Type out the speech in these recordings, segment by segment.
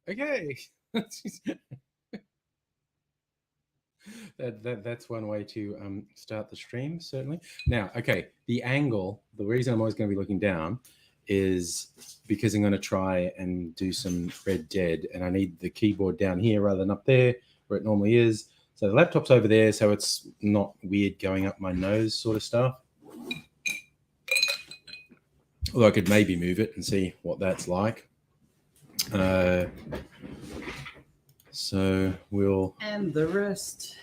Okay. That's one way to start the stream, certainly. Now, okay, the angle, the reason I'm always going to be looking down is because I'm going to try and do some Red Dead, and I need the keyboard down here rather than up there where it normally is. So the laptop's over there, so it's not weird going up my nose sort of stuff. Although I could maybe move it and see what that's like. So we'll... And the rest.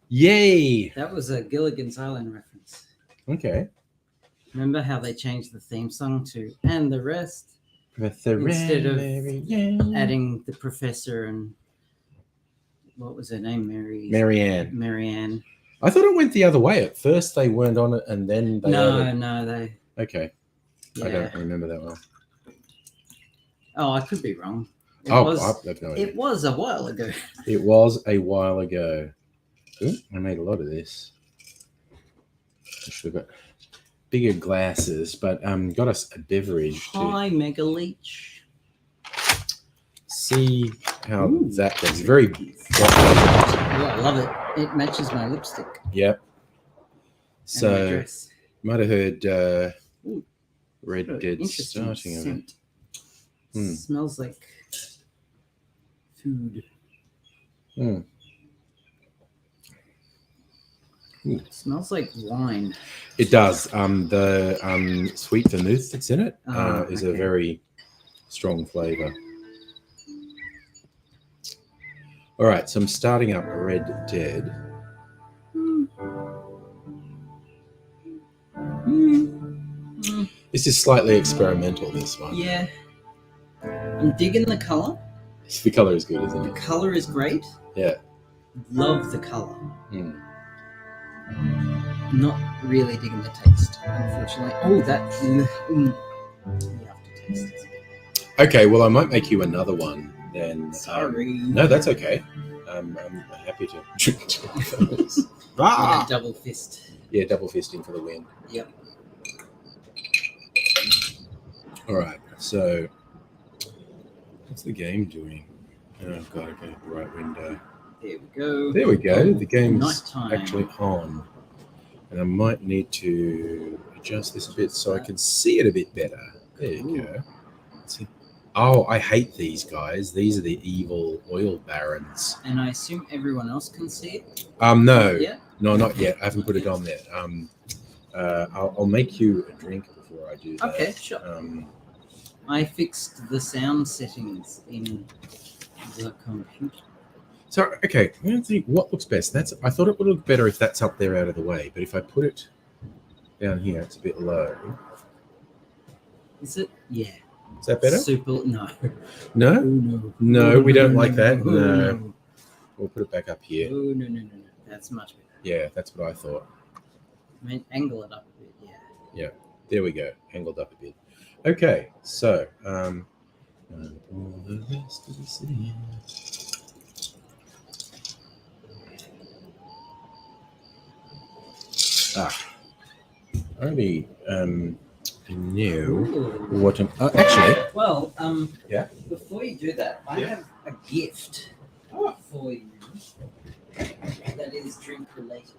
Yay! That was a Gilligan's Island reference. Okay. Remember how they changed the theme song to "And the Rest" instead of adding the professor and what was her name? Marianne. I thought it went the other way. At first they weren't on it, and then they No, they. Okay. Yeah. I don't remember that well. Oh, I could be wrong. It was a while ago. It was a while ago. Ooh, I made a lot of this. I should have got bigger glasses, but got us a beverage. Hi, Mega Leech. See how that goes. Very bright. Yeah, I love it. It matches my lipstick. Yep. So might have heard Red Dead starting of it. Smells like food. Smells like wine. It does. The sweet vermouth that's in it is a very strong flavor. All right, so I'm starting up Red Dead. This is slightly experimental, this one. Yeah. I'm digging the color. The color is good, isn't it? The color is great. Yeah. Love the color. Not really digging the taste, unfortunately. Oh, that... You have to taste it. Okay, well, I might make you another one then. Sorry. No, that's okay. I'm happy to drink two of those. Yeah, double fist. Yeah, double fisting for the win. Yep. All right, so what's the game doing? Oh, I've got to go to the right window. There we go. There we go. The game's nighttime. Actually on. And I might need to adjust this a bit so I can see it a bit better. There you go. Let's see. Oh, I hate these guys. These are the evil oil barons. And I assume everyone else can see it? No. Yeah? No, not yet. I haven't put it on there. I'll make you a drink before I do that. Okay, sure. I fixed the sound settings in the computer. So, okay, I'm going to think what looks best. I thought it would look better if that's up there out of the way, but if I put it down here, it's a bit low. Is it? Yeah. Is that better? Super. No. No? Oh, no. No, we don't like that. Oh, No. We'll put it back up here. Oh, no. That's much better. Yeah, that's what I thought. I mean, angle it up a bit, yeah. Yeah, there we go. Angled up a bit. Okay, so all the rest of the city. I already knew what I'm... actually... Well, yeah. Before you do that, I have a gift for you that is drink related.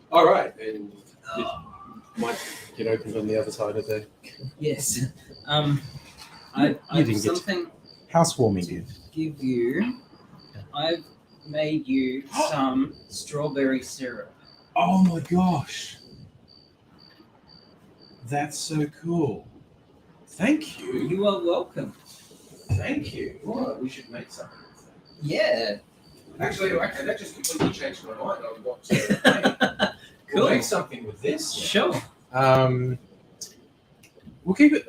All right. And might get opened on the other side of the... Yes. I've something... Housewarming gift. Give you... I've made you some strawberry syrup. Oh my gosh. That's so cool. Thank you. You are welcome. Thank you. Well, we should make something with that. Yeah. Actually, that just completely changed my mind on what to make. Cool. We'll make something with this. Sure. We'll keep it.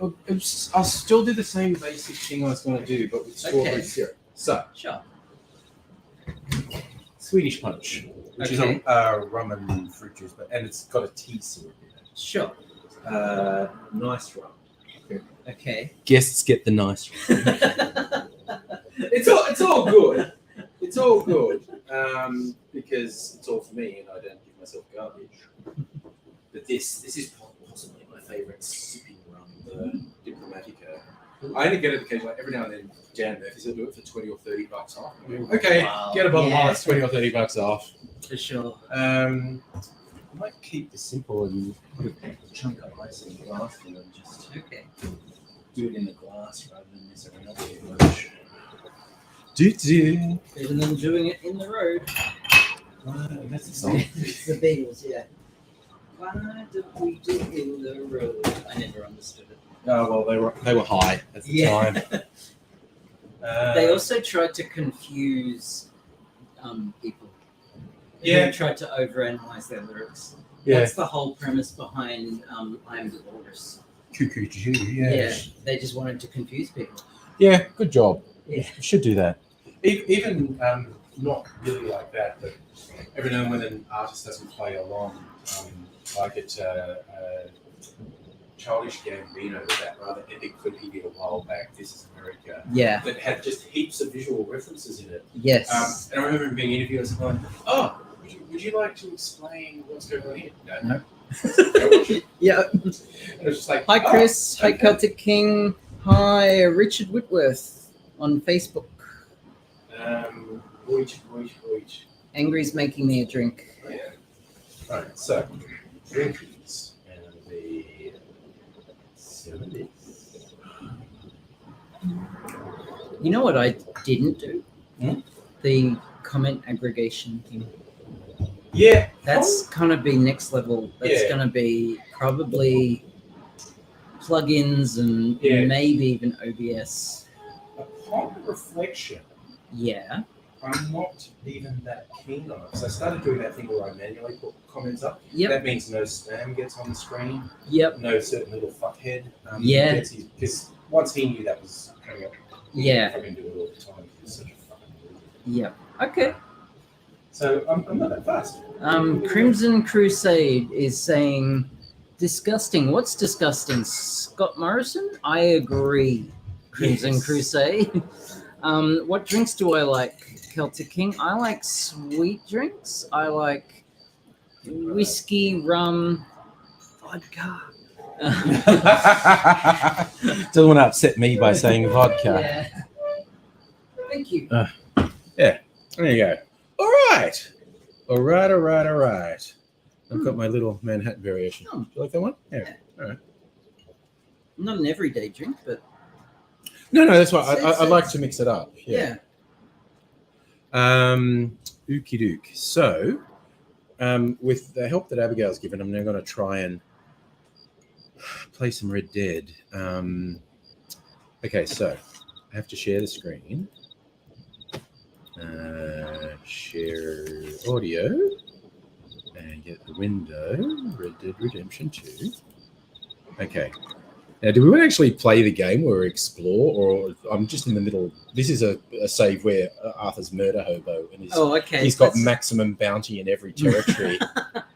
I'll still do the same basic thing I was going to do, but with strawberry syrup. So, sure. Swedish Punch, which is Okay. a rum and fruit juice, and it's got a tea syrup in it. Sure. Nice rum. Okay. Guests get the nice rum. It's all good. It's all good because it's all for me, and I don't give myself garbage. But this is possibly my favourite sipping rum, the Diplomatica. I only get it occasionally, every now and then. Dan Murphy's will do it for $20 or $30 off. Okay, Wow. get a bottle Yeah. of it's $20 or $30 off. For sure. I might keep this simple and put a chunk of ice in the glass and then just Okay. do it in the glass rather than mess around too much. Do. Better than doing it in the road. That's the song. It's the Beatles, yeah. Why do we do in the road? I never understood it. Oh well, they were high at the time. They also tried to confuse people. They tried to overanalyze their lyrics. Yeah. That's the whole premise behind I Am the Walrus. Cuckoo, Yeah, they just wanted to confuse people. Yeah, good job. Yeah. You should do that. Even not really like that, but every now and when an artist doesn't play along, like at Childish Gambino with that rather epic clip he did a while back, This Is America, Yeah. that had just heaps of visual references in it. Yes. And I remember him being interviewed and going, "Oh, would you like to explain what's going on here?" No. Yeah. And it was just like, Hi, Chris. Hi, okay. Celtic King. Hi, Richard Whitworth on Facebook. Voyage. Angry's making me a drink. Oh, yeah. All right, so drinkies and the 70s. You know what I didn't do? Hmm? The comment aggregation thing. Yeah, That's gonna be next level. That's Yeah. gonna be probably plugins and Yeah. maybe even OBS. upon reflection, Yeah. I'm not even that keen on it. So I started doing that thing where I manually put comments up. Yep. That means no spam gets on the screen. Yep. No certain little fuckhead. Yeah. Because once he knew that was coming up, Yeah. fucking do it all the time. He's such a fucking idiot. Yep. Okay. So I'm not that fast. Crimson Crusade is saying, disgusting. What's disgusting? Scott Morrison? I agree. Crimson Yes. Crusade. What drinks do I like? Celtic King. I like sweet drinks. I like whiskey, rum, vodka. Doesn't want to upset me by saying vodka. Yeah. Thank you. There you go. All right. I've got my little Manhattan variation. Oh. Do you like that one? Yeah. All right. Not an everyday drink, but No, that's why I like to mix it up. yeah. Ookie doke. So, with the help that Abigail's given, I'm now going to try and play some Red Dead. Okay, so I have to share the screen. Share audio and get the window. Red Dead Redemption 2. Okay. Now, do we want to actually play the game or explore, or I'm just in the middle? This is a save where Arthur's murder hobo, and he's got maximum bounty in every territory,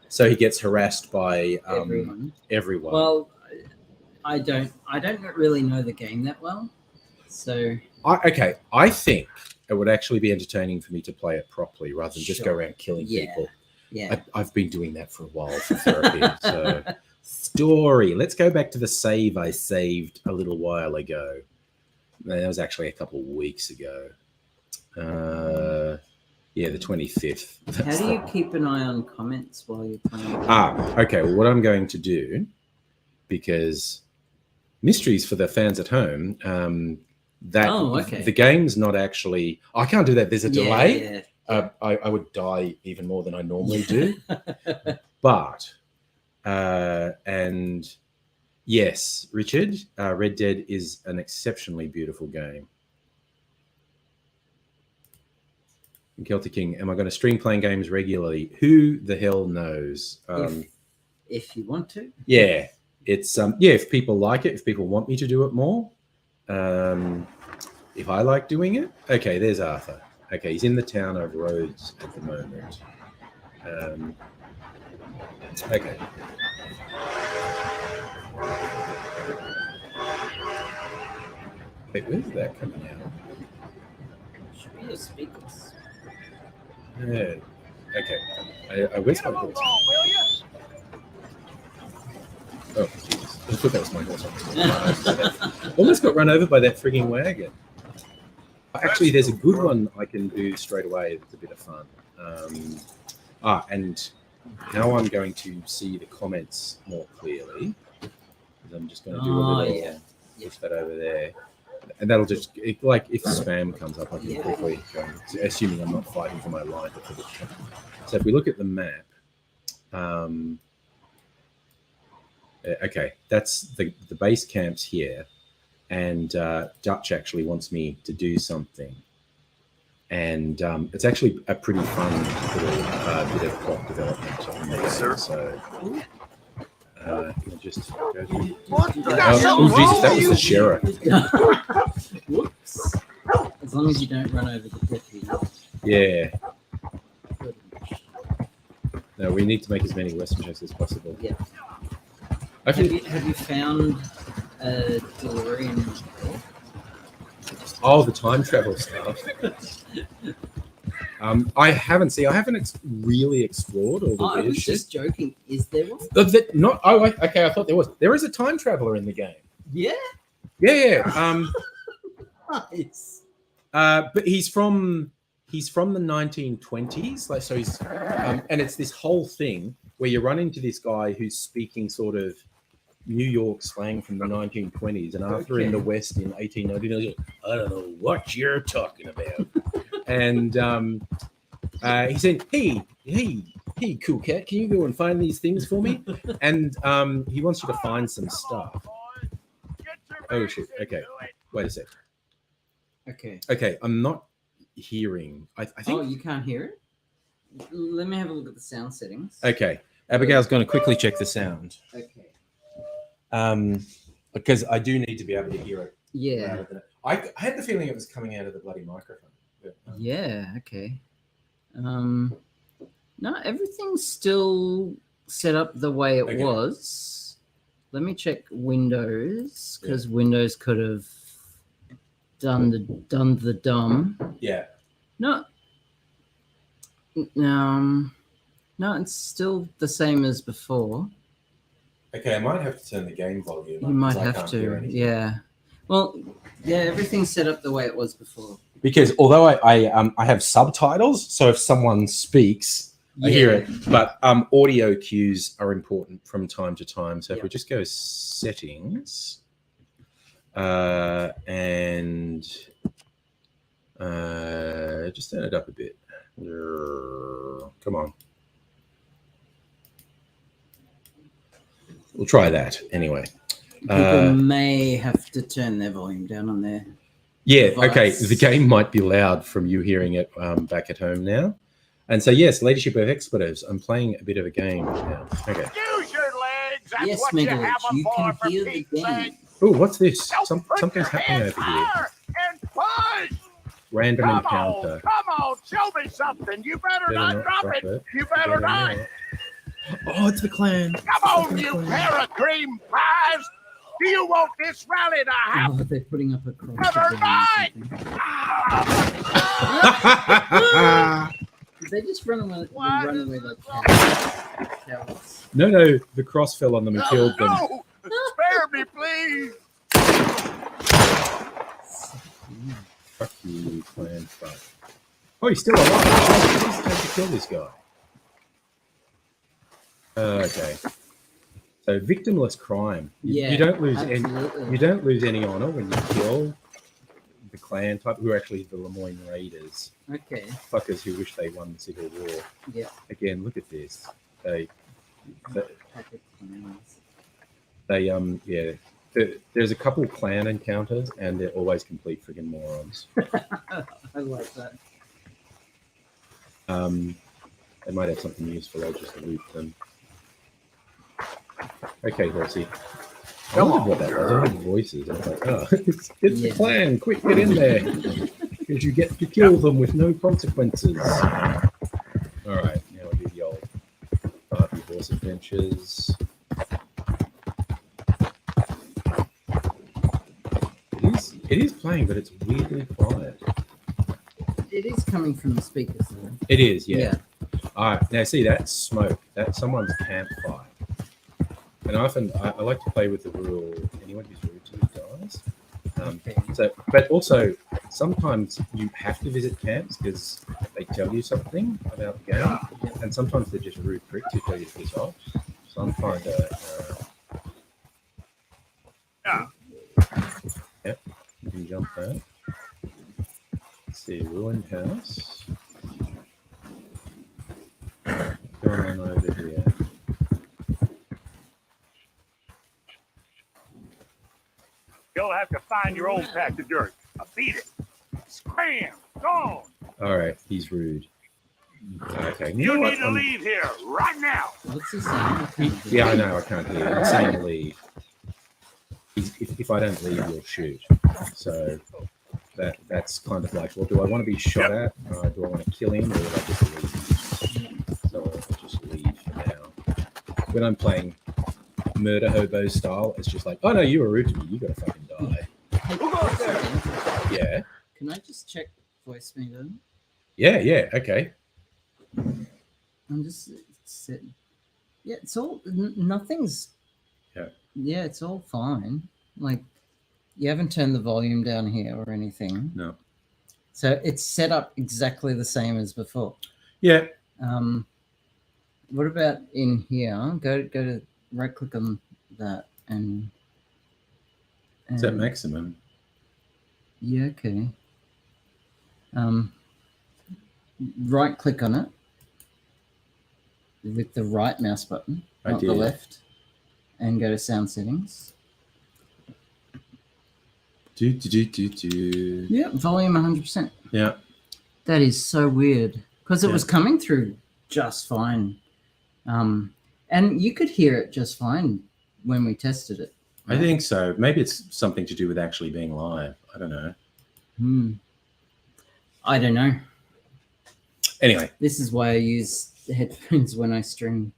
so he gets harassed by everyone. Well, I don't really know the game that well, so I think it would actually be entertaining for me to play it properly rather than just go around killing people. Yeah. I've been doing that for a while for therapy. So, story. Let's go back to the save I saved a little while ago. That was actually a couple of weeks ago. The 25th. How do you keep an eye on comments while you're playing? Okay. Well, what I'm going to do, because mysteries for the fans at home, the game's not actually. I can't do that. There's a delay. Yeah. I would die even more than I normally do. But, and yes, Richard, Red Dead is an exceptionally beautiful game. And Celtic King, am I going to stream playing games regularly? Who the hell knows? If you want to. Yeah, it's if people like it, if people want me to do it more, if I like doing it. Okay, there's Arthur. Okay, he's in the town of Rhodes at the moment. Okay. Wait, where's that coming out? Should be your speakers. Yeah. Okay. Where's my horse? Oh, Jesus. I thought that was my horse. Almost got run over by that frigging wagon. Actually, there's a good one I can do straight away. It's a bit of fun. And now I'm going to see the comments more clearly. I'm just going to do a little push that over there. And that'll just, like, if spam comes up, I can quickly go, assuming I'm not fighting for my life. So if we look at the map, okay, that's the base camp's here. And Dutch actually wants me to do something. And it's actually a pretty fun little bit of plot development. Yes, sir. So, just go to... Oh, Jesus, that was the sheriff. Whoops. As long as you don't run over the deputy. Yeah. No, we need to make as many Western checks as possible. Yeah. Okay. Have you found a DeLorean? Oh, the time travel stuff. I haven't really explored all the I weird was shit. just joking. Is there one? Okay, I thought there was. There is a time traveler in the game. Yeah. Yeah. Nice. But he's from the 1920s. Like, so he's and it's this whole thing where you run into this guy who's speaking sort of New York slang from the 1920s, and after in the West in 1899, I don't know what you're talking about. And he said, "Hey, cool cat, can you go and find these things for me?" And he wants you to find some stuff. Oh shit! Okay, wait a sec. Okay, I'm not hearing. I think. Oh, you can't hear it? Let me have a look at the sound settings. Okay, Abigail's going to quickly check the sound. Okay. Because I do need to be able to hear it. Yeah. I had the feeling it was coming out of the bloody microphone. But, yeah. Okay. No, everything's still set up the way it was. Let me check Windows, because Windows could have done the dumb. Yeah. No, it's still the same as before. Okay, I might have to turn the game volume up. You might have to, yeah. Well, yeah, everything's set up the way it was before. Because although I have subtitles, so if someone speaks, I hear it. But audio cues are important from time to time. So if we just go settings, and just turn it up a bit. Come on. We'll try that anyway. People may have to turn their volume down on their device. Okay. The game might be loud from you hearing it back at home now. And so, yes, Leadership of Expletives. I'm playing a bit of a game now. Okay. Use your legs. That's Yes, what Megalith, you can for hear the Pete's game. sake. Oh, what's this? Don't put Something's your happening hands over here. higher and punch. Random Come encounter. on, show me something. You better not drop it. You better not. Oh, it's the clan. Come on, you pair of cream pies. Do you want this rally to happen? Oh, they're putting up a cross. Never mind. Did they just run away like cowards? No, the cross fell on them and killed them. No, spare me, please. Fuck you, clan. Fuck. Oh, he's still alive. Please have to kill this guy. Okay. So victimless crime. You don't lose any honor when you kill the clan type, who are actually the Lemoyne Raiders. Okay. Fuckers who wish they won the Civil War. Yeah. Again, look at this. There's a couple clan encounters, and they're always complete friggin' morons. I like that. They might have something useful. I'll just loot them. Okay, horsey. I wondered what that was. I heard voices. I was like, oh, it's the clan. Quick, get in there. because you get to kill them with no consequences. All right, now we'll do the old Barbie horse adventures. It is playing, but it's weirdly quiet. It is coming from the speakers, though. It is, yeah. All right, now see, that's smoke. That's someone's campfire. And often I like to play with the rule, anyone who's rude to me dies. So, but also, sometimes you have to visit camps because they tell you something about the game. And sometimes they're just rude pricks who tell you to piss off. So I'm trying to... Yep, you can jump that. Let's see, ruined house. Going on over here. You'll have to find your own patch of dirt. I'll beat it. Scram! Gone! All right, he's rude. Okay, You need to leave here right now. What's he saying? Yeah, I know, I can't hear him. I'm saying leave. If I don't leave, you'll shoot. So that's kind of like, well, do I want to be shot at? Do I want to kill him, or will I just leave? So I'll just leave for now. When I'm playing murder hobo style, it's just like, oh no, you were rude to me. You gotta fucking die. Who goes there? Yeah. Can I just check voice meter? Yeah. Okay. I'm just sitting. Yeah, it's all nothing's. Yeah. Yeah, it's all fine. Like, you haven't turned the volume down here or anything. No. So it's set up exactly the same as before. Yeah. What about in here? Go to right click on that and Is that maximum? Yeah, okay. Right click on it with the right mouse button, not the left, and go to sound settings. Yeah, volume 100%. Yeah. That is so weird because it was coming through just fine. And you could hear it just fine when we tested it. Right? I think so. Maybe it's something to do with actually being live. I don't know. I don't know. Anyway. This is why I use the headphones when I stream.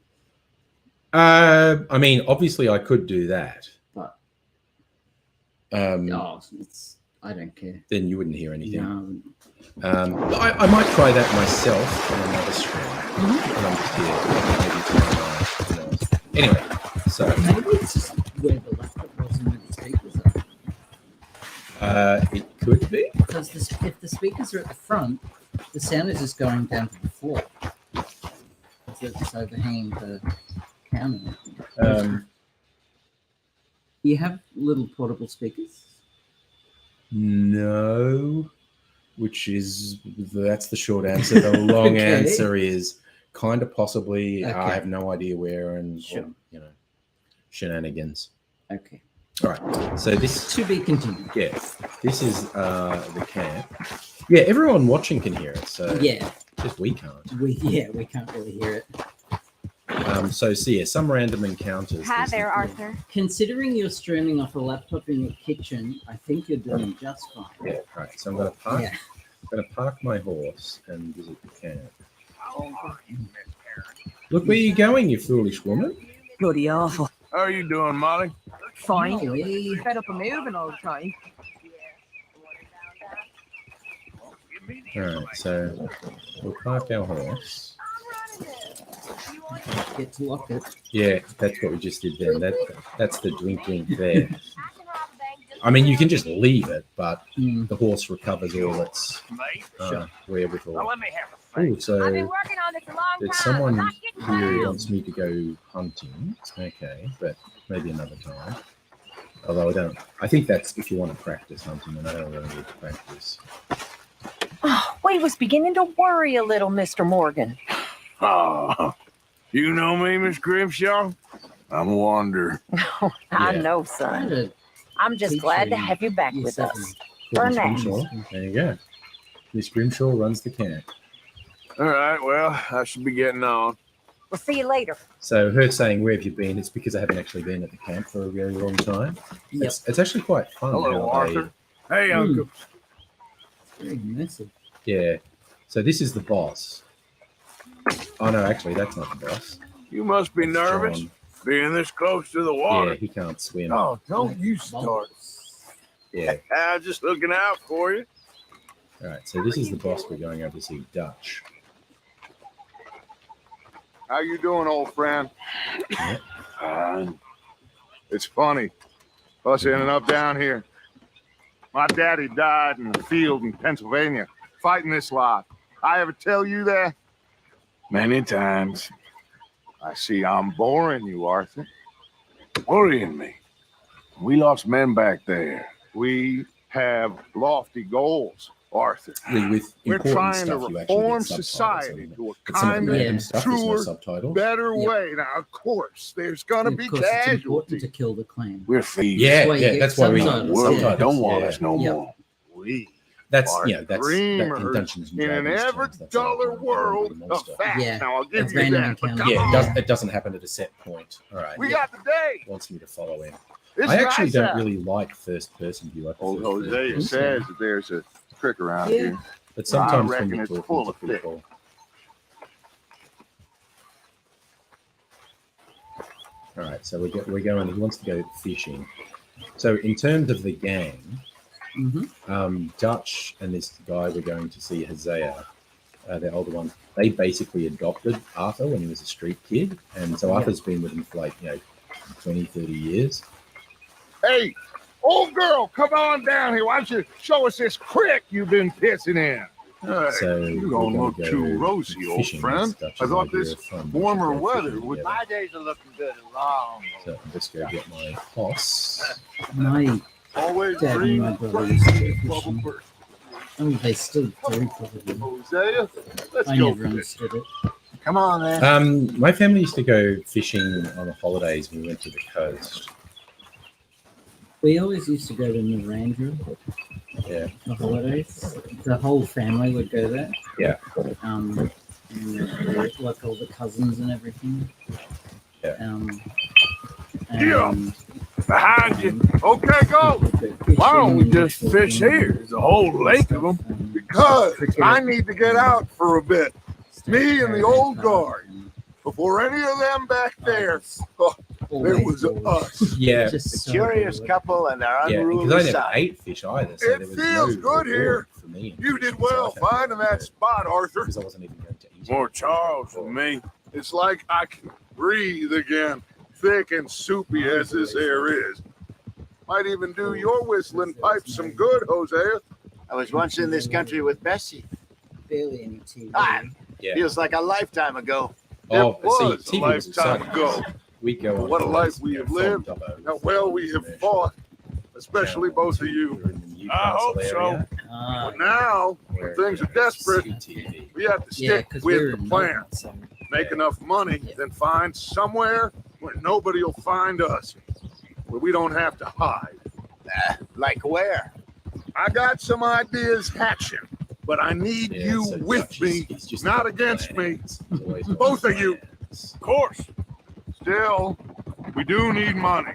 I mean, obviously I could do that. But I don't care. Then you wouldn't hear anything. No. I might try that myself on another stream. When I'm here. Maybe anyway, so maybe it's just where the laptop was and where the speakers are. It could be. Because if the speakers are at the front, the sound is just going down to the floor. So it's just overhanging the counter. You have little portable speakers? No, that's the short answer. The long answer is kind of possibly. Okay. I have no idea where, and shenanigans. Okay. All right. So this to be continued. Yeah, this is the camp. Yeah, everyone watching can hear it. So yeah, just we can't. We can't really hear it. So some random encounters. Hi there, Arthur. Considering you're streaming off a laptop in your kitchen, I think you're doing just fine. Yeah, right. So I'm gonna park my horse and visit the camp. Look where you're going, you foolish woman. Bloody awful. How are you doing, Molly? Fine. Golly. Fed up of moving all the time. All right, so we'll park our horse. Get to lock it. Yeah, that's what we just did then. That's the drink there. I mean, you can just leave it, but the horse recovers all its wherewithal. Well, let me have a Oh, so I've been working on this a long there's time. someone I'm not getting who tired. wants me to go hunting. Okay, but maybe another time. Although I think that's if you want to practice hunting, and I don't really need to practice. Oh, we was beginning to worry a little, Mr. Morgan. Oh, you know me, Miss Grimshaw? I'm a wanderer. I Yeah. know, son. I'm just glad to have you back with us. Call For Miss now. Grimshaw. There you go. Miss Grimshaw runs the camp. All right, well, I should be getting on. We'll see you later. So her saying, where have you been? It's because I haven't actually been at the camp for a very long time. Yep. It's actually quite fun. Hello, how Arthur. Hey, Uncle. Very messy. Yeah. So this is the boss. Oh no, actually, that's not the boss. You must be That's nervous John. being this close to the Yeah, water. he can't swim. Oh, don't you start. Yeah. I'm just looking out for you. All right. So this is the boss we're going over to see, Dutch. How you doing, old friend? Yeah. It's funny. Us ending up down here. My daddy died in the field in Pennsylvania, fighting this lot. I ever tell you that? Many times. I see I'm boring you, Arthur. Worrying me. We lost men back there. We have lofty goals, Arthur. With We're important trying to stuff, you actually reform get subtitles society on it. to a But some of the kinder, random Yeah. stuff, there's no truer, subtitles. better Yep. way. Now, of course, there's gonna Of be course, it's important casualties. to kill the clan. We're thieves. Yeah, That's why you yeah, get that's why we subtitles. World Yeah. don't want Yeah. us no Yeah. more. We That's are that's that in dreamers Dungeons and in an Dragons ever terms, that's how duller you world the of monster. facts. Yeah, Now, I'll give it's you random that. But encounter. come Yeah, on. it doesn't happen at a set point. All right. We got the day. Wants me to follow him. This I actually guy's don't out. really like first person view. I Old prefer third Hosea person. says that there's a trick around Yeah. here. But sometimes when reckon you're it's talking full to of fish. people. All right, so we're going. He wants to go fishing. So in terms of the gang, Mm-hmm. Dutch and this guy we're going to see, Hosea, the older one, they basically adopted Arthur when he was a street kid, and so Yeah. Arthur's been with him for like 20, 30 years. Hey, old girl, come on down here. Why don't you show us this creek you've been pissing in? Hey, So you we're don't gonna look go too rosy, old fishing. friend. That's Dutch's I thought idea this of fun. warmer We should go weather fishing would- together. My days are looking good and long. So I'll just go get my hoss. My Always dad and dream my of brother used to go bubble fishing. burst. I mean, they still do probably. Hosea, let's I go never fishing. understood it. Come on, then. My family used to go fishing on the holidays when we went to the coast. We always used to go to Narandra Yeah. for holidays. The whole family would go there. Yeah. And like all the cousins and everything. Yeah. Yeah. and Behind you. Okay, go. we'd go fishing Why don't we and just go fish swimming here? There's a whole and lake stuff, of them. and Because cricket I need to get out for a bit stay me at and the Caravan old Park guard. and before any of them back there. it's Oh, there always was bored. us. Yeah. Just The so curious bored. couple and their Yeah, because unruly I never son. ate fish either. So It there was feels no good here. reward for me. You did well finding that spot, Arthur. Because I wasn't even going to eat More it. Charles than me. It's like I can breathe again, thick and soupy as this air is. Might even do your whistling pipes some good, Hosea. I was once in this country with Bessie. Barely any TV. Ah, Yeah. feels like a lifetime ago. Oh, It but see, was a TV was lifetime exciting. ago. We go on What a holidays, life we have from lived. Dubbo, How well we have commercial fought, especially channel both of to- you. we're in the I Newcastle hope so. area, Ah, But now, where, things are it's desperate. CTV. we have to yeah, stick because with we're the in plan. Melbourne, so Make Yeah. enough money, Yeah. then find somewhere where nobody will find us, where we don't have to hide. Like where? I got some ideas hatching, but I need Yeah, you so with Dutch me, is just not got against me. plans. He's always got Both of you. plans. Of course. Still, we do need money.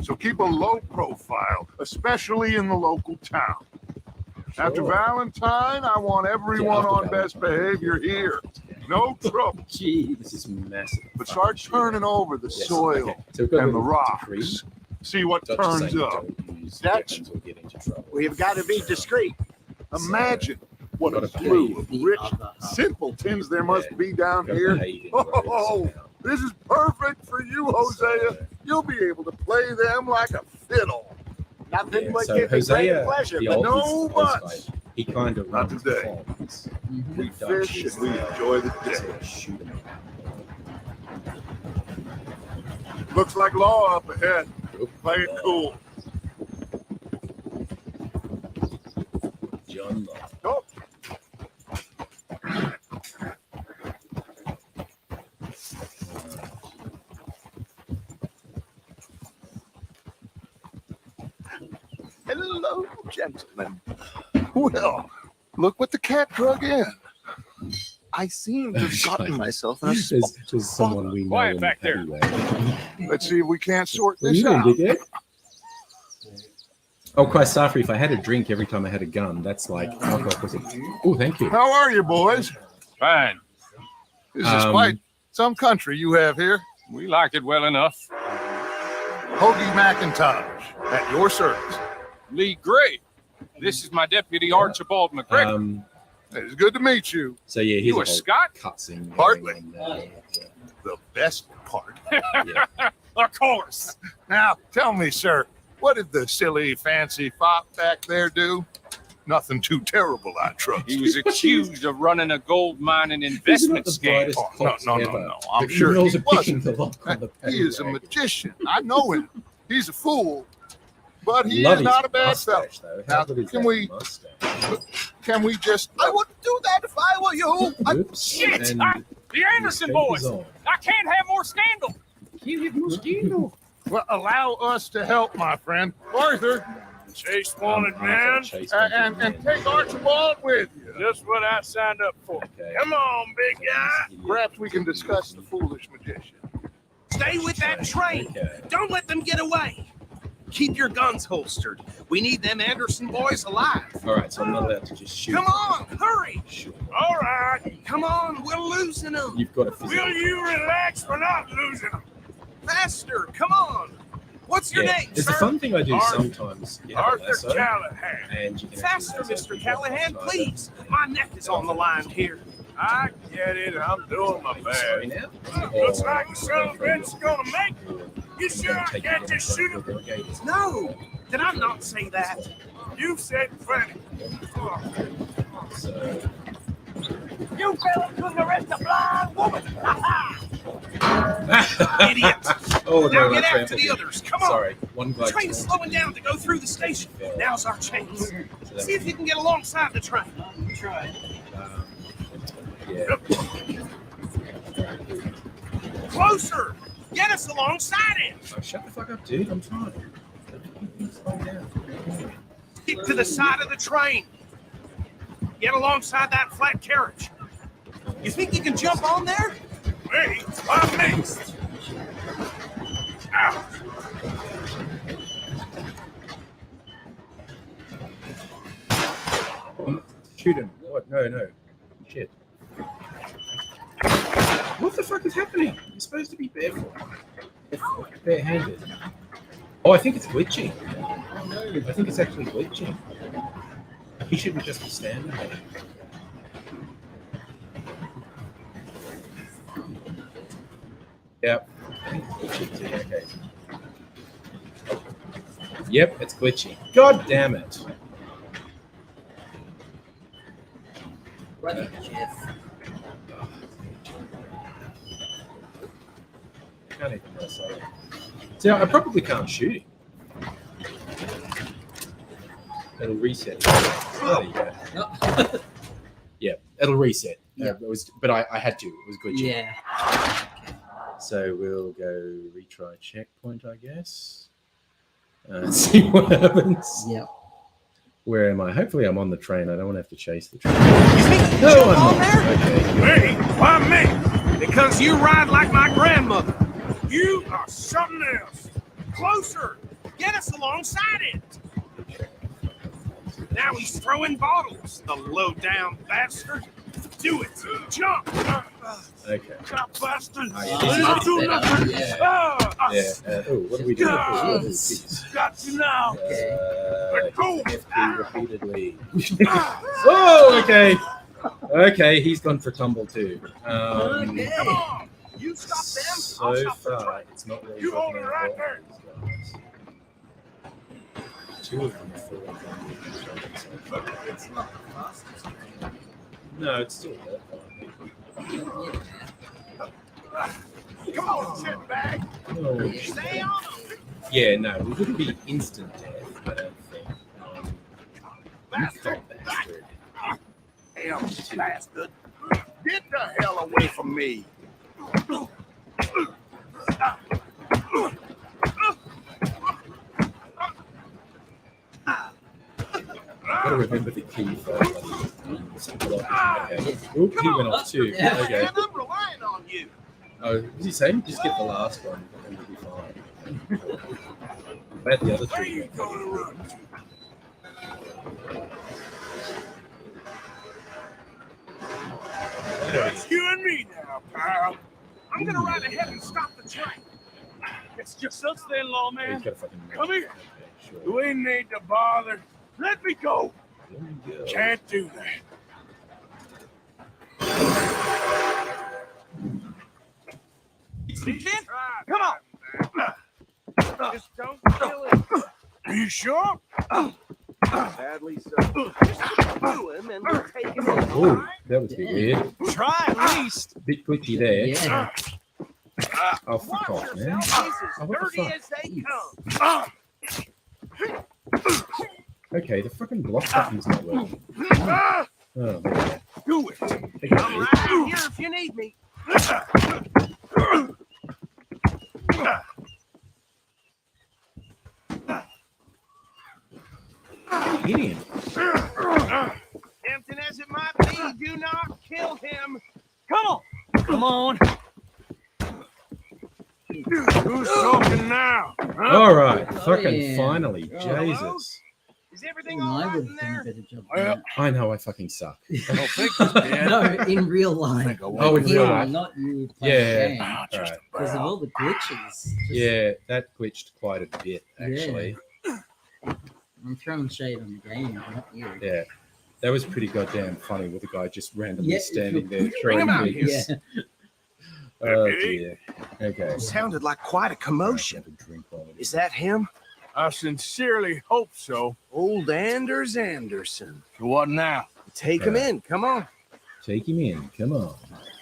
So keep a low profile, especially in the local town. After Sure. Valentine, I want everyone after on best Valentine. behavior here. No trouble. Jeez. This is massive. But start turning over the Yes, soil okay. So we've got a and the little decree. rocks. See what Dutch is turns saying up. don't use Dutch, weapons or get into trouble. We've got to be discreet. Imagine what a Gotta slew behave. of The rich other half. simpletons there must be down Gotta here. behave in your Oh, own this is perfect for you, Hosea. So, You'll be able to play them like a fiddle. Nothing yeah, would so give me greater Hosea, pleasure, the but old- no this much. guy, he kind of Not runs today. the farms. Mhm. We Dutch fish is and we the- enjoy the sort day. of shoot 'em. Looks like law up ahead. Play it cool. John Law. Oh, hello, gentlemen. well, look what the cat drug in. I seem to have gotten myself in a spot. There's someone we know Quiet in back the there. alleyway. Let's see if we can't sort What are you this doing, out. dickhead? Oh, Christ, Safri, if I had a drink every time I had a gun, that's like alcohol pussy. Oh, thank you. How are you, boys? Fine. This is quite some country you have here. We like it well enough. Hoagie McIntosh, at your service. Lee Gray. This is my deputy, Archibald McGregor. It's good to meet you. So yeah, here's You a a whole Scot? cutscene. Partly. going on there. The best part. Yeah. Of course. Now, tell me, sir, what did the silly, fancy fop back there do? Nothing too terrible, I trust. He was accused of running a gold mining investment the scam. brightest Oh, cops no. ever. I'm The sure criminals he are picking wasn't. the lock on the He is a padlock. magician. I know him. He's a fool. But he Love is his not a bad fellow. mustache, though. Now, How good is can that we- mustache? Can we just... I wouldn't do that if I were you. Oops. Shit! And The Anderson the boys! escape is on. I can't have more scandal! Well, allow us to help, my friend. Arthur, Chase I'm gonna chase one and for the man. take Archibald with you. Just what I signed up for. Okay. Come on, big guy! Perhaps we can discuss the foolish magician. Stay with that train. Okay. Don't let them get away. Keep your guns holstered. We need them Anderson boys alive. All right, so I'm not allowed to just shoot. Come on, hurry. Shoot. All right. Come on, we're losing them. You've got to Will you relax? We're not losing them. Faster, come on. What's your name, It's sir? a fun thing I do Arthur- sometimes. You have a Arthur lasso, Callahan. and you can Faster, actually lasso Mr. people Callahan, off please. My neck is on the line here. I get it. I'm doing my Sorry best. now. Looks like the son of a bitch is gonna make it. You sure I Take can't it just shoot him? No, did I not say that? You've said plenty. So, You fellas couldn't arrest a blind woman. Idiot. oh, Now no, get I after the trampled you. others. Come on. Sorry, one The glide. train is slowing down to go through the station. Now's our chance. See if you can get alongside the train. Try. Yeah. Closer. Get us alongside him. Oh, shut the fuck up, dude. I'm trying. Slow down. Get to the side of the train. Get alongside that flat carriage. You think you can jump on there? Me? I'm mixed. Ow. Shoot him. What? No. Shit. What the fuck is happening? You're supposed to be barefoot. Barehanded. Oh, I think it's glitching. I think it's actually glitching. He shouldn't just be standing there. Yep. I think it's glitching too. Okay. Yep, it's glitching. God damn it. Can't even mess up. So I probably can't shoot him. It'll reset. Oh, there you go. Yeah, it'll reset. Yep. It was, but I had to. It was glitching. Yeah. So we'll go retry checkpoint, I guess. See what happens. Yep. Where am I? Hopefully I'm on the train. I don't want to have to chase the train. You think you can No, jump I'm on not. there? Okay. Me? Why me? Because you ride like my grandmother. You are something else. Closer. Get us alongside it. Now he's throwing bottles, the low-down bastard. Do it. Jump. Okay. Stop bastard. Oh, yeah. Let's do Better, nothing. yeah. Ah, Yeah. Oh, what do we do? God. Jeez. got you now. Go. FP repeatedly. Oh, okay. Okay, he's gone for tumble too. Come on. You stop them. I'll So stop the far, train. it's not really. You hold working it out right well there. for these guys. Two of them are full of them. It's not the fastest. No, it's still there. Come on, shitbag. Oh, Stay on them. yeah, no, it wouldn't be instant death, I don't think. You fat bastard. Hell, bastard. Get the hell away from me. Gotta remember the key for okay. Oop, he went off too. Yeah. Okay. And I'm relying on you. Oh, was he saying just get the last one and we'll be fine? I had the other Where three. you gonna run? It's you and me now, pal. I'm gonna ride ahead and stop the train. It's just us then, He's lawman. got a fucking Come here. Okay, sure. You ain't need to bother. Let me go. There we go. Can't do that. Come on. Just don't kill him. Are you sure? Sadly so. Just do him and we'll take him in. Oh, that was a bit weird. Try at least. Bit glitchy there. Yeah. Oh, fuck off, man. Yourself. He's as Oh, what the dirty fuck? as they Jeez. come. Okay, the fucking block button's not working. Ah, Oh, there do it. we go. I'm right here if you need me. Hit him. Tempting as it might be, do not kill him. Come on. Come on. Who's talking now? Huh? All right, Oh, fucking yeah. finally. Oh, Jesus. Is everything Even all I right would in have done a there? better job Well, than I know I fucking suck. that. No, in real life. Oh, in real Him, life. not you Yeah. playing All right. because of all the glitches. Just- Yeah, that glitched quite a bit, actually. I'm throwing shade on the game, not you. Yeah. That was pretty goddamn funny with the guy just randomly Yeah, standing there Bring throwing him out things. Yeah. Oh, dear. Okay. Sounded like quite a commotion. Drink while it Is that him? I sincerely hope so. Old Anders Anderson. So what now? Take him in. Come on. Take him in. Come on.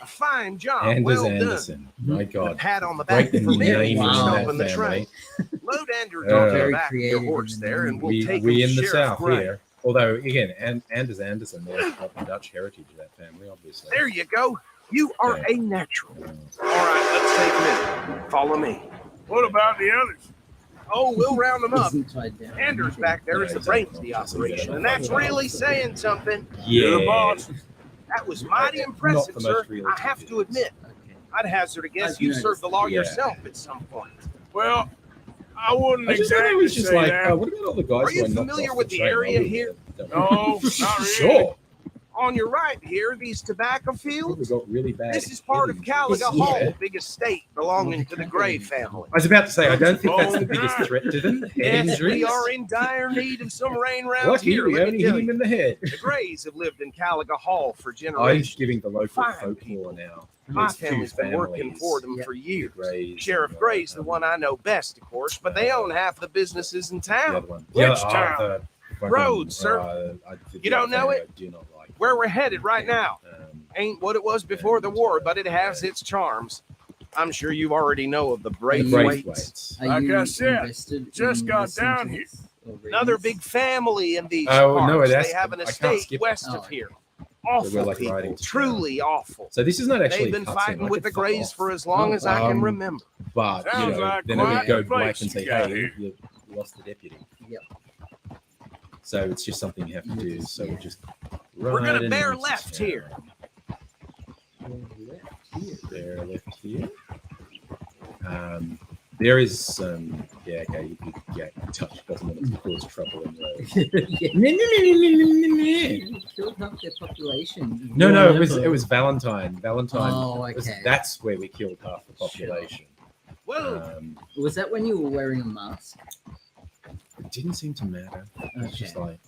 A fine job. Anders well Anderson. My done. A God. pat on the back Great for me name for in stopping that the train. family. Load Anders Uh, on the Very back of your creative horse in there, the and we'll We take in him to the Sheriff south Gray. here. Although, again, Anders Anderson, there's got Dutch heritage of that family, obviously. There you go. You are Yeah. a natural. Uh, All right, let's take him in. Follow me. What about the others? Oh, we'll round them up. Isn't tied down. Anders back there is the brains of the operation, and that's really saying something. You're the yeah. boss. That was mighty Not impressive, the sir. most realistic I have to it is. admit. Okay. I'd hazard a guess I've you noticed. served the law Yeah. yourself at some point. Well, I wouldn't I just thought it exactly was just say like, that. what about all the guys Are who you are knocked familiar off with the train? area I'll be here? there. No, not really. Sure. On your right here, these tobacco Probably fields. got really bad. This is part of head Caliga injuries. Hall, Yeah. big estate belonging to the Gray family. I was about to say, I don't think that's the Oh, biggest God. threat to them. Head Yes, injuries. we are in dire need of some rain round Lucky here. we Let only me hit tell him you. in the head. The Grays have lived in Caliga Hall for I'm generations. giving the local Fine folklore now. My There's two family's been working families, for them Yeah. for the years. Grays Sheriff and, Gray's the one I know best, of course, but they own half the businesses in The town. other one. Which Yeah, town? the fucking, Road, sir. The don't other know family it? I do not like. Where we're headed right now ain't what it was before the war, but it has its charms. I'm sure you already know of the The Braithwaites. Braithwaites. Are Like you I said, invested just in got the down sentence already? Another big family in these Oh, no, parts. that's- They have an I can't estate skip it. west Oh, of here. So we're Awful like people, riding to truly awful. So this is not actually They've been a cutscene. fighting I with could the fuck Grays off. for as long as I can remember. But Sounds like then it would quite go a back place and say, you got "Hey, here." you lost the deputy." Yep. So it's just something you have to do. So we just We're gonna ride bear into left town. here. Bear left here. There is some. Yeah, okay. You could get touch doesn't want to cause trouble in the You killed half their population. No, You're it was never- Valentine. Valentine. Oh, was- okay. That's where we killed half the population. Whoa. Was that when you were wearing a mask? It didn't seem to matter. It's Okay. just like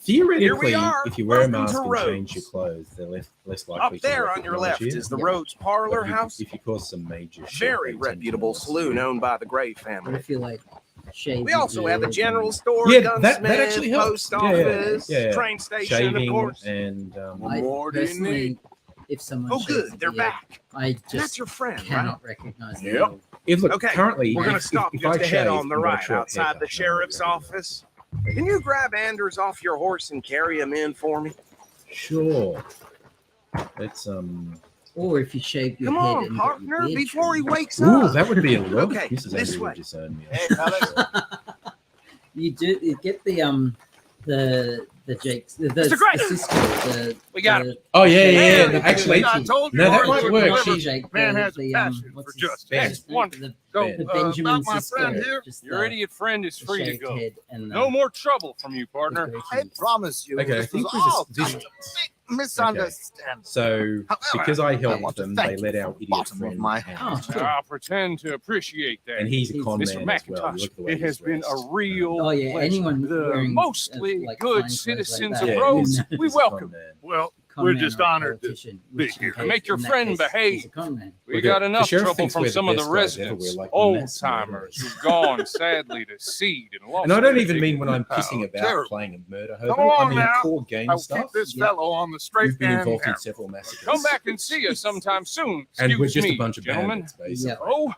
theoretically, are. if you wear a Welcome mask to and Rhodes. change your clothes, they're less likely Up there to on your recognize left you. is the Yeah. Rhodes Parlor But if you- House. If you cause some major shit, Very they tend to reputable notice. saloon owned by the Gray What family. if you like shave? We your also have a beard general and- store, Yeah, gunsmith, that actually helps. post Yeah, yeah, office, yeah. train station, Shaving of course. and I More do you personally, need? if someone Oh, shaves good, a they're beard, back. I That's just your friend, right? cannot recognize them. Yep. if look Okay, currently We're going to if- stop if just I ahead shave on the and got a right short outside haircut, the no sheriff's one would office. Can you grab Anders off your horse and carry him in for me? Sure. It's Or if you shave your Come head on, and partner, get your beard before he trimmed. wakes ooh, up. that would be a look. Okay, this is this actually way. disowned me. Hey, fellas. You get the Jake's Mr. Gray! the sister. We got him. Oh yeah, Man, yeah. Actually, I told you, no, that Marty might would work. deliver. She, Man has a passion for what's his justice. Ben. his name? Wonderful. So, The Benjamin about my sister. friend here, just Your the- idiot friend is the free to shaved go. head and the- No more trouble from you, the partner. goatee. I promise you, okay, I this think was all this, kind of a big misunderstanding. so because I helped want to them, thank they you let from our the idiot bottom of friend my out. heart. Oh, I'll pretend to appreciate that. And he's a He's con Mr. man as well. You McIntosh, look at the way it has he's been dressed. a real Oh yeah, pleasure. anyone The wearing mostly like, good fine clothes citizens like of that. Rose, Yeah. we He's a con welcome. man. well, Con we're man just or honored to politician, be which in here. case- Make your in that friend case, behave. he's a con man. We Look, got the enough sheriff trouble thinks from we're the some of the best guys ever. residents, We're like the old mass timers murderers. who've gone sadly to seed and lost. And I don't their even mean when I'm Oh, pissing about terrible. playing a murder Come hobo. I on mean now. core game I'll stuff. keep this Yeah. fellow on the straight We've been and involved in narrow. several massacres. Come back and see us sometime soon. and we're Excuse just me, a bunch of gentlemen. bandits, basically. Oh,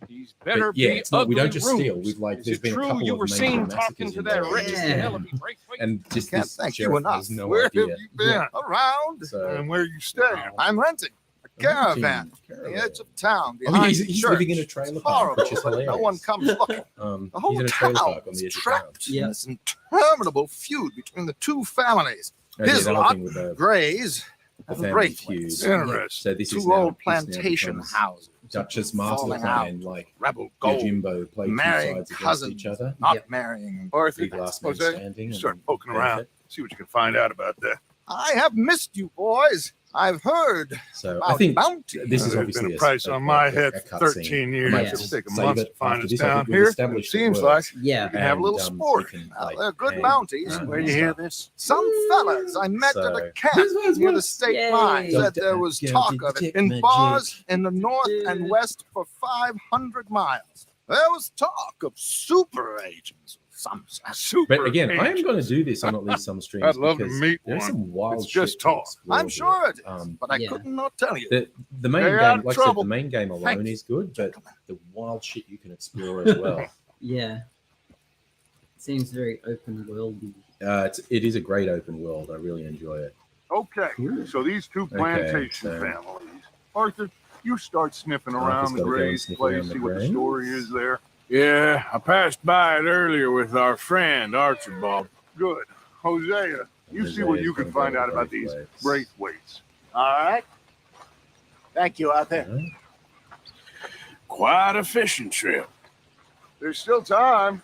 these better But yeah, be it's not, we ugly don't just rooms. steal. We've like Is there's it been a true couple you of were major seen massacres talking to that involved. registered Yeah. Penelope Braithwaite? And just Can't this thank you sheriff enough. has no Where idea. have you been? Around. So, And where you stay? I'm renting a caravan on the edge of town Oh, behind he's the church. living in a trailer It's park, horrible, which is but no hilarious. one comes looking. The He's whole in a trailer town park on is the edge of town. trapped Yeah. in this interminable feud between the two families, Oh, yeah, his they're lot, helping with the Grays, the and family Braithwaite's. feud. Interesting. So this is Two now, old this now plantation becomes houses. Duchess Master falling Plan, like Rebel gold, Yojimbo play two marrying sides against cousins, each other. not Yep. marrying. Arthur, Big last man Jose, standing. you and start poking benefit. around. See what you can find out about that. I have missed you, boys. I've heard So about I think bounty. this is There's obviously been a price on my head for cutscene. 13 I years. might Yeah. It'll take a save month it to find after us this. I down think we've here. It established it seems like works. Yeah. You can have a little And, sport. we can, Now, like, they're good hang bounties. around where and you hear stuff. this? Some fellas I met at So- a camp This was near the worse. state Yay. line said Dr. there was Abigail talk did of it dick in magic. bars in the north and west for 500 miles. There was talk of super agents. Some Super. But again, I am agent. going to do this on at least some streams. I'd love to because meet There's one. some wild It's just shit to talk. explore I'm sure it is, here. but I Yeah. couldn't not tell you. The main Stay game, out of like I said, trouble. the main game alone Thank is good, but the wild shit you can explore as well. Yeah. Seems very open worldy. It is a great open world. I really enjoy it. Okay, so these two plantation so- families. Arthur, you start sniffing Arthur's around the gotta go and Gray's sniff place, around the see what the Grays. story is there. Yeah, I passed by it earlier with our friend Archibald. Good. Hosea, you see what you can find out about these Braithwaites. All right. Thank you, Arthur. Quite a fishing trip. There's still time.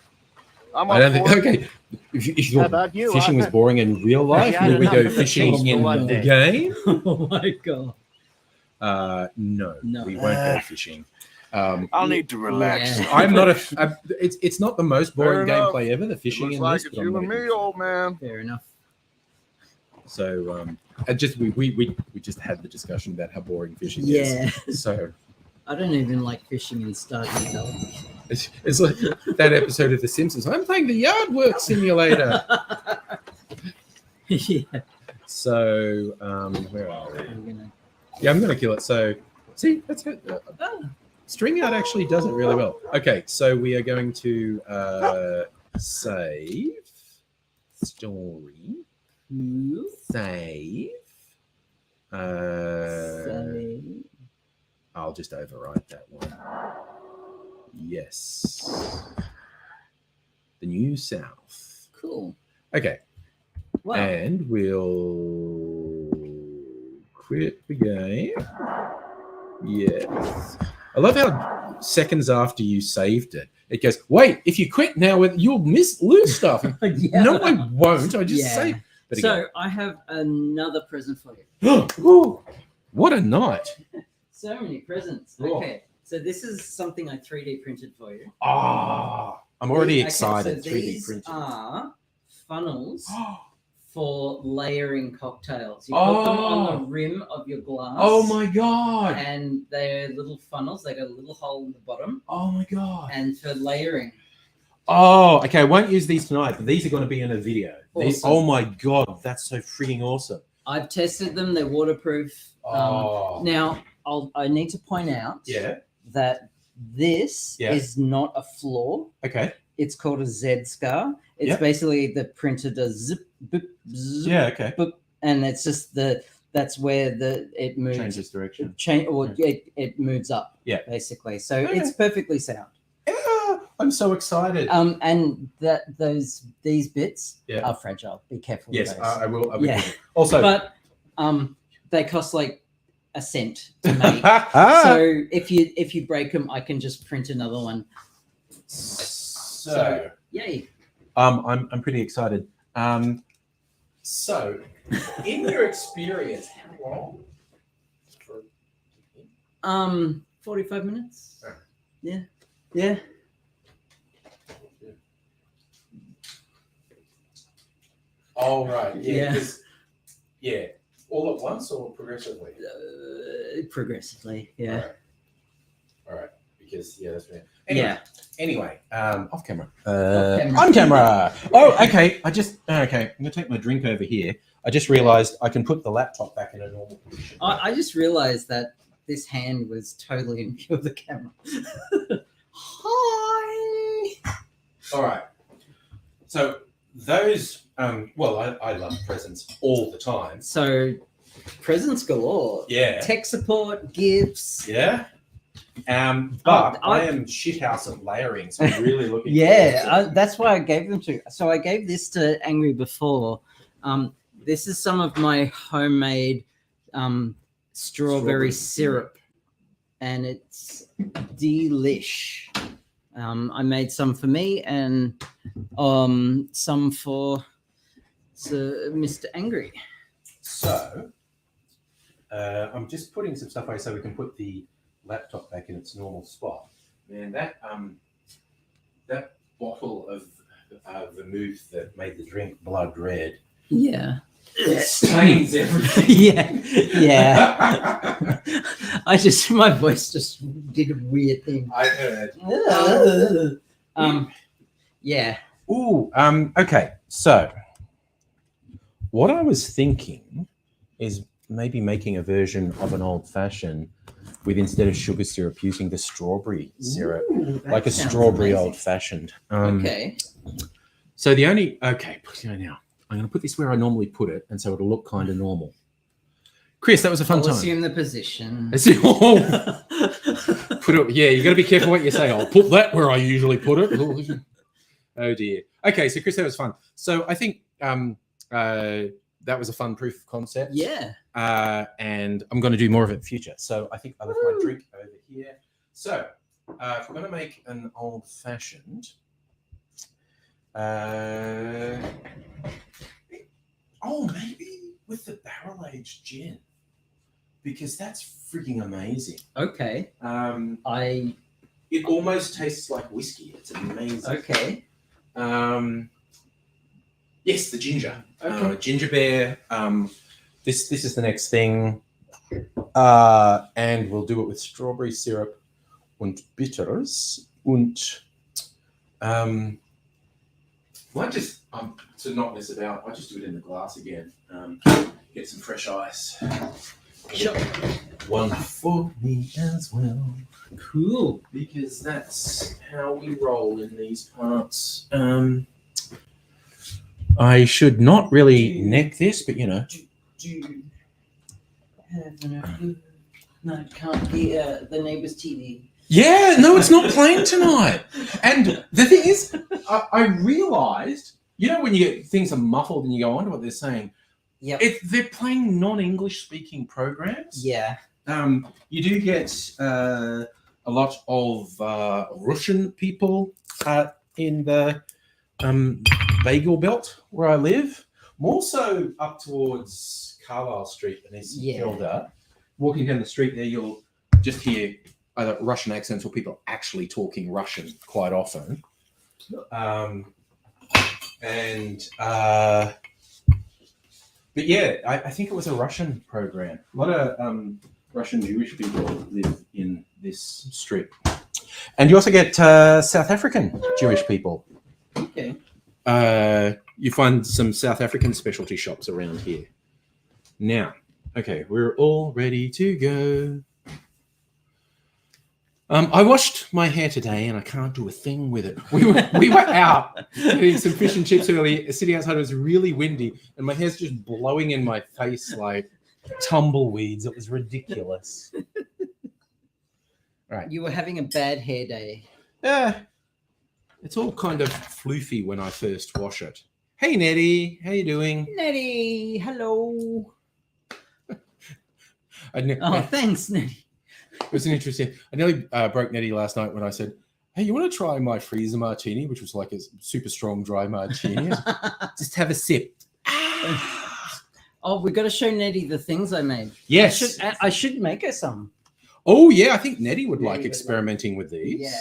I'm I up don't think. for it. Okay, if How your about you, fishing was Arthur? boring in real life, Yeah, I will don't we know. go fishing Change for in one the day. game? Oh my god. No, No. we won't go fishing. I'll need to relax. Yeah. I'm not it's not the most boring Fair enough. gameplay ever. The It fishing looks in like this, it's but I'm you not and a me, big fan. old man. Fair enough. So I just we just had the discussion about how boring fishing Yeah. is. So I don't even like fishing in Stardew Valley. it's like that episode of The Simpsons. I'm playing the yard work simulator. Yeah. So where are we? I'm gonna... Yeah, I'm gonna kill it. So see, that's it. String out actually does it really well. Okay, so we are going to save story. Save. Say... I'll just overwrite that one. Yes. The New South. Cool. Okay. Wow. And we'll quit the game. Yes. I love how seconds after you saved it, it goes, wait, if you quit now, you'll lose stuff. Yeah. No, I won't. I just Yeah. saved. But So I have another present for you. again, ooh, what a night. So many presents. Cool. Okay. So this is something I 3D printed for you. Ah, I'm already Okay, excited. So 3D these printing. are funnels for layering cocktails. You put them on the rim of your glass. Oh my god. And they're little funnels. They got a little hole in the bottom. Oh my god. And for layering. Oh, okay. I won't use these tonight, but these are going to be in a video. Awesome. Oh my god, that's so freaking awesome. I've tested them. They're waterproof. Oh. Now, I need to point out that this Yeah. is not a floor. Okay. It's called a Z scar. It's Yep. basically the printer does zip, boop, zip, Yeah. Okay. boop, and it's just that's where it moves. Changes direction. It moves up. Yeah. Basically. So Okay. it's perfectly sound. I'm so excited. And these bits Yeah. are fragile. Be careful Yes, with those. I will. I'll be Yeah. careful. Also, But they cost like a cent to make. So if you break them, I can just print another one. so Yay. I'm pretty excited. So, in your experience, how long? 45 minutes. Alright. Yeah. Yeah. Oh, right. Yeah. Yeah. All at once or progressively? Progressively. Yeah. All right. Because that's right. Anyway, off camera. camera. On camera. Oh, okay. I'm gonna take my drink over here. I just realised I can put the laptop back in a normal position. I just realized that this hand was totally in view of the camera. Hi. All right. So those. I love presents all the time. So presents galore. Yeah. Tech support, gifts. Yeah. But I am shithouse at layering, so I'm really looking. That's why I gave them to. So I gave this to Angry before. This is some of my homemade strawberry syrup, and it's delish. I made some for me and some for Mr. Angry. So I'm just putting some stuff away so we can put the laptop back in its normal spot. Man, that bottle of vermouth that made the drink blood red. Yeah. Stains everything. yeah. My voice just did a weird thing. I heard. Yeah. Ooh. Okay. So, what I was thinking is maybe making a version of an old fashioned with, instead of sugar syrup, using the strawberry syrup, like a strawberry old fashioned. Okay. So now I'm going to put this where I normally put it, and so it'll look kind of normal. Chris, that was a fun time. Assume the position. Put it. Yeah, you got to be careful what you say. I'll put that where I usually put it. Oh dear. Okay, so Chris, that was fun. So I think that was a fun proof of concept. Yeah. And I'm going to do more of it in future. So I think I left my drink over here. So if we're going to make an old fashioned. Maybe with the barrel aged gin, because that's freaking amazing. Okay. It almost tastes like whiskey. It's amazing. Okay. Yes, the ginger. Okay. Ginger beer. This is the next thing, and we'll do it with strawberry syrup und bitters und to not mess about, I just do it in the glass again. Get some fresh ice. Sure. One for me as well. Cool. Because that's how we roll in these parts. I should not really neck this, but Do you have enough? No, I can't hear the neighbor's TV. Yeah, no, it's not playing tonight. And the thing is, I realised, when you get things are muffled and you go on to what they're saying, they're playing non-English speaking programs. Yeah. You do get a lot of Russian people in the Bagel Belt where I live. More so up towards Carlisle Street and East Hilda. Walking down the street there, you'll just hear either Russian accents or people actually talking Russian quite often. But yeah, I think it was a Russian program. A lot of Russian Jewish people live in this strip. And you also get South African Jewish people. Okay. You find some South African specialty shops around here. Now, okay, we're all ready to go. I washed my hair today and I can't do a thing with it. We were out getting some fish and chips earlier, sitting outside. It was really windy and my hair's just blowing in my face like tumbleweeds. It was ridiculous. Right. You were having a bad hair day. Yeah. It's all kind of floofy when I first wash it. Hey, Nettie, how you doing? Nettie, hello. Oh, thanks, Nettie. It was an interesting. I nearly broke Nettie last night when I said, "Hey, you want to try my freezer martini, which was like a super strong dry martini? Just have a sip." Oh, we got to show Nettie the things I made. Yes, I should make her some. Oh yeah, I think Nettie would like experimenting with these. Yeah.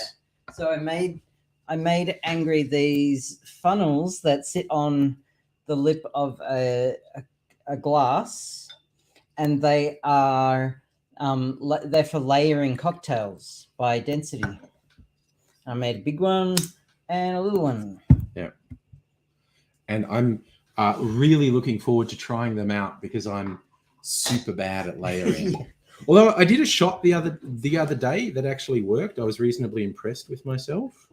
So I made Angry these funnels that sit on the lip of a glass, and they are they're for layering cocktails by density. I made a big one and a little one. Yeah. And I'm really looking forward to trying them out because I'm super bad at layering. Although I did a shot the other day that actually worked. I was reasonably impressed with myself.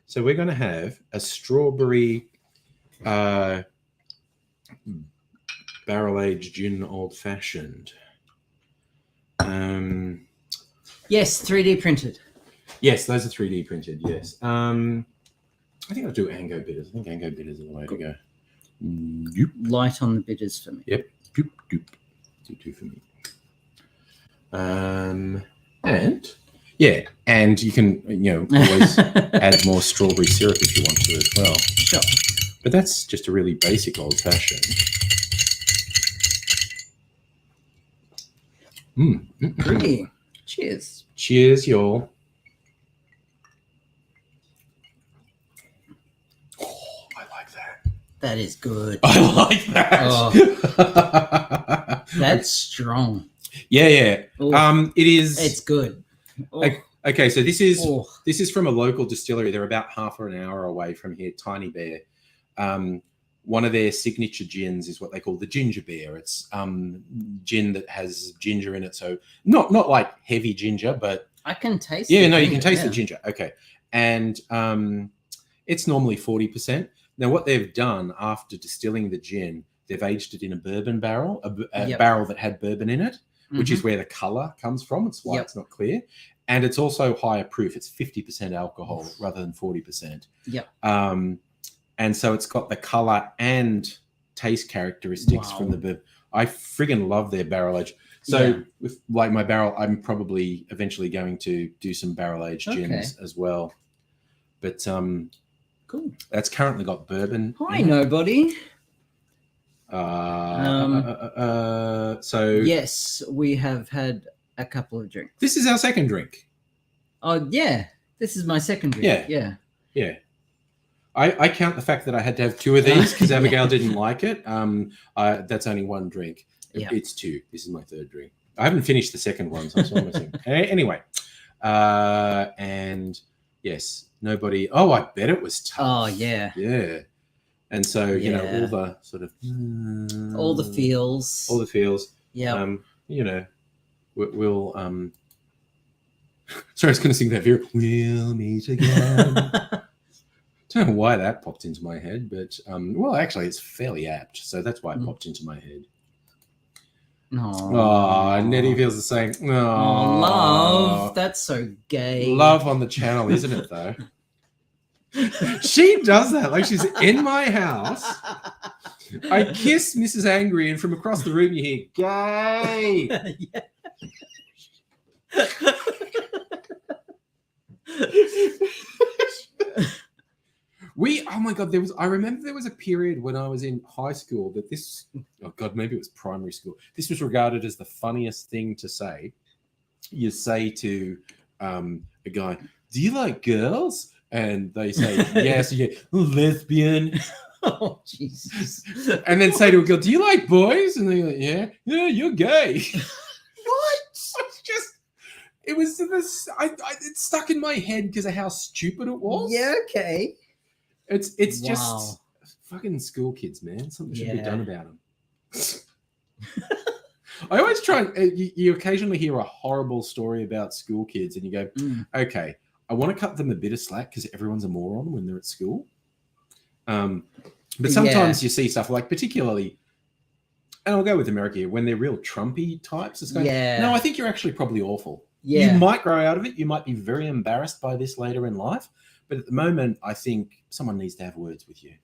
So we're going to have a strawberry barrel-aged gin old-fashioned. Yes, 3D printed. Yes, those are 3D printed, yes. I think I'll do Ango bitters. I think Ango bitters are the way to go. Yoop. Light on the bitters for me. Yep. Doop, doop. Do for me. And yeah, and you can always add more strawberry syrup if you want to as well. Sure. But that's just a really basic old fashioned. Pretty. Cheers. Cheers, y'all. Oh, I like that. That is good. I like that. Oh. That's strong. Yeah. Ooh. It is. It's good. Okay, so this is from a local distillery. They're about half an hour away from here, Tiny Bear. One of their signature gins is what they call the ginger beer. It's gin that has ginger in it, so not like heavy ginger, but I can taste. Yeah, no, you can taste the ginger. Okay, and it's normally 40%. Now, what they've done after distilling the gin, they've aged it in a bourbon barrel, a barrel that had bourbon in it, which is where the color comes from. It's why it's not clear. And it's also higher proof. It's 50% alcohol rather than 40%. Yep. And so it's got the color and taste characteristics from the bourbon. I friggin' love their barrel age. So with like my barrel, I'm probably eventually going to do some barrel aged gins as well. But cool. That's currently got bourbon. Hi, nobody. So yes, we have had a couple of drinks. This is our second drink. Oh yeah, this is my second drink. Yeah. I count the fact that I had to have two of these because Abigail didn't like it. That's only one drink. It's two. This is my third drink. I haven't finished the second one, so I'm still missing. Anyway, and yes, nobody. Oh, I bet it was tough. Oh yeah. And so all the sort of all the feels. Yeah. We'll sorry, I was going to sing that here. We'll meet again. Don't know why that popped into my head, but well, actually, it's fairly apt, so that's why it popped into my head. Oh, Nettie feels the same. Oh, love. That's so gay. Love on the channel, isn't it, though? She does that. Like she's in my house. I kiss Mrs. Angry, and from across the room, you hear gay. Oh my God, I remember there was a period when I was in high school that maybe it was primary school. This was regarded as the funniest thing to say. You say to a guy, "Do you like girls?" And they say, "Yes." You get, lesbian. Oh, Jesus. And then say to a girl, "Do you like boys?" And they go, "Yeah, you're gay." What? It was this. It stuck in my head because of how stupid it was. Yeah, okay. It's just fucking school kids, man. Something should be done about them. I always try. You occasionally hear a horrible story about school kids, and you go, "Okay, I want to cut them a bit of slack because everyone's a moron when they're at school." But sometimes you see stuff like, particularly, and I'll go with America here, when they're real Trumpy types. It's going, no, I think you're actually probably awful. You might grow out of it. You might be very embarrassed by this later in life. But at the moment, I think someone needs to have words with you.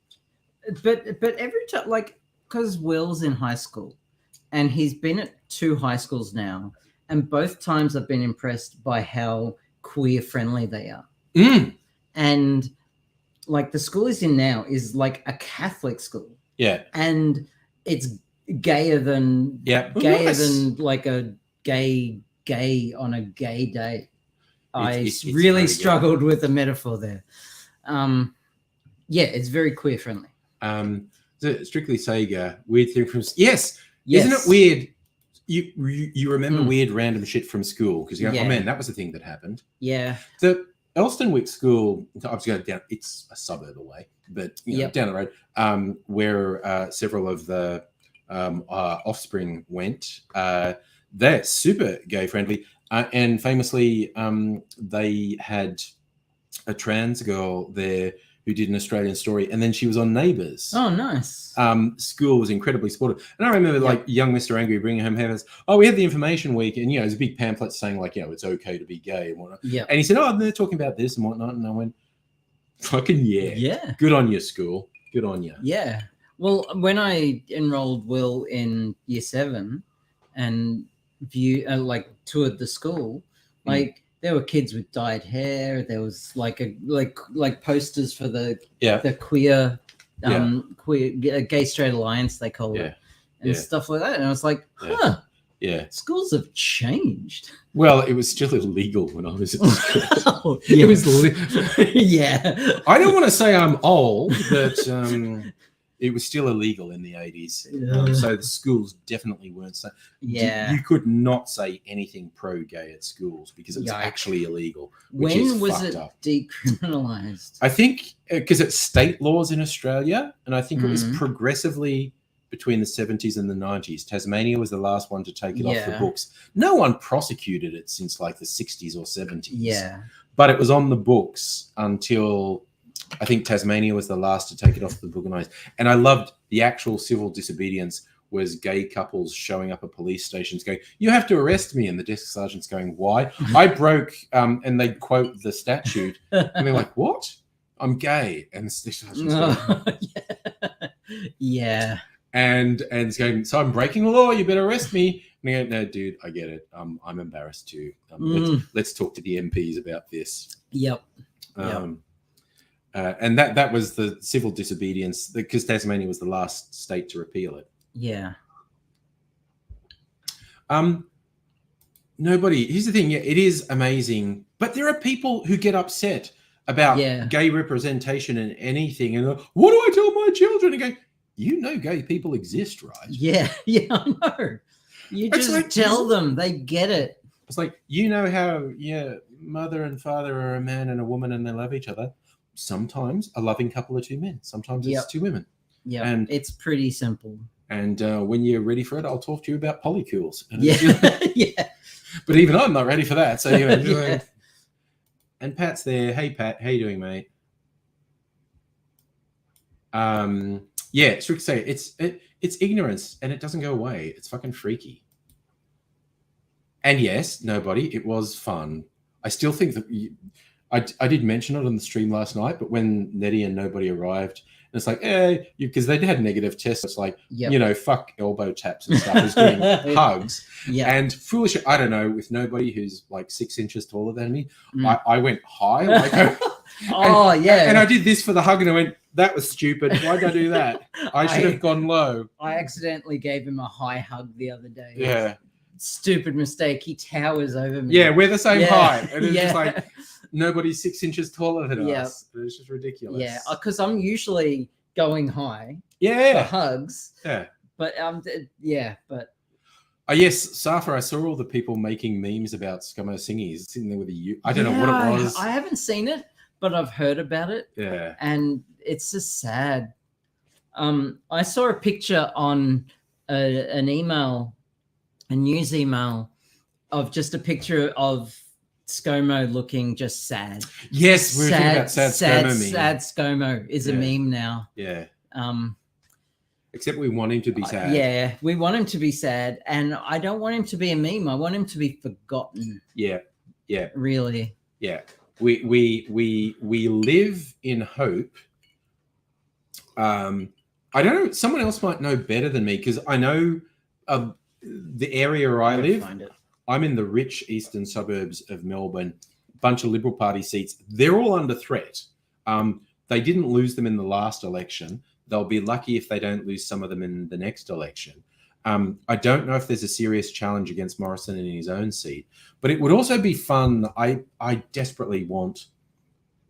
But every time, like, because Will's in high school, and he's been at 2 high schools now, and both times I've been impressed by how queer friendly they are. And like the school he's in now is like a Catholic school. Yeah. And it's gayer than than like a gay on a gay day. It's really struggled with the metaphor there. Yeah, it's very queer friendly. So Strictly Sega, weird thing from yes. Isn't it weird? You remember weird random shit from school because you go, oh man, that was the thing that happened. Yeah. The Elstonwick School, I was going down. It's a suburb away, but down the road, where several of the offspring went. They're super gay friendly, and famously, they had a trans girl there who did an Australian Story, and then she was on Neighbours. Oh, nice. School was incredibly supportive. And I remember like young Mr. Angry bringing home papers. Oh, we had the information week, and there's a big pamphlet saying like, it's okay to be gay and whatnot. Yeah. And he said, oh, they're talking about this and whatnot. And I went, fucking yeah. Yeah. Good on you, school. Good on you. Yeah. Well, when I enrolled Will in year 7 and toured the school, like there were kids with dyed hair. There was like posters for the queer queer gay straight alliance, they call it, and stuff like that. And I was like, schools have changed. Well, it was still illegal when I was at school. It was I don't want to say I'm old, but it was still illegal in the 80s. So the schools definitely weren't saying. You could not say anything pro-gay at schools because it was actually illegal. When was it decriminalized? I think because it's state laws in Australia, and I think it was progressively between the 70s and the 90s. Tasmania was the last one to take it off the books. No one prosecuted it since like the 60s or 70s. Yeah. But it was on the books until I think Tasmania was the last to take it off the book. And I loved the actual civil disobedience was gay couples showing up at police stations going, you have to arrest me. And the desk sergeant's going, why? I broke, and they quote the statute. And they're like, what? I'm gay. And the sergeant's going, yeah. And it's going, so I'm breaking the law. You better arrest me. And I go, no, dude, I get it. I'm embarrassed too. Let's talk to the MPs about this. Yep. And that was the civil disobedience because Tasmania was the last state to repeal it. Yeah. Nobody. Here's the thing. Yeah, it is amazing, but there are people who get upset about gay representation in anything, and what do I tell my children? And go, gay people exist, right? Yeah, I know. You just tell them, they get it. It's like how mother and father are a man and a woman, and they love each other. Sometimes a loving couple are 2 men. Sometimes it's 2 women. Yeah, and it's pretty simple. And when you're ready for it, I'll talk to you about polycules. Yeah. But even I'm not ready for that. So and Pat's there. Hey, Pat, how you doing, mate? Strict say it's ignorance, and it doesn't go away. It's fucking freaky. And yes, it was fun. I still think that I did mention it on the stream last night, but when Nettie and nobody arrived, and it's like, because they had negative tests. It's like, fuck elbow taps and stuff. It's doing hugs. Yeah. And foolish, I don't know, with nobody who's like 6 inches taller than me, I went high. And I did this for the hug, and I went, that was stupid. Why did I do that? I should have gone low. I accidentally gave him a high hug the other day. Yeah. Stupid mistake. He towers over me. Yeah, we're the same height. And it's just like, nobody's 6 inches taller than us. It's just ridiculous. Yeah, because I'm usually going high. For hugs. Yeah. But but. Yes, Safa, I saw all the people making memes about Scummo Singies sitting there with I don't know what it was. I haven't seen it, but I've heard about it. Yeah. And it's just sad. I saw a picture on an email, a news email, of just a picture of ScoMo looking just sad. Yes, we're talking about sad ScoMo meme. Sad ScoMo is a meme now. Yeah. Except we want him to be sad. Yeah, we want him to be sad, and I don't want him to be a meme. I want him to be forgotten. Yeah. Really. Yeah. we live in hope. I don't know. Someone else might know better than me because I know the area where I live. I'm in the rich eastern suburbs of Melbourne. Bunch of Liberal Party seats. They're all under threat. They didn't lose them in the last election. They'll be lucky if they don't lose some of them in the next election. I don't know if there's a serious challenge against Morrison in his own seat, but it would also be fun. I desperately want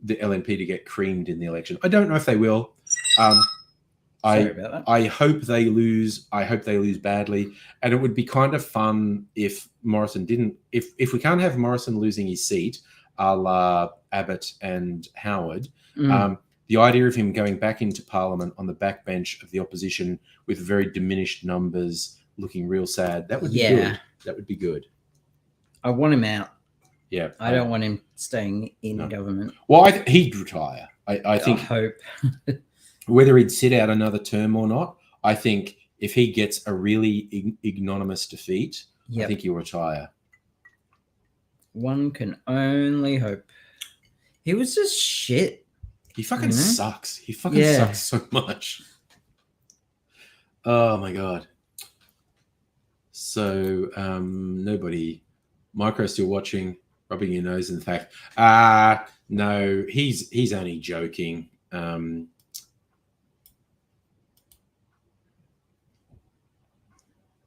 the LNP to get creamed in the election. I don't know if they will. Sorry about that. I hope they lose. I hope they lose badly. And it would be kind of fun if Morrison didn't. If we can't have Morrison losing his seat, a la Abbott and Howard, the idea of him going back into Parliament on the backbench of the opposition with very diminished numbers, looking real sad, that would be good. That would be good. I want him out. Yeah. I don't want him staying in government. Well, he'd retire. I think. I hope. Whether he'd sit out another term or not, I think if he gets a really ignominious defeat, I think he'll retire. One can only hope. He was just shit. He fucking sucks. He fucking sucks so much. Oh my God. So nobody, Micro's still watching, rubbing your nose in the fact. No, he's only joking.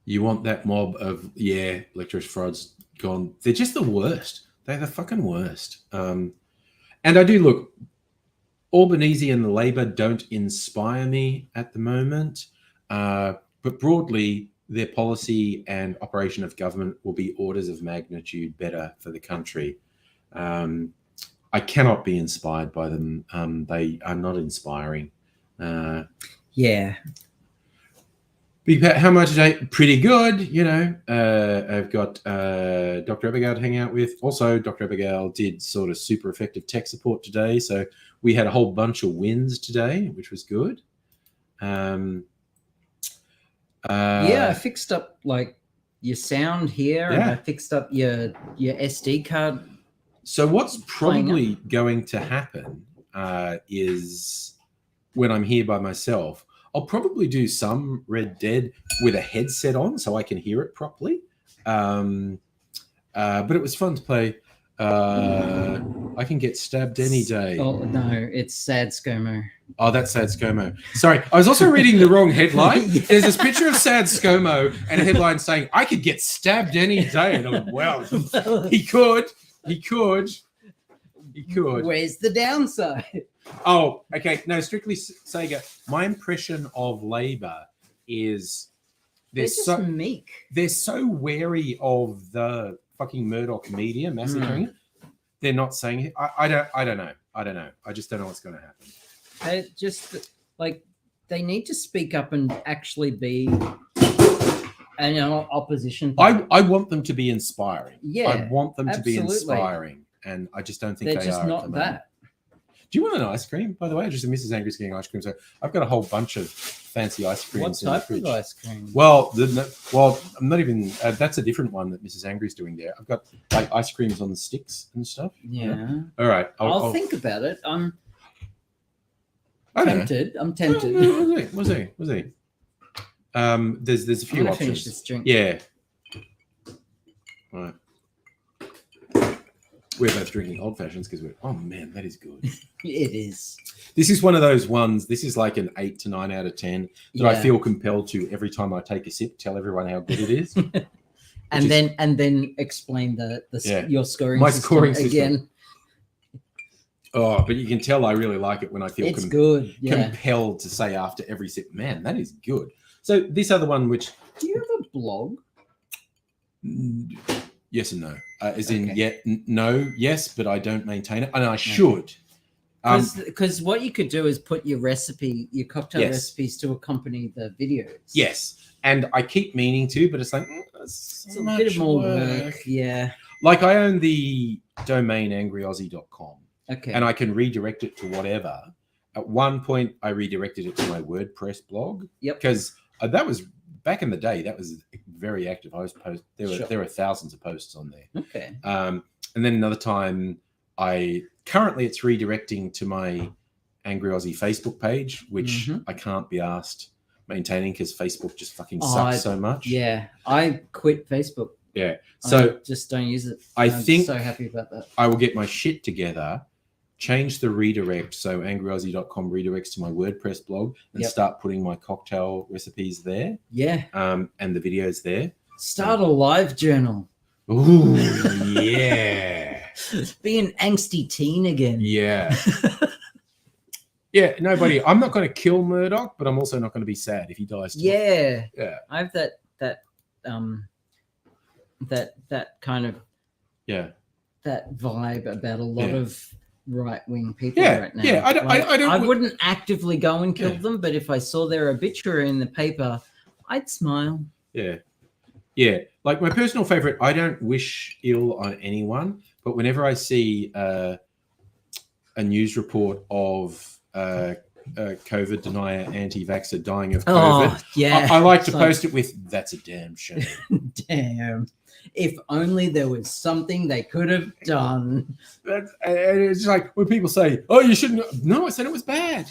You want that mob of electoral fraud's gone. They're just the worst. They're the fucking worst. And I do look. Albanese and the Labor don't inspire me at the moment, but broadly, their policy and operation of government will be orders of magnitude better for the country. I cannot be inspired by them. They are not inspiring. How much today? Pretty good, you know. I've got Dr. Abigail to hang out with. Also, Dr. Abigail did sort of super effective tech support today. So we had a whole bunch of wins today, which was good. I fixed up like your sound here, and I fixed up your SD card. So what's probably going to happen is when I'm here by myself, I'll probably do some Red Dead with a headset on so I can hear it properly. But it was fun to play. I can get stabbed any day. Oh, no, it's Sad ScoMo. Oh, that's Sad ScoMo. Sorry, I was also reading the wrong headline. There's this picture of Sad ScoMo and a headline saying, I could get stabbed any day. And I'm like, wow, he could. Where's the downside? Oh, okay. No, strictly Sega. My impression of Labor is They're just meek. They're so wary of the fucking Murdoch media massacring it. They're not saying it. I don't know. I just don't know what's going to happen. They just they need to speak up and actually be an opposition. I want them to be inspiring. Yeah, I want them to be absolutely. inspiring, and I just don't think They're they just are. not that. Do you want an ice cream, by the way? Just Mrs. Angry's getting ice cream. So I've got a whole bunch of fancy ice creams. What type of ice cream? Well, I'm not even. That's a different one that Mrs. Angry's doing there. I've got like ice creams on the sticks and stuff. Yeah. All right. I'll think about it. I'm tempted. Was he? There's a few options. Finish this drink. Yeah. All right. We're both drinking old fashions because oh man, that is good. It is. This is one of those ones. This is like an 8 to 9 out of 10 that I feel compelled to every time I take a sip tell everyone how good it is. and then explain your scoring. My system scoring system again. Oh, but you can tell I really like it when I feel good. Yeah. Compelled to say after every sip, man, that is good. So this other one, which do you have a blog? Yes and no. No, yes, but I don't maintain it, and I should. Because what you could do is put your cocktail recipes to accompany the videos. Yes, and I keep meaning to, but it's like it's a bit more work. Yeah. Like I own the domain angryaussie.com. Okay. And I can redirect it to whatever. At one point, I redirected it to my WordPress blog. Yep. Because that was back in the day. That was very active. I was There were thousands of posts on there. Okay. And then another time, Currently it's redirecting to my Angry Aussie Facebook page, which I can't be asked maintaining because Facebook just fucking sucks so much. Yeah, I quit Facebook. Yeah, so I just don't use it. I'm so happy about that. I will get my shit together, change the redirect so angryaussie.com redirects to my WordPress blog and start putting my cocktail recipes there. Yeah. And the videos there. Start a live journal. Ooh, yeah. Be an angsty teen again. Yeah. Yeah, I'm not going to kill Murdoch, but I'm also not going to be sad if he dies. Yeah. Yeah. I have that kind of that vibe about a lot of right-wing people right now. Yeah, I wouldn't actively go and kill them, but if I saw their obituary in the paper, I'd smile. Yeah. Yeah. Like my personal favorite, I don't wish ill on anyone, but whenever I see a news report of COVID denier, anti-vaxxer dying of COVID, I like to post it with, that's a damn shame. Damn. If only there was something they could have done. And it's like when people say, oh, you shouldn't. No, I said it was bad.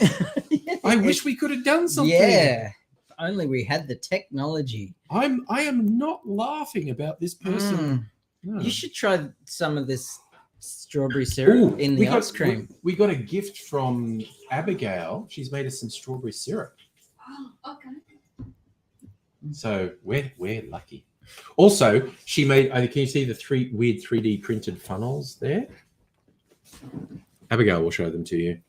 I wish we could have done something. Yeah. If only we had the technology. I am not laughing about this person. No. You should try some of this strawberry syrup in the ice cream. We got a gift from Abigail. She's made us some strawberry syrup. Oh, okay. So we're lucky. Also, she made. Can you see the weird 3D printed funnels there? Abigail will show them to you.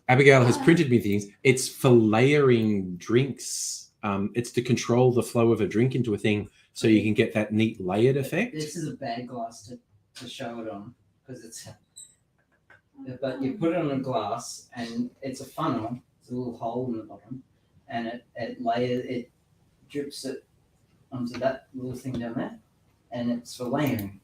Abigail has printed me things. It's for layering drinks. It's to control the flow of a drink into a thing, so you can get that neat layered effect. This is a bad glass to show it on because it's. But you put it on a glass, and it's a funnel. It's a little hole in the bottom, and it drips it onto that little thing down there, and it's for layering.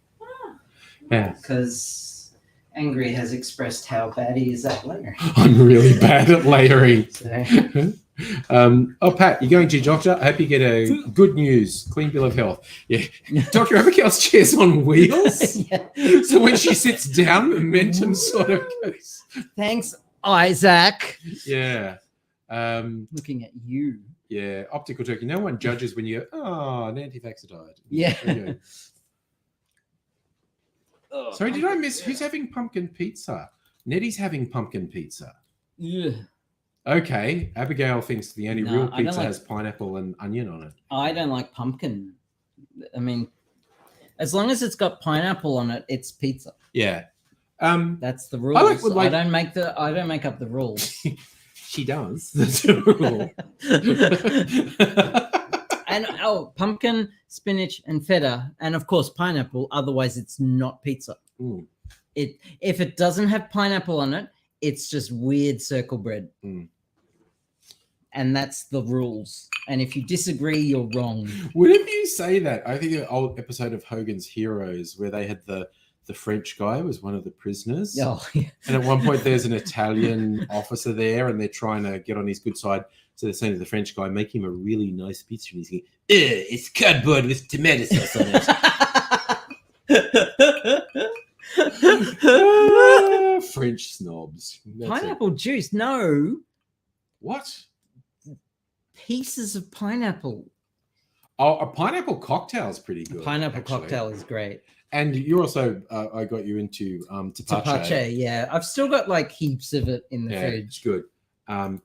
Yeah. Because Angry has expressed how bad he is at layering. I'm really bad at layering. So. Pat, you're going to your doctor. I hope you get a good news, clean bill of health. Yeah, Dr. Abigail's chair's on wheels, so when she sits down, momentum sort of goes. Thanks, Isaac. Yeah. Looking at you. Yeah, optical turkey. No one judges when you go, oh, an anti-vaxxer died. Yeah. Okay. Sorry, did I miss? Who's having pumpkin pizza? Nettie's having pumpkin pizza. Yeah. Okay. Abigail thinks the only real pizza has pineapple and onion on it. I don't like pumpkin. I mean, as long as it's got pineapple on it, it's pizza. Yeah. That's the rules. I don't make up the rules. She does. That's the rule. And pumpkin, spinach, and feta, and of course pineapple. Otherwise, it's not pizza. Mm. If it doesn't have pineapple on it, it's just weird circle bread. Mm. And that's the rules. And if you disagree, you're wrong. Wouldn't you say that? I think an old episode of Hogan's Heroes where they had the French guy was one of the prisoners. Oh, yeah. And at one point there's an Italian officer there and they're trying to get on his good side. So they're saying to the French guy, make him a really nice pizza. And he's going, it's cardboard with tomato sauce on it. French snobs. That's pineapple juice? No. What? Pieces of pineapple. Oh, a pineapple cocktail is pretty good. A pineapple cocktail is great. And you're also, I got you into tepache. Tepache, yeah. I've still got like heaps of it in the fridge. It's good. I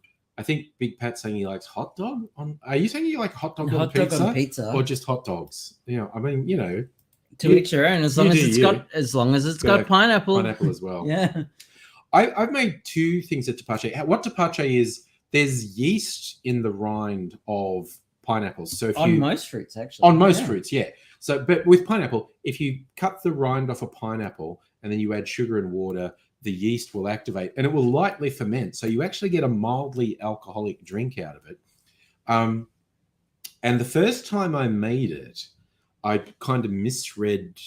think Big Pat's saying he likes hot dog. Are you saying you like hot dog on pizza? Or just hot dogs? You know, I mean, you know. To each your own, as long as it's got pineapple. Pineapple as well. Yeah. I've made two things at tepache. What tepache is, there's yeast in the rind of pineapples. So most fruits, actually. Fruits, yeah. So, but with pineapple, if you cut the rind off a pineapple and then you add sugar and water, the yeast will activate and it will lightly ferment. So you actually get a mildly alcoholic drink out of it. And the first time I made it, I kind of misread.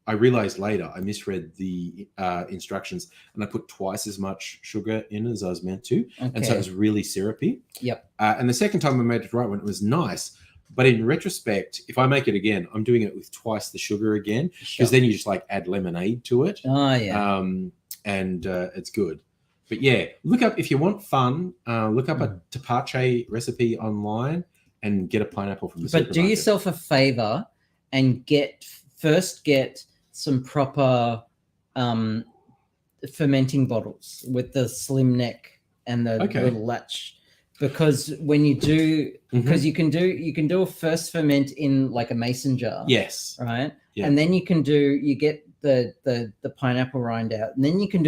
I realized later I misread the instructions and I put twice as much sugar in as I was meant to. Okay. And so it was really syrupy. Yep. And the second time I made it right when it was nice, But in retrospect, if I make it again, I'm doing it with twice the sugar again, because Sure. then you just like add lemonade to it. Oh yeah. And it's good. But yeah, look up if you want fun. Look up a tepache recipe online and get a pineapple from the But supermarket. do yourself a favor and get some proper fermenting bottles with the slim neck and the little latch, because when you do, because you can do a first ferment in like a mason jar. Yes. Right. Yeah. And then you get the pineapple rind out, and then you can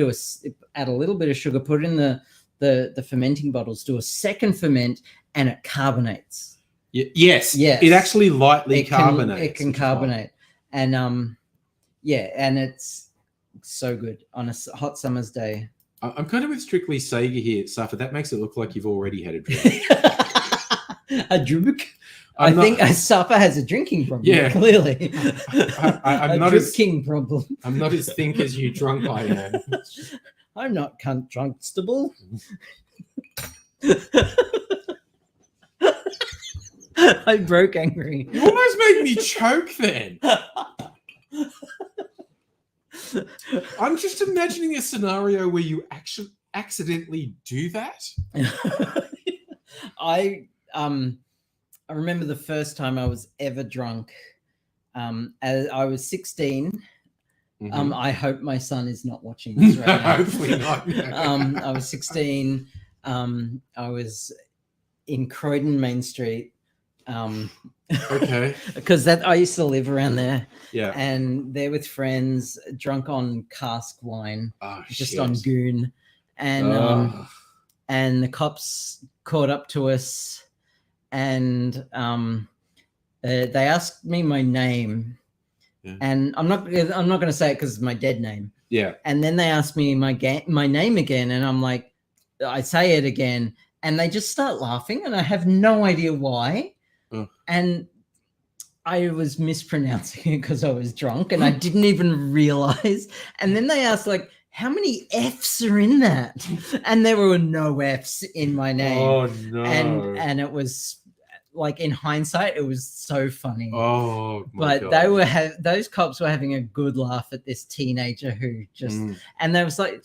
add a little bit of sugar, put it in the fermenting bottles, do a second ferment, and it carbonates. Yes. It actually lightly carbonates. It can carbonate, and and it's so good on a hot summer's day. I'm kind of with Strictly Sega here, Safa. That makes it look like you've already had a drink. A drink? I think Safa has a drinking problem. Yeah, clearly. I'm not drinking problem. I'm not as think as you drunk I am. I'm not drunkstable. I broke angry. You almost made me choke then. I'm just imagining a scenario where you actually accidentally do that. I remember the first time I was ever drunk. As I was 16. I hope my son is not watching this right now. Hopefully not. I was 16. I was in Croydon Main Street. Okay. Because I used to live around there. Yeah. And there with friends, drunk on cask wine, just on goon, and the cops caught up to us, and they asked me my name, and I'm not going to say it because it's my dead name. Yeah. And then they asked me my name again, and I'm like, I say it again, and they just start laughing, and I have no idea why. And I was mispronouncing it because I was drunk and I didn't even realize. And then they asked, like, how many F's are in that? And there were no F's in my name. Oh, no. And it was, like, in hindsight, it was so funny. Oh, my but God. those cops were having a good laugh at this teenager who just, and there was like,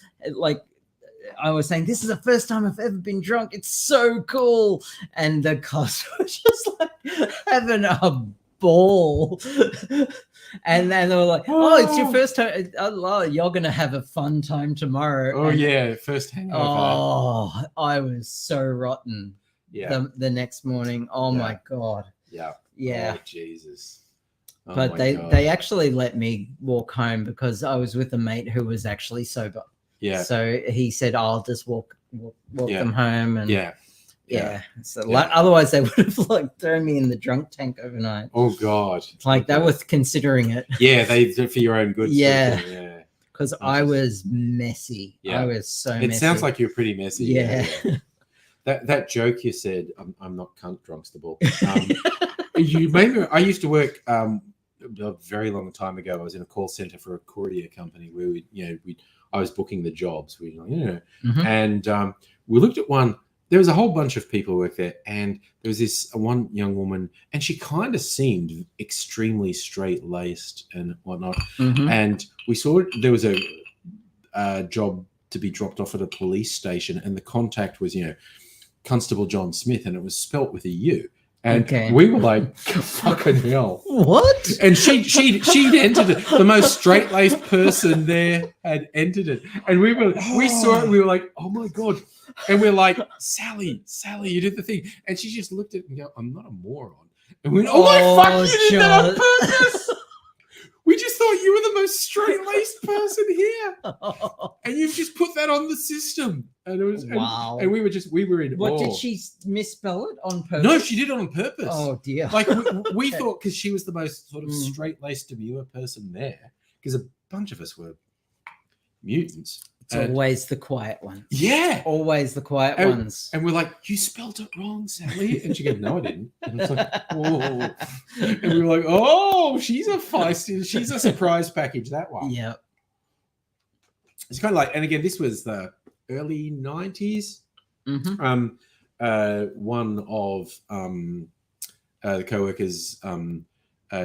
I was saying, this is the first time I've ever been drunk. It's so cool. And the cops were just like having a ball. And then they were like, oh, it's your first time. Oh, you're going to have a fun time tomorrow. Oh, and, yeah. First hangover. Oh, I was so rotten. Yeah. The next morning. Oh, my God. Yeah. Yeah. Oh, Jesus. Oh, but they actually let me walk home because I was with a mate who was actually sober. Yeah. So he said, I'll just walk them home. And yeah. So otherwise they would have like thrown me in the drunk tank overnight. Oh God. Like they were considering it. Yeah, they did for your own good. Yeah. Yeah. Because I was messy. Yeah. I was so messy. It sounds like you're pretty messy. Yeah. That joke you said, I'm not cunt drunkstable. You made me. I used to work a very long time ago. I was in a call center for a courier company where I was booking the jobs. And we looked at one. There was a whole bunch of people who worked there, and there was this one young woman, and she kind of seemed extremely straight-laced and whatnot. And we saw there was a job to be dropped off at a police station, and the contact was, Constable John Smith, and it was spelt with a U. And we were like, fucking hell. What? And she'd entered it. The most straight-laced person there had entered it. And we saw it, we were like, oh my God. And we're like, Sally, you did the thing. And she just looked at it and go, I'm not a moron. And we went, oh my fuck, you did that on purpose. We just thought you were the most straight-laced person here. And you've just put that on the system. And it was wow. And we were in What, awe. did she misspell it on purpose? No, she did it on purpose. Oh dear. Like we thought, because she was the most sort of straight-laced, demure person there, because a bunch of us were mutants. It's always the quiet ones. Yeah. Always the quiet ones. And we're like, you spelled it wrong, Sally. And she goes, no, I didn't. And it's like, whoa. And we were like, oh, she's a feisty, she's a surprise package, that one. Yeah. It's kind of like, and again, this was the early 90s. One of the co-workers,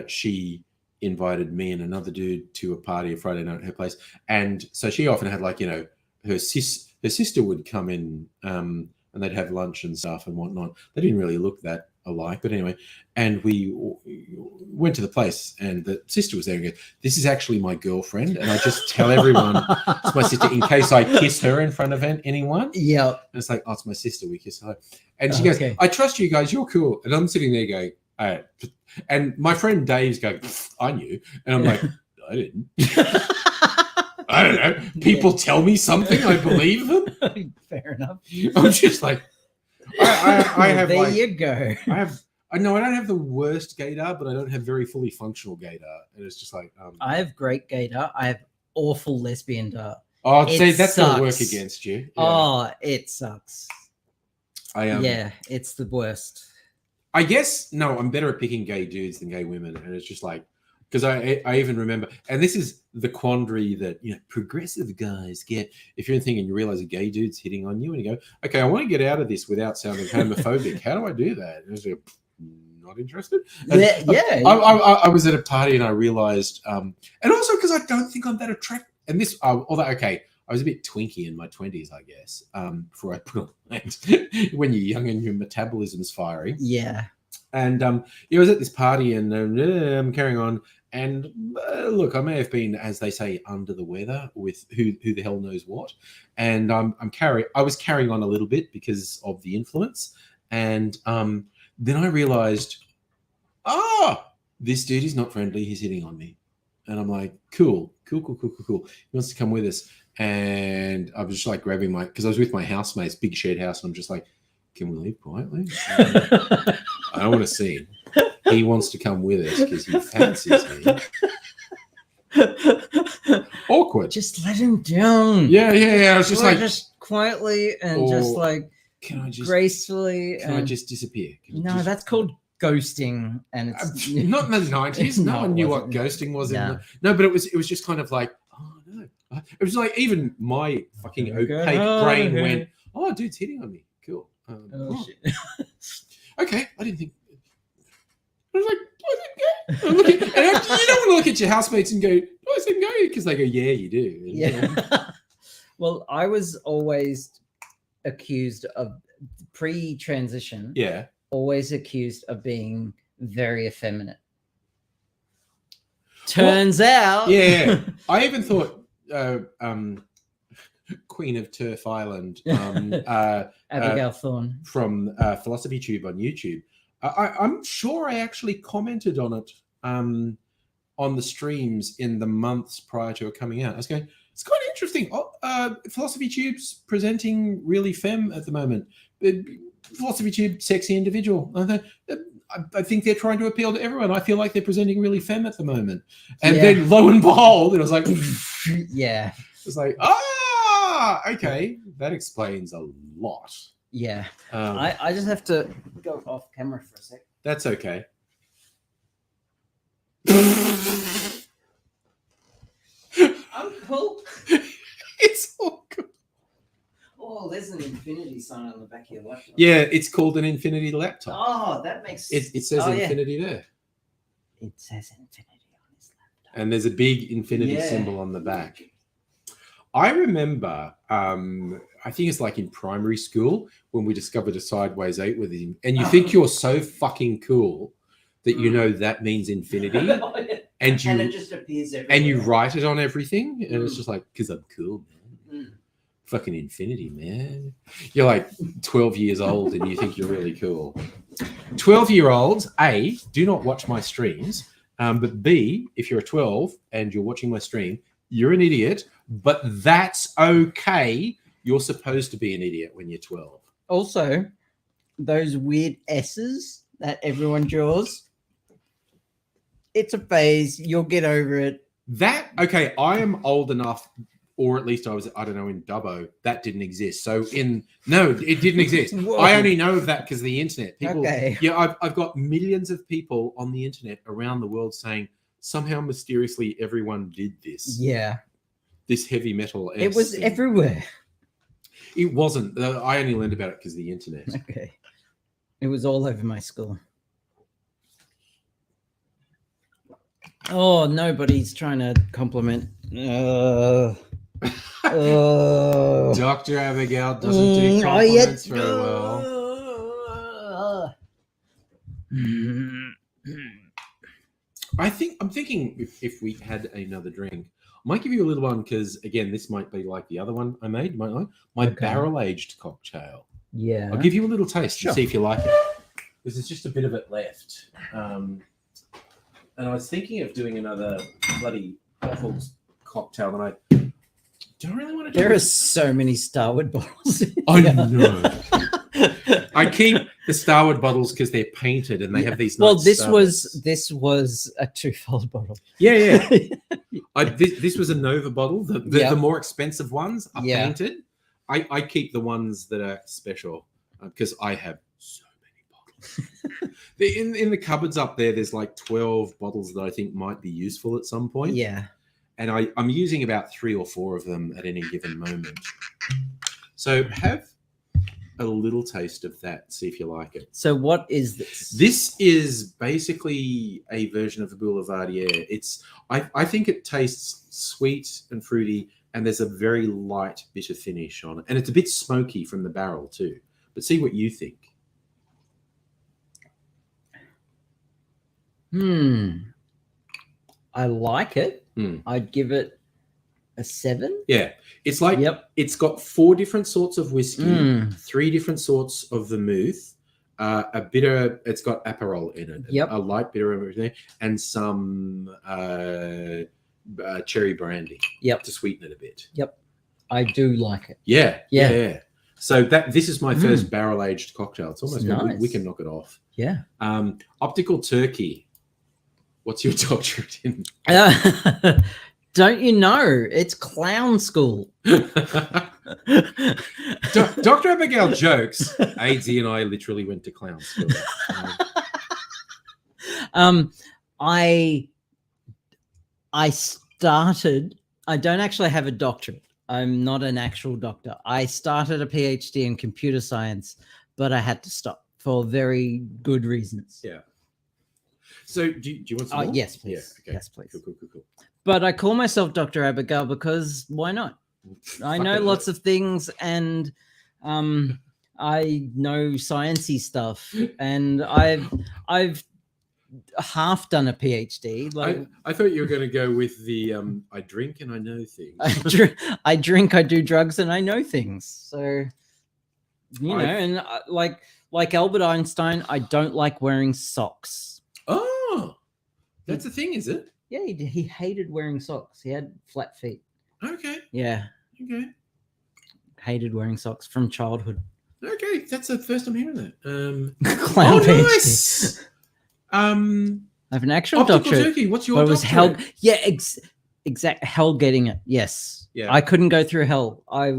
she invited me and another dude to a party a Friday night at her place, and so she often had like, you know, her sister would come in, and they'd have lunch and stuff and whatnot. They didn't really look that alike, but anyway, and we went to the place, and the sister was there and goes, "This is actually my girlfriend," and I just tell everyone it's my sister in case I kiss her in front of anyone. Yeah, and it's like, oh, it's my sister. We kiss her, and she goes, "I trust you guys. You're cool." And I'm sitting there going, "All right." And my friend Dave's going, "I knew," and I'm like, "I didn't." I don't know. People tell me something, I believe them. Fair enough. I'm just like, I have. There like, you go. I know I don't have the worst gaydar, but I don't have very fully functional gaydar. And it's just like, I have great gaydar. I have awful lesbian dar. oh, see, that's gonna work against you. Yeah. Oh, it sucks. Yeah, it's the worst. I guess no, I'm better at picking gay dudes than gay women, and it's just like, because I even remember, and this is the quandary that, you know, progressive guys get if you're thinking you realize a gay dude's hitting on you, and you go, okay, I want to get out of this without sounding homophobic. How do I do that? And it's like, not interested. And I was at a party and I realized, and also because I don't think I'm that attractive. And this, although okay, I was a bit twinky in my 20s, I guess, before I put on weight. When you're young and your metabolism's firing. Yeah. And I was at this party and I'm carrying on. And look, I may have been, as they say, under the weather with who the hell knows what. And I was carrying on a little bit because of the influence. And then I realized, this dude is not friendly. He's hitting on me. And I'm like, cool. He wants to come with us. And I was just like grabbing because I was with my housemates, big shared house. And I'm just like, can we leave quietly? I don't want to see him. He wants to come with us because he fancies me. Awkward. Just let him down. Yeah. I was just like, just quietly and just like, can I just gracefully? Can I just disappear? No, that's called ghosting, and it's not in the 90s. No one knew what ghosting was. No, but it was just kind of like, oh no. It was like even my fucking opaque brain went, oh, dude's hitting on me. Cool. Shit. Okay, I didn't think. I was like, I didn't go. And you don't want to look at your housemates and go, oh, I didn't go, because they go, yeah, you do. And, yeah. Well, I was always accused of pre-transition. Yeah. Always accused of being very effeminate. Turns out. Yeah. I even thought Queen of Turf Island, Abigail Thorne from Philosophy Tube on YouTube. I'm sure I actually commented on it on the streams in the months prior to it coming out. I was going, it's quite interesting. Philosophy Tube's presenting really femme at the moment. Philosophy Tube, sexy individual. I think they're trying to appeal to everyone. I feel like they're presenting really femme at the moment. And then lo and behold, it was like, yeah. It's like, okay, that explains a lot. Yeah. I just have to go off camera for a sec. That's okay. Uncle. It's all good. Oh, there's an infinity sign on the back of your laptop. Yeah, it's called an infinity laptop. Oh, that makes it says infinity there. It says infinity on his laptop. And there's a big infinity symbol on the back. I remember, I think it's like in primary school when we discovered a sideways 8 with him, and you think you're so fucking cool that you know that means infinity, and it just appears everywhere. And you write it on everything, and it's just like, because I'm cool, man. Fucking infinity, man. You're like 12 years old and you think you're really cool. 12-year-olds, A, do not watch my streams, but B, if you're a 12 and you're watching my stream, you're an idiot, but that's okay. You're supposed to be an idiot when you're 12. Also, those weird S's that everyone draws, it's a phase. You'll get over it. Okay, I am old enough, or at least I was, I don't know, in Dubbo, that didn't exist. So no, it didn't exist. I only know of that because of the internet. People, yeah, I've got millions of people on the internet around the world saying, somehow mysteriously everyone did this. Yeah. This heavy metal. It was everywhere. It wasn't. I only learned about it because of the internet. Okay. It was all over my school. Oh, nobody's trying to compliment. Dr. Abigail doesn't do compliments very well. I'm thinking if we had another drink, I might give you a little one because again, this might be like the other one I made. My barrel-aged cocktail. Yeah. I'll give you a little taste Sure. and see if you like it. Because there's just a bit of it left. And I was thinking of doing another bloody Waffles cocktail, and I don't really want to do There are it. so many Starwood bottles. I know. I keep the Starwood bottles because they're painted and they have these. Well, nice this Starwoods. was a twofold bottle. Yeah. This was a Nova bottle. The more expensive ones are painted. I keep the ones that are special because I have so many bottles. in the cupboards up there, there's like 12 bottles that I think might be useful at some point. Yeah. And I'm using about 3 or 4 of them at any given moment. So have a little taste of that. See if you like it. So what is this? This is basically a version of the Boulevardier. I think it tastes sweet and fruity, and there's a very light bitter finish on it. And it's a bit smoky from the barrel too. But see what you think. I like it. I'd give it a 7. Yeah. It's like it's got 4 different sorts of whiskey, 3 different sorts of vermouth, a bitter, it's got Aperol in it, a light bitter, and some cherry brandy to sweeten it a bit. I do like it. Yeah. So this is my first barrel-aged cocktail. It's almost nice. we can knock it off. Yeah. Optical Turkey. What's your doctorate in? Don't you know? It's clown school. Dr. Abigail jokes. AZ and I literally went to clown school. I started. I don't actually have a doctorate. I'm not an actual doctor. I started a PhD in computer science, but I had to stop for very good reasons. Yeah. So do you want some more? Yes, please. Yeah, okay. Yes, please. Cool. But I call myself Dr. Abigail because why not? I know lots of things, and I know sciencey stuff, and I've half done a PhD. Like I thought you were going to go with the I drink and I know things. I drink, I do drugs, and I know things. So you know, and like Albert Einstein, I don't like wearing socks. Oh, that's a thing, is it? Yeah, he hated wearing socks. He had flat feet. Okay. Yeah. Okay. Hated wearing socks from childhood. Okay, that's the first I'm hearing that. Clown PhD. Nice. I have an actual Optical doctorate. Turkey. What's your but it was doctorate? hell. Yeah, exact hell getting it. Yes. Yeah. I couldn't go through hell. I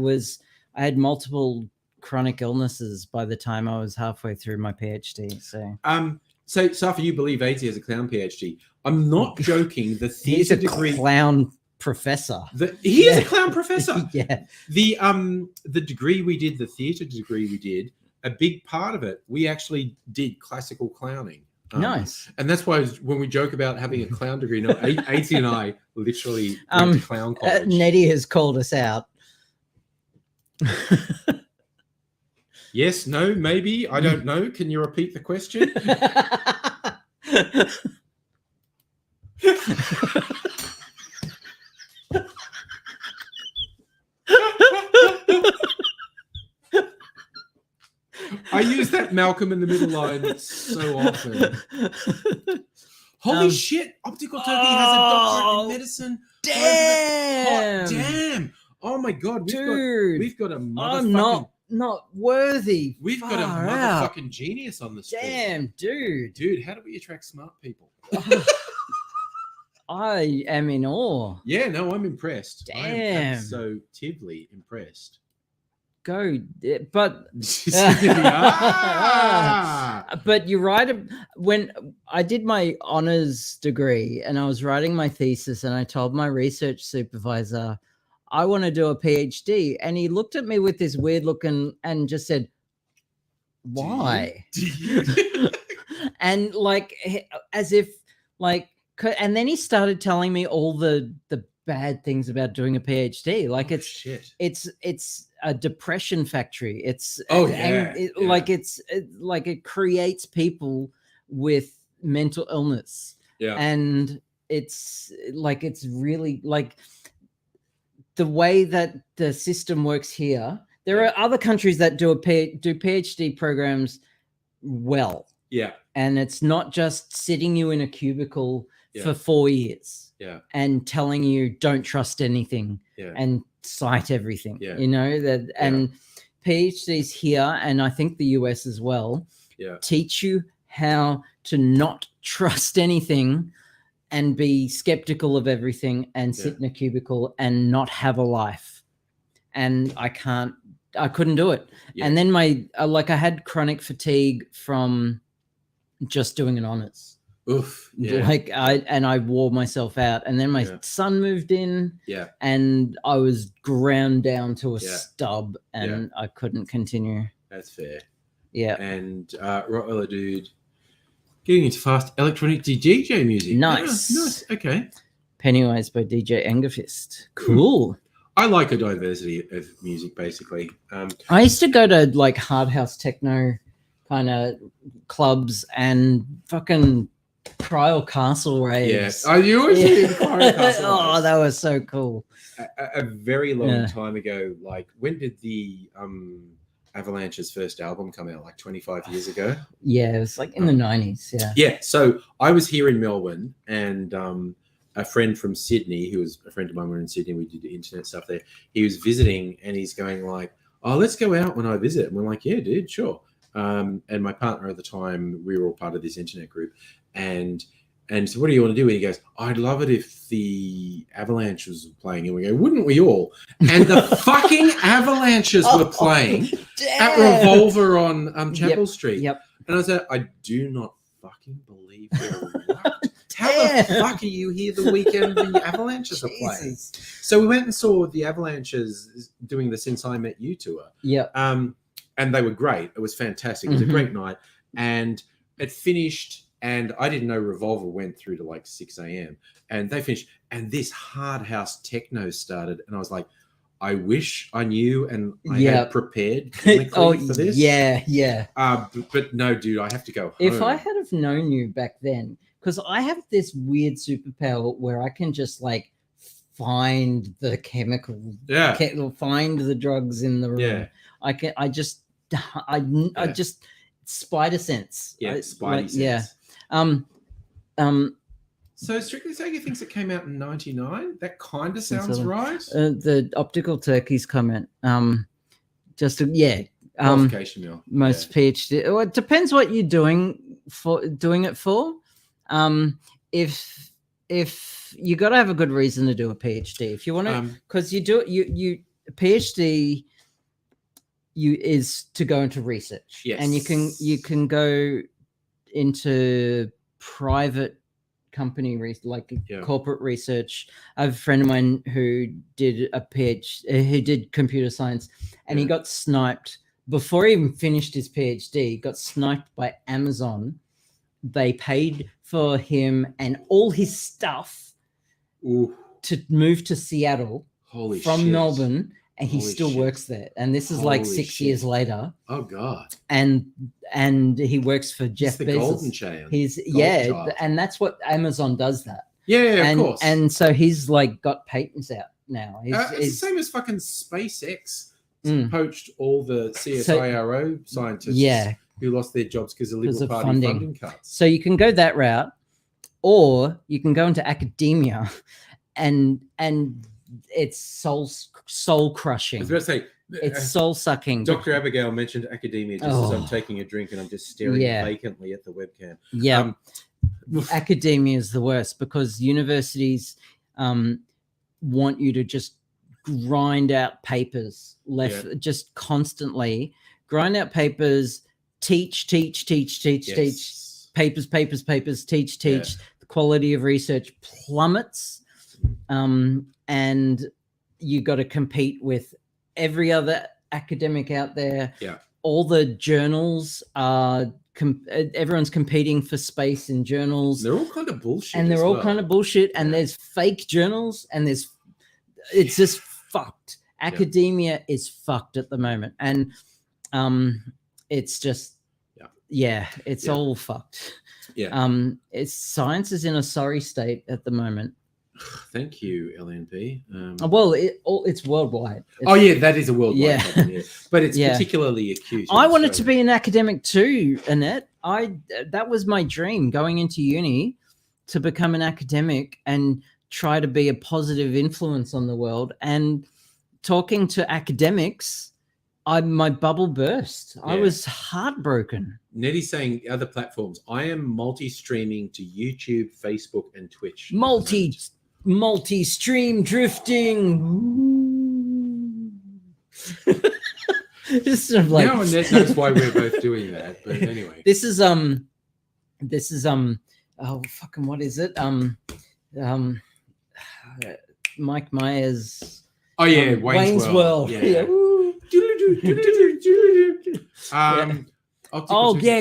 had multiple chronic illnesses by the time I was halfway through my PhD. So So, Safa, you believe AZ has a clown PhD? I'm not joking. The he's theatre a degree. clown professor. He is a clown professor. Yeah. The degree we did, the theatre degree we did, a big part of it, we actually did classical clowning. Nice. And that's why when we joke about having a clown degree, no, AZ and I literally went to clown college. Nettie has called us out. Yes, no, maybe. I don't know. Can you repeat the question? I use that Malcolm in the Middle line so often. Holy shit! Optical Turkey has a doctorate in medicine. Damn! Damn! Oh my god, we've got a motherfucking. I'm not worthy. We've got a motherfucking genius on the street. Damn, dude. Dude, how do we attract smart people? I am in awe. Yeah, no, I'm impressed. Damn. I am absolutely impressed. Go, but but you're right. When I did my honors degree and I was writing my thesis, and I told my research supervisor I want to do a PhD, and he looked at me with this weird look and just said, "Why?" And like as if like And then he started telling me all the bad things about doing a PhD. Like shit. it's a depression factory. It's like it creates people with mental illness. Yeah. And it's really like the way that the system works here. There are other countries that do PhD programs well. Yeah. And it's not just sitting you in a cubicle for 4 years. Yeah. And telling you don't trust anything and cite everything. You know that, and PhDs here, and I think the US as well, teach you how to not trust anything and be skeptical of everything and sit in a cubicle and not have a life. And I couldn't do it. And then I had chronic fatigue from just doing an honors. Oof. Yeah. Like I wore myself out, and then my son moved in, and I was ground down to a stub, and I couldn't continue. That's fair. Yeah. And Rottweiler dude getting into fast electronic DJ music. Nice. Nice. Okay. Pennywise by DJ Angerfist. Cool. I like a diversity of music, basically. I used to go to like hard house techno kind of clubs and fucking Cryo Castle raves. Yes. Oh, you always did Cryo Castle. Oh, that was so cool. A very long time ago. Like, when did the Avalanche's first album come out? Like 25 years ago? Yeah, it was like in the 90s. Yeah. Yeah. So I was here in Melbourne, and a friend from Sydney, who was a friend of mine, we were in Sydney, we did the internet stuff there. He was visiting, and he's going like, "Oh, let's go out when I visit." And we're like, "Yeah, dude, sure." And my partner at the time, we were all part of this internet group, and so what do you want to do? And he goes, "I'd love it if the Avalanche was playing." And we go, "Wouldn't we all?" And the fucking Avalanches were playing at Revolver on Chapel Street. Yep. And I said, "I do not fucking believe you're right. How the fuck are you here the weekend the Avalanches are playing?" So we went and saw the Avalanches doing the Since I Met You tour. Yeah. And they were great. It was fantastic. It was a great night. And it finished, and I didn't know Revolver went through to like 6 a.m. And they finished, and this hard house techno started. And I was like, I wish I knew and I had prepared clinically for this. Yeah. But no, dude, I have to go home. If I had have known you back then, because I have this weird superpower where I can just like find the chemical, find the drugs in the room. I just spider sense. Yeah, spidey sense. So Strictly Sega thinks it came out in 99. That kind of sounds right. The Optical Turkeys comment. Qualification meal. Most PhD. Well, it depends what you're doing it for. If you got to have a good reason to do a PhD. If you want to, because you a PhD. Is to go into research, and you can go into private company corporate research. I have a friend of mine who did a PhD, who did computer science, and he got sniped before he even finished his PhD. Got sniped by Amazon. They paid for him and all his stuff to move to Seattle from Melbourne. And he still works there, and this is like 6 years later. Oh God! And he works for Jeff Bezos. Golden chain. He's and that's what Amazon does. That of course. And so he's like got patents out now. It's the same as fucking SpaceX poached all the CSIRO scientists who lost their jobs because of Liberal Party funding cuts. So you can go that route, or you can go into academia, and it's soul crushing. I was about to say, it's soul sucking. Dr. Abigail mentioned academia just as I'm taking a drink and I'm just staring vacantly at the webcam. Yeah. Academia is the worst because universities want you to just grind out papers just constantly grind out papers, teach, papers, teach. The quality of research plummets. And you got to compete with every other academic out there. Yeah. All the journals are everyone's competing for space in journals. They're all kind of bullshit. And they're as all well. kind of bullshit. And there's fake journals, and it's just fucked. Academia is fucked at the moment. And it's just, it's all fucked. Yeah. Science is in a sorry state at the moment. Thank you, LNP. Well, it's worldwide. That is a worldwide problem, yeah. But it's particularly acute. I wanted to be an academic too, Annette. That was my dream, going into uni to become an academic and try to be a positive influence on the world. And talking to academics, my bubble burst. I was heartbroken. Nettie's saying other platforms. I am multi-streaming to YouTube, Facebook, and Twitch. Multi-stream drifting. This is sort of like now Annette knows why we're both doing that. But anyway, this is oh fucking what is it? Mike Myers. Oh yeah, Wayne's World. Yeah.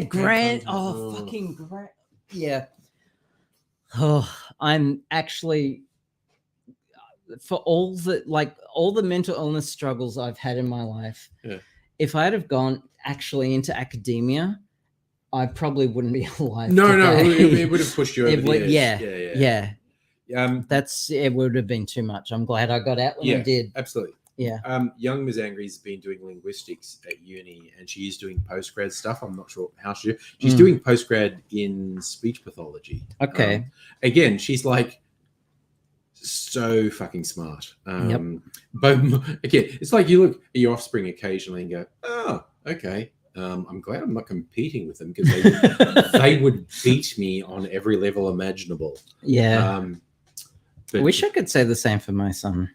Grant. Oh, fucking Grant. Yeah. Oh, I'm actually, for all the mental illness struggles I've had in my life, if I had have gone actually into academia, I probably wouldn't be alive. No, it would have pushed you over the edge. Yeah. It would have been too much. I'm glad I got out when I did. Absolutely. Yeah. Young Ms. Angry's been doing linguistics at uni, and she is doing postgrad stuff. I'm not sure how she's doing postgrad in speech pathology. Okay. Again, she's like so fucking smart. But again, it's like you look at your offspring occasionally and go, oh, okay. I'm glad I'm not competing with them, because they would beat me on every level imaginable. Yeah. But I wish I could say the same for my son.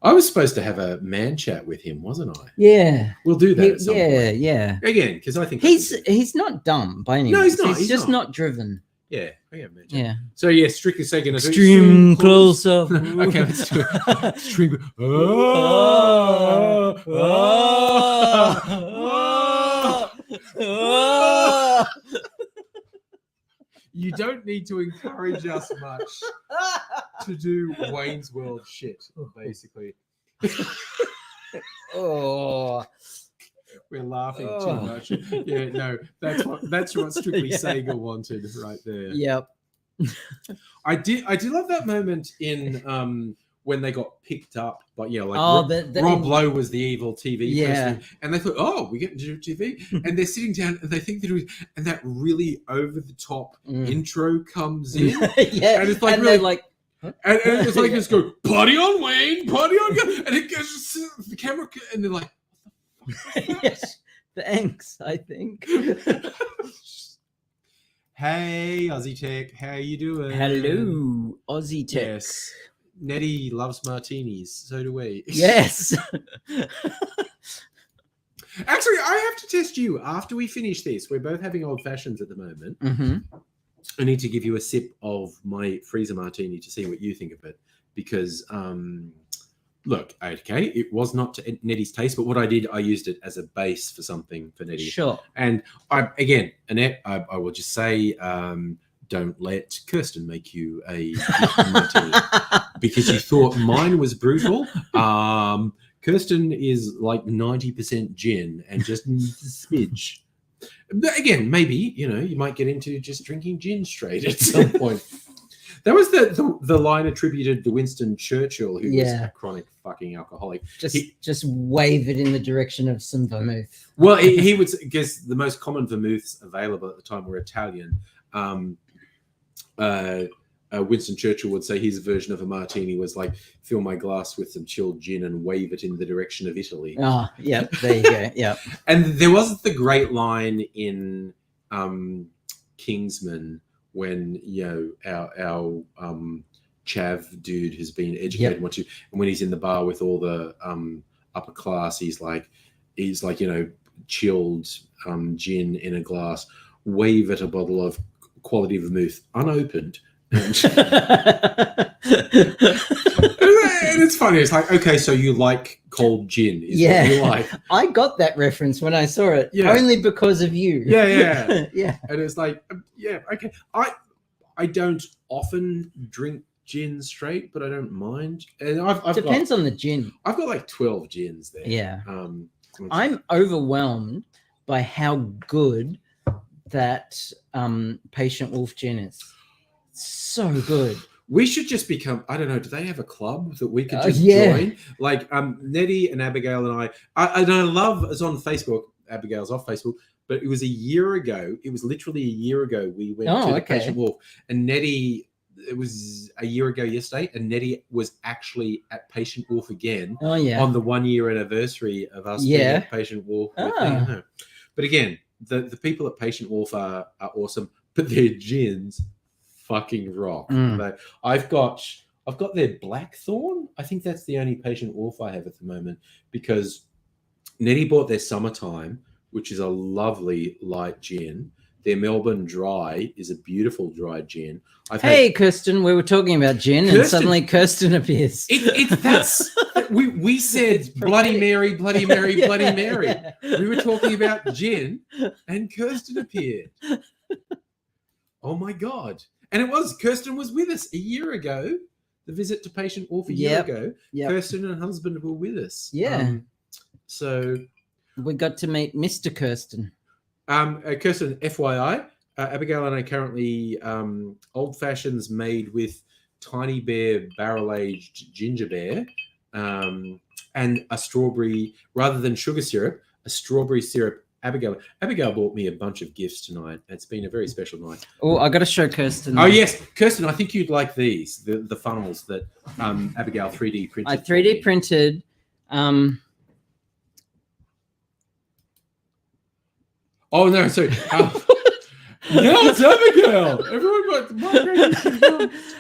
I was supposed to have a man chat with him, wasn't I? Yeah. We'll do that at some point. Yeah. Again, because I think he's not dumb by any means. No, he's not. He's just not driven. Yeah. Okay, man. Yeah. So yeah, strictly second. Extreme close up. Okay, let's do it. Extreme. You don't need to encourage us much to do Wayne's World shit, basically. Oh, we're laughing too much. Yeah, no, that's what Strictly Sega wanted right there. Yep. I did love that moment in when they got picked up, but Rob Lowe was the evil TV person, and they thought, oh, we get to do TV, and they're sitting down and they think that and that really over the top intro comes in, and it's like, and really, like, and it's like just go party on Wayne, party on, and it goes the camera, and they're like, yes, thanks, I think. Hey, Aussie Tech, how you doing? Hello, Aussie Tech. Yes. Nettie loves martinis. So do we. Yes. Actually, I have to test you after we finish this. We're both having old fashions at the moment. Mm-hmm. I need to give you a sip of my freezer martini to see what you think of it. Because, look, okay, it was not to Nettie's taste, but what I did, I used it as a base for something for Nettie. Sure. And again, Annette, I will just say, don't let Kirsten make you a martini because you thought mine was brutal. Kirsten is like 90% gin and just needs a smidge. But again, maybe, you might get into just drinking gin straight at some point. That was the line attributed to Winston Churchill, who was a chronic fucking alcoholic. Just wave it in the direction of some vermouth. Well, he would, because the most common vermouths available at the time were Italian. Winston Churchill would say his version of a martini was like, fill my glass with some chilled gin and wave it in the direction of Italy. Oh, yeah, there you go. Yeah. And there was the great line in Kingsman when, our chav dude has been educated, and when he's in the bar with all the upper class, he's like, chilled gin in a glass, wave at a bottle of quality vermouth unopened, and it's funny. It's like, okay, so you like cold gin is Yeah. what you like. I got that reference when I saw it, Yeah. only because of you. Yeah. Yeah. And it's like, yeah, okay. I don't often drink gin straight, but I don't mind. And I've Depends on the gin. I've got like 12 gins there. Yeah. Which- I'm overwhelmed by how good that Patient Wolf gin is. So good. We should just become, I don't know, do they have a club that we could just yeah. join? Like Nettie and Abigail and I love, it's on Facebook, Abigail's off Facebook, but it was a year ago. It was literally a year ago we went to the Patient Wolf, and Nettie, it was a year ago yesterday, and Nettie was actually at Patient Wolf again on the 1 year anniversary of us being at Patient Wolf. But again, the people at Patient Wolf are awesome, but their gins fucking rock. I've got their Blackthorn. I think that's the only Patient Wolf I have at the moment, because Nettie bought their Summertime, which is a lovely light gin. Their Melbourne Dry is a beautiful dry gin. Kirsten, we were talking about gin, and suddenly Kirsten appears. That's we said Bloody Mary, Bloody Mary, Bloody Mary. We were talking about gin, and Kirsten appeared. Oh my God. And it was, Kirsten was with us a year ago. The visit to Patient Wolf a year ago. Kirsten and her husband were with us. So we got to meet Mr. Kirsten. Kirsten, FYI, Abigail and I currently old fashions made with Tiny Bear barrel-aged ginger beer and a strawberry, rather than sugar syrup, a strawberry syrup. Abigail bought me a bunch of gifts tonight. It's been a very special night. Oh, I got to show Kirsten. Oh, yes. Kirsten, I think you'd like these, the funnels that Abigail 3D printed. I 3D printed. Oh, no. So, it's Abigail. Everyone got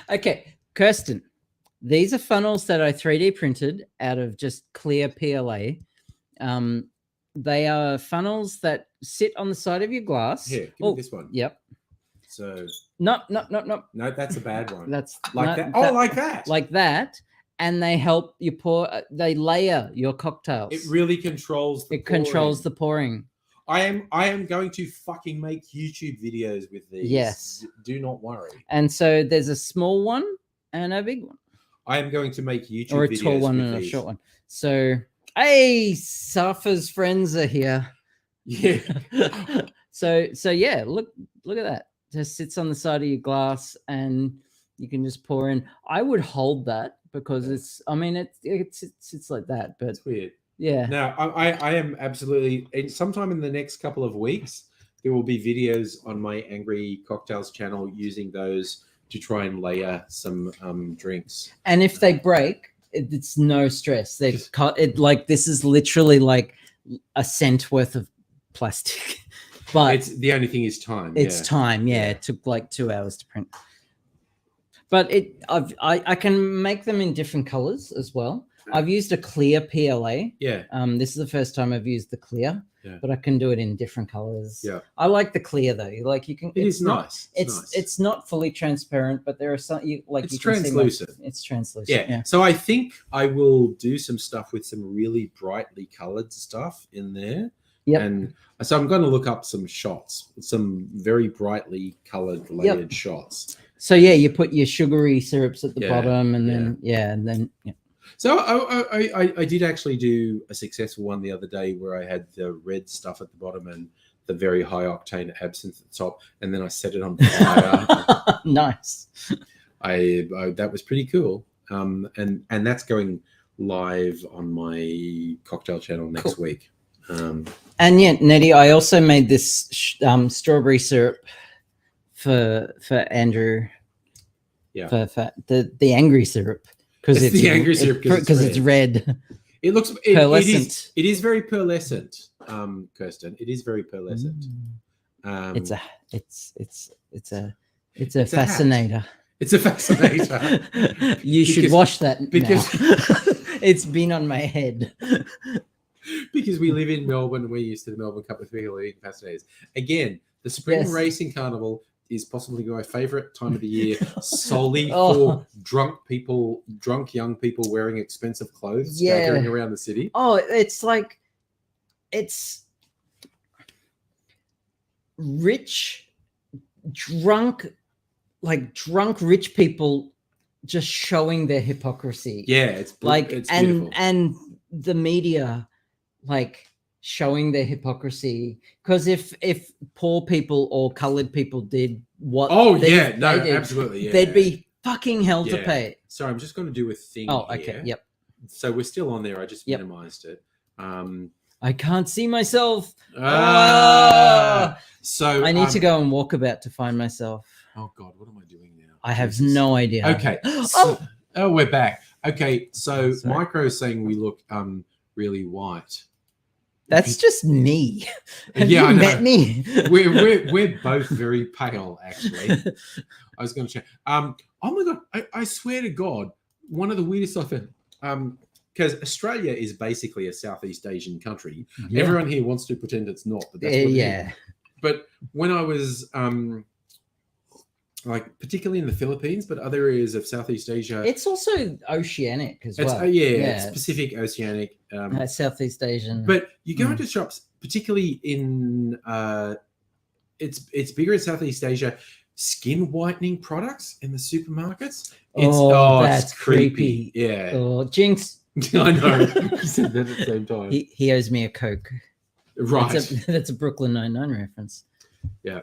Okay, Kirsten. These are funnels that I 3D printed out of just clear PLA. They are funnels that sit on the side of your glass. Here, give me this one. Yep. So no, that's a bad one. That's like that. Oh, like that. Like that, and they help you pour. They layer your cocktails. It really controls. Controls the pouring. I am going to fucking make YouTube videos with these. Yes. Do not worry. And so there's a small one and a big one. I am going to make YouTube videos or a tall one and a short one. So. Hey, Safa's friends are here. Yeah. so yeah, look at that. Just sits on the side of your glass, and you can just pour in. I would hold that because it's like that, but it's weird. Yeah. Now I am absolutely. Sometime in the next couple of weeks, there will be videos on my Angry Cocktails channel using those to try and layer some drinks. And if they break, it's no stress. They've cut it like this is literally like a cent worth of plastic. But it's the only thing is time. It's time. Yeah, it took like 2 hours to print. But I can make them in different colors as well. I've used a clear PLA. Yeah. This is the first time I've used the clear. Yeah. But I can do it in different colors. Yeah. I like the clear though. Like you can. It's nice. It's not fully transparent, but there are some It's translucent. It's translucent. Yeah. So I think I will do some stuff with some really brightly colored stuff in there. Yeah. And so I'm going to look up some shots, some very brightly colored layered shots. So yeah, you put your sugary syrups at the bottom, and then So I did actually do a successful one the other day where I had the red stuff at the bottom and the very high octane absinthe at the top, and then I set it on fire. Nice. I that was pretty cool. And that's going live on my cocktail channel next week. And yeah, Nettie, I also made this strawberry syrup for Andrew. Yeah. For the angry syrup. Because it's the angry syrup because it's red. It looks pearlescent. It is very pearlescent, Kirsten. It is very pearlescent. It's a fascinator. It's a fascinator. You should wash that because it's been on my head. Because we live in Melbourne, we're used to the Melbourne Cup of People eating fascinators. Again, the Spring Racing Carnival is possibly my favorite time of the year, solely Oh. for drunk young people wearing expensive clothes, staggering around the city. Oh, it's like it's rich, drunk rich people just showing their hypocrisy. Yeah, it's It's beautiful. and the media like showing their hypocrisy, because if poor people or colored people did what they did, absolutely, they'd be fucking hell to pay. So I'm just going to do a thing. Oh, okay, here. yep. So we're still on there. I just minimized it. I can't see myself. So I need to go and walk about to find myself. Oh God, what am I doing now? I have no idea. Okay. So, we're back. Okay, so Micro is saying we look really white. That's just me. Have Yeah, you I know. met me? we're both very pale, actually. I was going to check. Oh my God, I swear to God, one of the weirdest stuff. Because Australia is basically a Southeast Asian country. Yeah. Everyone here wants to pretend it's not, but that's what it is. But when I was like particularly in the Philippines, but other areas of Southeast Asia, It's also oceanic as well. It's Pacific Oceanic, Southeast Asian. But you go into shops, particularly in it's bigger in Southeast Asia. Skin whitening products in the supermarkets. That's it's creepy. Yeah. Oh, Jinx. I know. You said that at the same time. He owes me a Coke. Right. That's a Brooklyn Nine-Nine reference. Yeah.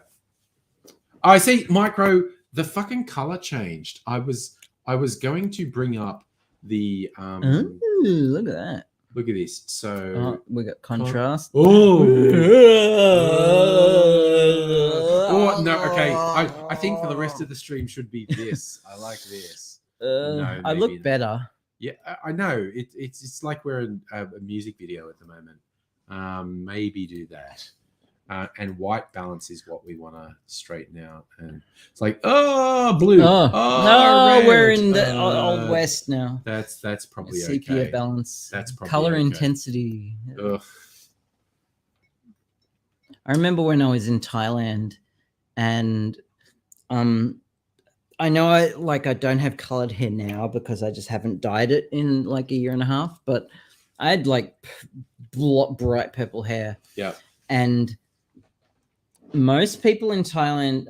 I see, Micro, the fucking color changed. I was going to bring up the Ooh, look at that. look at this. So we got contrast. Oh no, okay. I think for the rest of the stream should be this. I like this. No, I look better. Yeah, I know. It's like we're in a music video at the moment. Maybe do that. And white balance is what we want to straighten out. And it's like, blue. No, red. we're in the old west now. That's probably sepia okay. balance. That's probably color okay. intensity. Ugh. I remember when I was in Thailand, and I know I don't have colored hair now because I just haven't dyed it in like a year and a half, but I had like bright purple hair. Yeah. And most people in Thailand,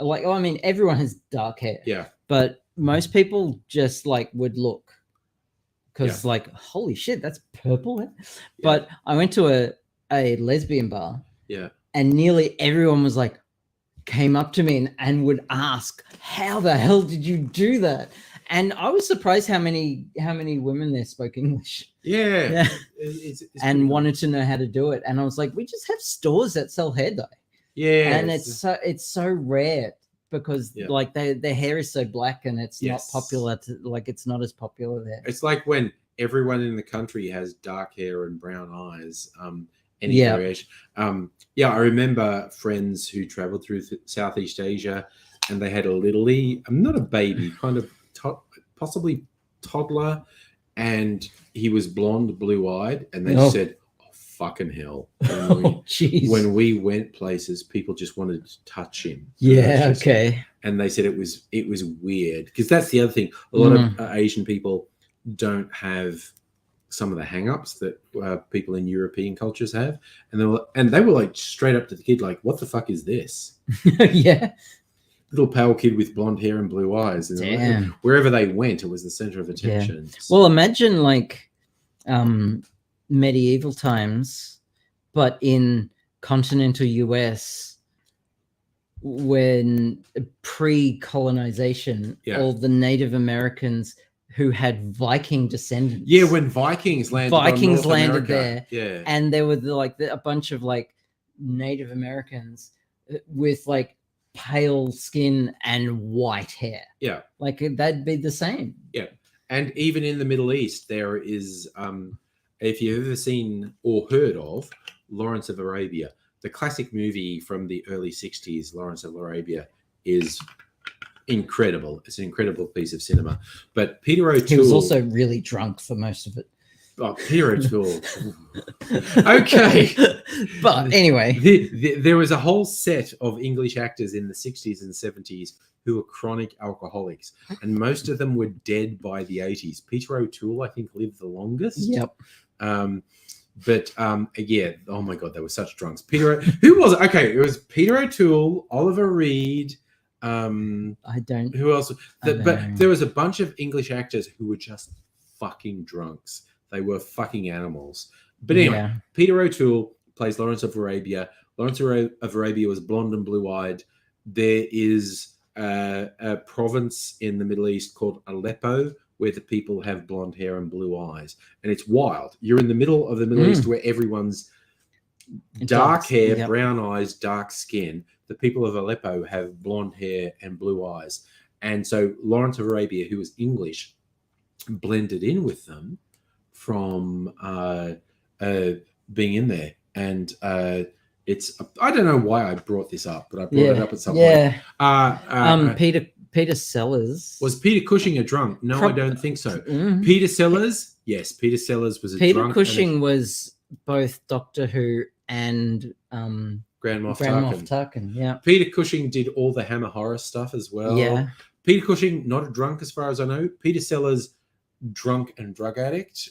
everyone has dark hair. Yeah. But most people just like would look because holy shit, that's purple hair. Yeah. But I went to a lesbian bar. Yeah. And nearly everyone was like, came up to me and would ask, how the hell did you do that? And I was surprised how many women there spoke English. Yeah. It's and wanted to know how to do it. And I was like, we just have stores that sell hair dye. Yeah. And it's so rare because their hair is so black and it's not popular it's not as popular there. It's like when everyone in the country has dark hair and brown eyes. Any variation. I remember friends who traveled through Southeast Asia and they had a not a baby, kind of possibly toddler, and he was blonde, blue-eyed, and they said, "Oh fucking hell!" When we went places, people just wanted to touch him. Yeah, okay. And they said it was weird because that's the other thing. A lot of Asian people don't have some of the hang-ups that people in European cultures have, and they were like straight up to the kid, like, "What the fuck is this?" Yeah. Little pale kid with blonde hair and blue eyes. And wherever they went, it was the center of attention. Yeah. Well, imagine like medieval times, but in continental US, when pre-colonization, all the Native Americans who had Viking descendants. Yeah, when Vikings landed there. Yeah. And there were a bunch of like Native Americans with like pale skin and white hair. Yeah. Like that'd be the same. Yeah. And even in the Middle East, there is, if you've ever seen or heard of Lawrence of Arabia, the classic movie from the early 60s, Lawrence of Arabia, is incredible. It's an incredible piece of cinema. But Peter O'Toole... He was also really drunk for most of it. Oh, Peter O'Toole. Okay. But anyway, there was a whole set of English actors in the 60s and 70s who were chronic alcoholics, and most of them were dead by the 80s. Peter O'Toole, I think, lived the longest. Yep. But yeah, oh my God, they were such drunks. Who was it? Okay, it was Peter O'Toole, Oliver Reed. I don't. Who else? But There was a bunch of English actors who were just fucking drunks. They were fucking animals. But anyway, Peter O'Toole plays Lawrence of Arabia. Lawrence of Arabia was blonde and blue-eyed. There is a province in the Middle East called Aleppo where the people have blonde hair and blue eyes. And it's wild. You're in the middle of the Middle East where everyone's dark hair, brown eyes, dark skin. The people of Aleppo have blonde hair and blue eyes. And so Lawrence of Arabia, who was English, blended in with them from being in there. And it's, I don't know why I brought this up, but I brought it up at some point. Peter Sellers. Was Peter Cushing a drunk? No, I don't think so. Peter Sellers? Yes, Peter Sellers was a drunk. Peter Cushing was both Doctor Who and Grand Moff Tarkin. Yeah. Peter Cushing did all the Hammer horror stuff as well. Yeah. Peter Cushing, not a drunk as far as I know. Peter Sellers, drunk and drug addict.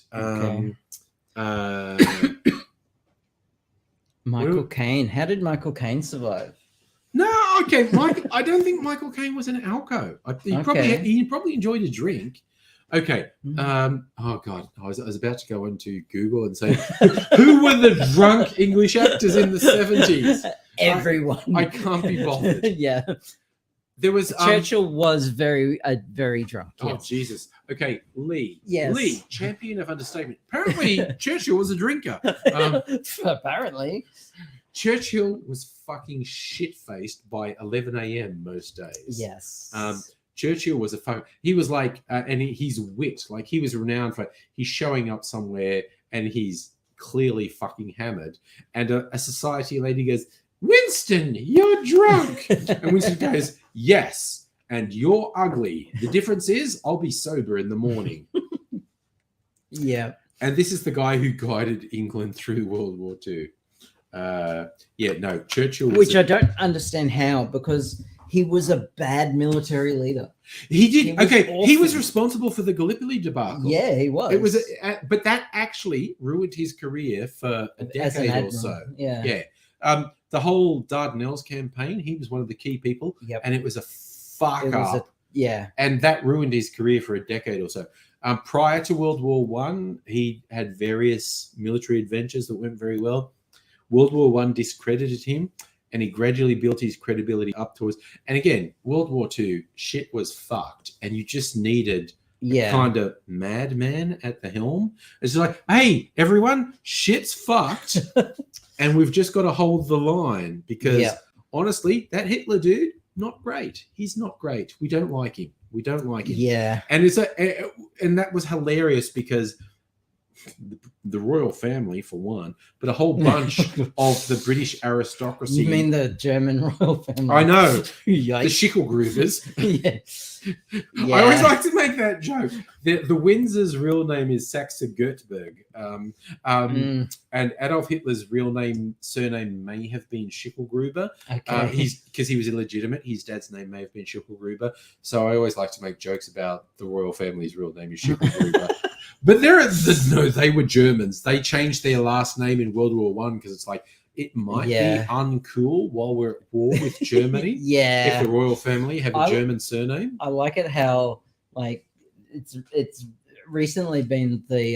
Michael Caine. How did Michael Caine survive? No, okay, I don't think Michael Caine was an alco. He probably enjoyed a drink. Okay. Oh God, I was about to go into Google and say, who were the drunk English actors in the 70s? Everyone. I can't be bothered. Yeah. There was Churchill was very drunk. Oh yes. Jesus. Okay, Lee. Yes. Lee, champion of understatement. Apparently, Churchill was a drinker. Apparently. Churchill was fucking shit-faced by 11 a.m. most days. Yes. Churchill was he was like, and he's wit, like he was renowned for, he's showing up somewhere and he's clearly fucking hammered. And a society lady goes, Winston, you're drunk. And Winston goes, yes, and you're ugly. The difference is I'll be sober in the morning. Yeah. And this is the guy who guided England through World War II. Churchill was Which I don't understand how, because he was a bad military leader. He was responsible for the Gallipoli debacle. Yeah, he was. It was, but that actually ruined his career for a decade or so. Yeah. The whole Dardanelles campaign, he was one of the key people. Yep. And it was a fuck up. And that ruined his career for a decade or so. Prior to World War I, he had various military adventures that went very well. World War I discredited him, and he gradually built his credibility up towards. And again, World War II, shit was fucked, and you just needed a kind of madman at the helm. It's like, hey, everyone, shit's fucked, and we've just got to hold the line because honestly, that Hitler dude, not great. He's not great. We don't like him. Yeah, and and that was hilarious because the royal family, for one, but a whole bunch of the British aristocracy. You mean the German royal family? I know. The Schickelgruvers. Yes. I always like to make that joke. The Windsor's real name is Saxe-Gottorp. And Adolf Hitler's surname may have been Schickelgruber. Okay. Because he was illegitimate. His dad's name may have been Schickelgruber. So I always like to make jokes about the royal family's real name is Schickelgruber. But they were Germans. They changed their last name in World War I because it's like, it might be uncool while we're at war with Germany. If the royal family have a German surname. I like it how, like, it's recently been the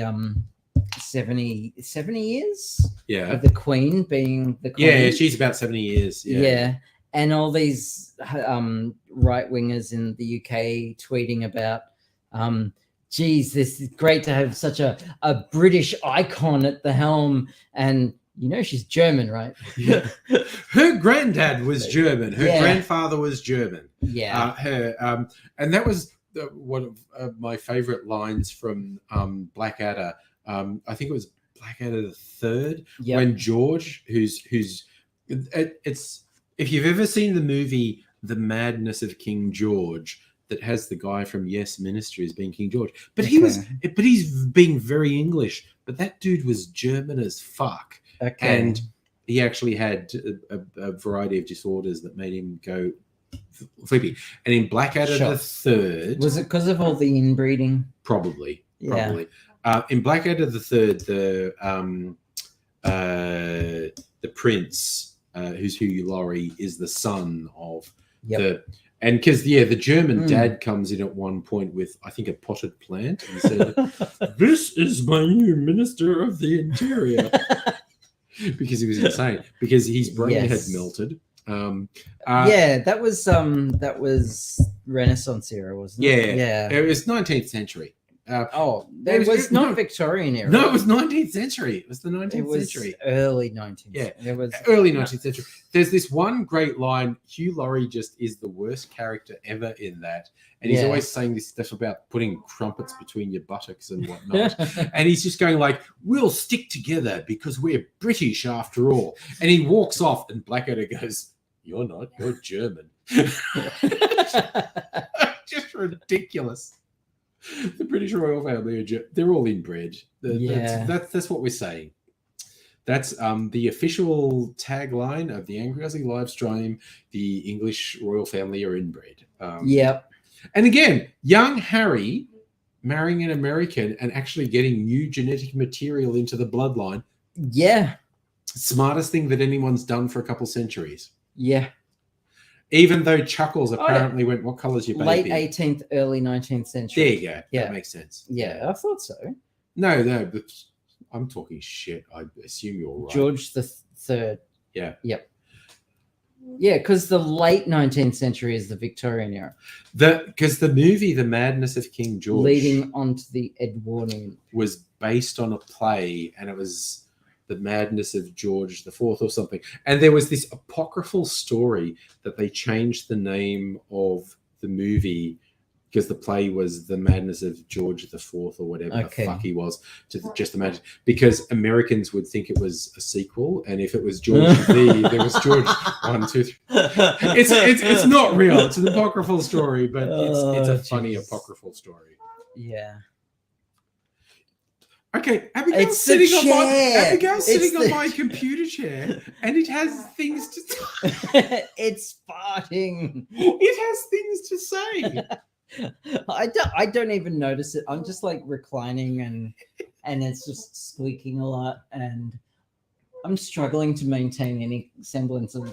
70 years of the Queen being the Queen. Yeah, she's about 70 years. Yeah. And all these right-wingers in the UK tweeting about, geez, this is great to have such a British icon at the helm. And, you know, she's German, right? Yeah. Her granddad was German. Her grandfather was German. Yeah. And that was one of my favorite lines from Blackadder. I think it was Blackadder the Third, when George, who's it's if you've ever seen the movie The Madness of King George, that has the guy from Yes Ministries being King George, but he's being very English but that dude was German as fuck. Okay. And he actually had a variety of disorders that made him go flippy. And in Blackadder the Third, was it because of all the inbreeding? Probably. Yeah. In Blackadder the Third, the prince, who's Hugh Laurie, is the son of and because the German dad comes in at one point with, I think, a potted plant and said, "This is my new Minister of the Interior," because he was insane, because his brain had melted. That was Renaissance era, wasn't it? Yeah. It was 19th century. It was not Victorian era. No, it was 19th century. It was the 19th century. Early 19th. Yeah, it was early 19th century. There's this one great line. Hugh Laurie just is the worst character ever in that, and he's always saying this stuff about putting crumpets between your buttocks and whatnot. And he's just going like, "We'll stick together because we're British after all." And he walks off, and Blackadder goes, "You're not. You're German." Just ridiculous. The British royal family they're all inbred. That's what we're saying. That's the official tagline of the Angry Aussie live stream. The English royal family are inbred. And again, young Harry marrying an American and actually getting new genetic material into the bloodline. Yeah. Smartest thing that anyone's done for a couple centuries. Yeah. Even though Chuckles apparently went, "What colour's your baby?" Late 18th, early 19th century. There you go. Yeah. That makes sense. Yeah, I thought so. No, but I'm talking shit. I assume you're right. George the Third. Yeah. Yep. Yeah, because the late 19th century is the Victorian era. Because the movie The Madness of King George, leading on to the Edwardian, was based on a play, and it was The Madness of George IV or something. And there was this apocryphal story that they changed the name of the movie because the play was The Madness of George IV or whatever the fuck he was, to just the Madness, because Americans would think it was a sequel, and if it was George V, there was George 1, 2, 3. It's not real. It's an apocryphal story, but it's a funny apocryphal story. Yeah. Okay, Abigail's sitting on my computer chair, and it has things to say. It's farting. It has things to say. I don't even notice it. I'm just like reclining and it's just squeaking a lot, and I'm struggling to maintain any semblance of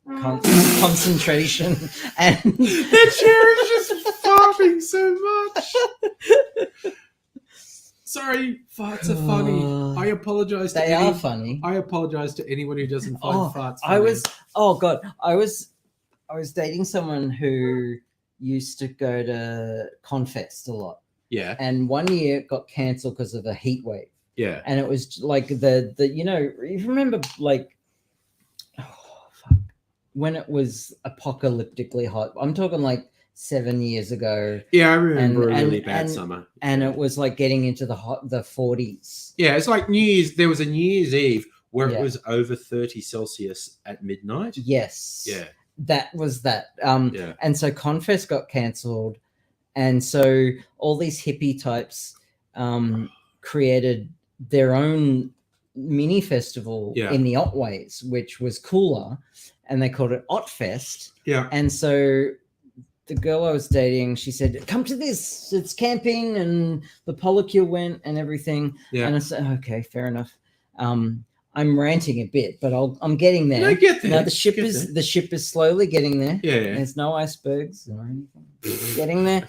concentration. And the chair is just farting so much. Sorry, farts are funny. I apologize. They are funny. I apologize to anyone who doesn't find farts funny. I was dating someone who used to go to Confest a lot. Yeah. And one year it got cancelled because of a heat wave. Yeah. And it was like the you remember like when it was apocalyptically hot. I'm talking like 7 years ago. Yeah, I remember a really bad summer. And it was like getting into the 40s. Yeah, it's like New Year's. There was a New Year's Eve where it was over 30 Celsius at midnight. Yes. Yeah. That was that. And so Confest got cancelled. And so all these hippie types created their own mini festival in the Otways, which was cooler. And they called it Otfest. Yeah. And so the girl I was dating, she said, "Come to this. It's camping." And the polycule went and everything. Yeah. And I said, "Okay, fair enough." I'm ranting a bit, but I'm getting there. No, get there. Now the ship is slowly getting there. Yeah. There's no icebergs or anything. Getting there.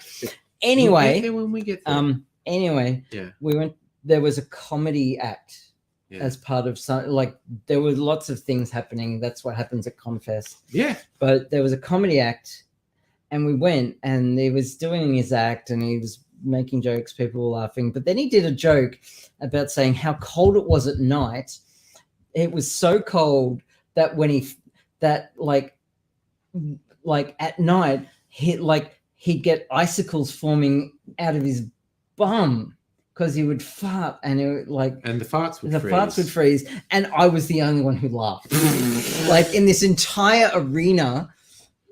Anyway, we'll get there when we get there. Anyway, we went. There was a comedy act as part of some. Like there were lots of things happening. That's what happens at Confest. Yeah. But there was a comedy act, and we went, and he was doing his act, and he was making jokes. People were laughing, but then he did a joke about saying how cold it was at night. It was so cold that when like at night, he'd get icicles forming out of his bum because he would fart, and and the farts would freeze. And I was the only one who laughed. Like in this entire arena,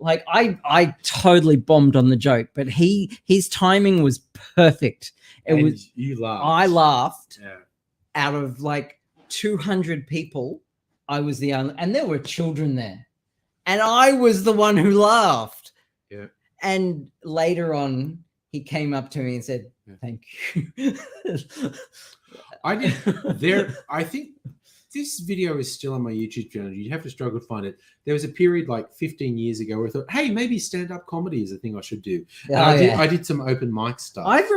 like I totally bombed on the joke, but his timing was perfect. You laughed. I laughed. Yeah. out of like 200 people, I was the only, and there were children there, and I was the one who laughed. Yeah. And later on, he came up to me and said, "Thank you." I think this video is still on my YouTube channel. You'd have to struggle to find it. There was a period like 15 years ago where I thought, hey, maybe stand-up comedy is a thing I should do. And I did some open mic stuff. I've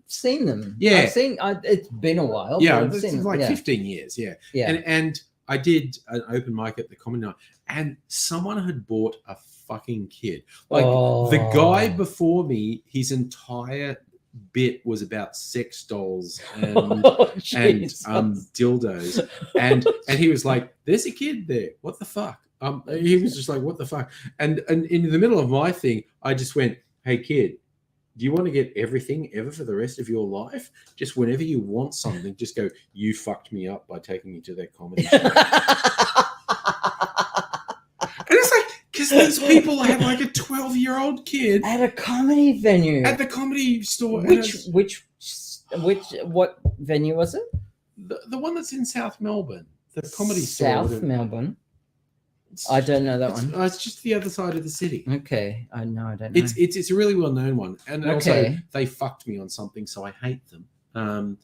seen them. Yeah. It's been a while. Yeah, but I've it's seen them. like Yeah. 15 years. Yeah. Yeah. And I did an open mic at the Comedy Night, and someone had bought a fucking kid. Like the guy before me, his entire bit was about sex dolls and dildos, and he was like, "There's a kid there. What the fuck?" He was just like, "What the fuck?" And in the middle of my thing, I just went, "Hey kid, do you want to get everything ever for the rest of your life? Just whenever you want something, just go, you fucked me up by taking me to that comedy show." And it's like, because these people had like a 12-year-old kid at a comedy venue at the comedy store. What venue was it? The one that's in South Melbourne, the comedy store. South Melbourne. I don't know that one. It's just the other side of the city. Okay, I don't know. It's a really well-known one, and also they fucked me on something, so I hate them. And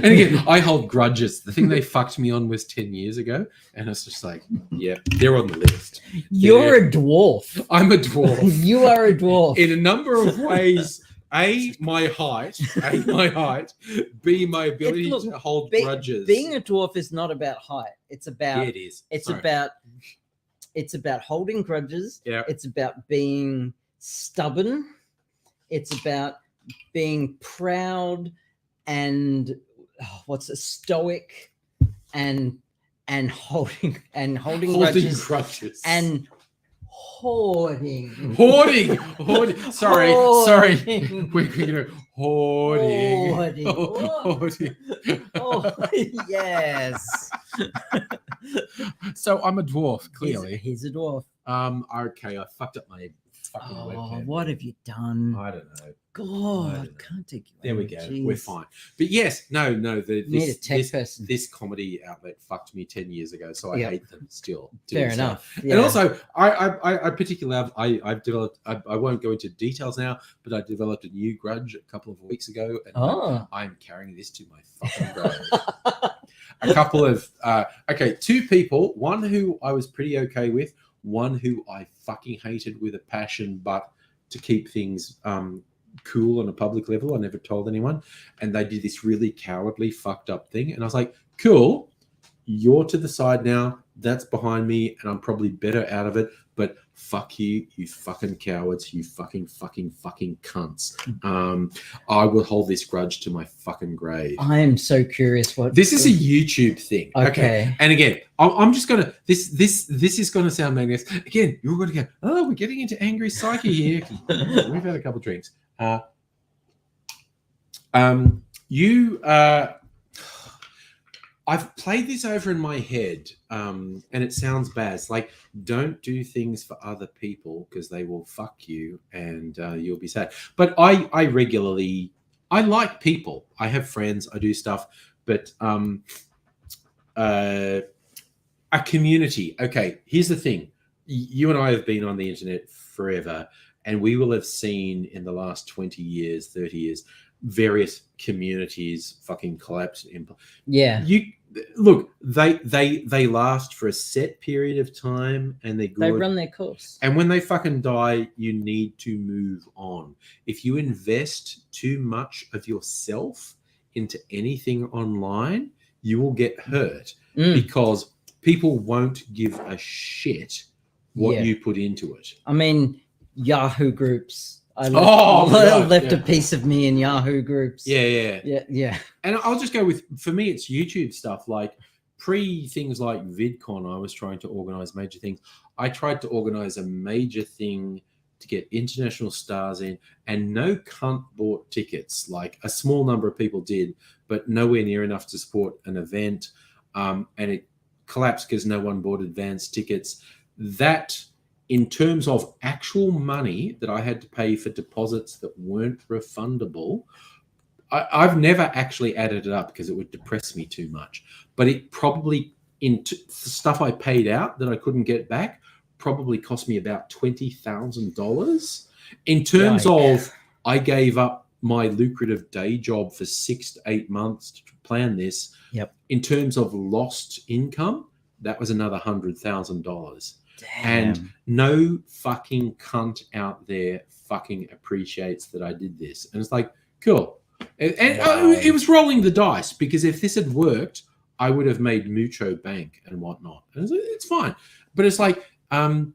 again, I hold grudges. The thing they fucked me on was 10 years ago, and it's just like, yeah, they're on the list. You're a dwarf. I'm a dwarf. You are a dwarf in a number of ways. A, my height. B, my ability to hold grudges. Being a dwarf is not about height. It's about. Yeah, it is. It's about holding grudges. Yeah. It's about being stubborn. It's about being proud and stoic and holding grudges and hoarding. Sorry. Hoarding. Oh, yes. So I'm a dwarf, clearly. He's a dwarf. Okay, I fucked up my fucking webcam. What have you done? I don't know. God, can't take you. There we go. Geez. We're fine. But yes, no. This comedy outlet fucked me 10 years ago, so I hate them still. Fair enough. Yeah. And also, I particularly I've developed. I won't go into details now, but I developed a new grudge a couple of weeks ago, and I'm carrying this to my fucking grave. A couple of two people. One who I was pretty okay with. One who I fucking hated with a passion, but to keep things cool on a public level, I never told anyone. And they did this really cowardly, fucked up thing. And I was like, cool, you're to the side now. That's behind me, and I'm probably better out of it. But fuck you, you fucking cowards, you fucking cunts. I will hold this grudge to my fucking grave. I am so curious what this is a YouTube thing. Okay. And again, I'm just gonna this is gonna sound magnificent. Again, you're gonna go, oh, we're getting into angry psyche here. We've had a couple drinks. I've played this over in my head, and it sounds bad. It's like, don't do things for other people because they will fuck you and you'll be sad. But I like people. I have friends. I do stuff. But a community. Okay, here's the thing. You and I have been on the internet forever, and we will have seen in the last 20 years, 30 years, various communities fucking collapse. Yeah. Look, they last for a set period of time, and they're good. They run their course. And when they fucking die, you need to move on. If you invest too much of yourself into anything online, you will get hurt because people won't give a shit what you put into it. I mean, Yahoo groups. I left a piece of me in Yahoo groups. Yeah. And I'll just go with, for me, it's YouTube stuff. Like things like VidCon, I was trying to organize major things. I tried to organize a major thing to get international stars in, and no cunt bought tickets. Like a small number of people did, but nowhere near enough to support an event. And it collapsed because no one bought advance tickets. That, in terms of actual money that I had to pay for deposits that weren't refundable, I've never actually added it up because it would depress me too much. But it probably stuff I paid out that I couldn't get back probably cost me about $20,000. In terms of I gave up my lucrative day job for 6 to 8 months to plan this. Yep. In terms of lost income, that was another $100,000. And no fucking cunt out there fucking appreciates that I did this. And it's like, cool. And it was rolling the dice, because if this had worked, I would have made mucho bank and whatnot. And it's fine. But it's like, no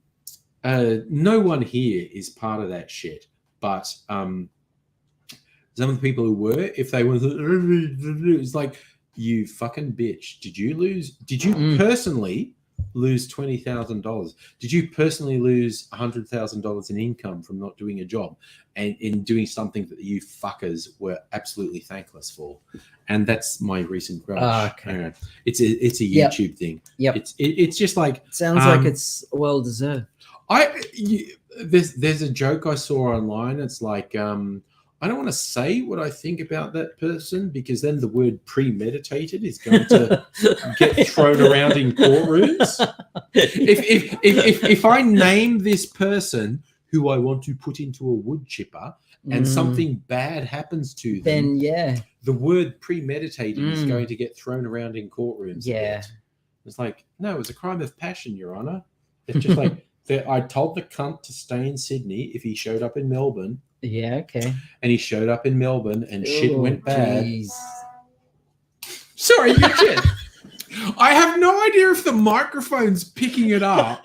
one here is part of that shit. But some of the people who were, if they were, it's like, you fucking bitch. Did you personally lose $20,000? Did you personally lose $100,000 in income from not doing a job and in doing something that you fuckers were absolutely thankless for? And that's my recent grudge. Okay. It's a YouTube thing. Yep. It's just like, sounds like it's well deserved. There's a joke I saw online. It's like, I don't want to say what I think about that person, because then the word premeditated is going to get thrown around in courtrooms. If I name this person who I want to put into a wood chipper and something bad happens to them, then the word premeditated is going to get thrown around in courtrooms. Yeah. It's like, no, it was a crime of passion, Your Honor. It's just like, I told the cunt to stay in Sydney if he showed up in Melbourne. Yeah, okay. And he showed up in Melbourne and shit went bad. Geez. Sorry, you kid. I have no idea if the microphone's picking it up.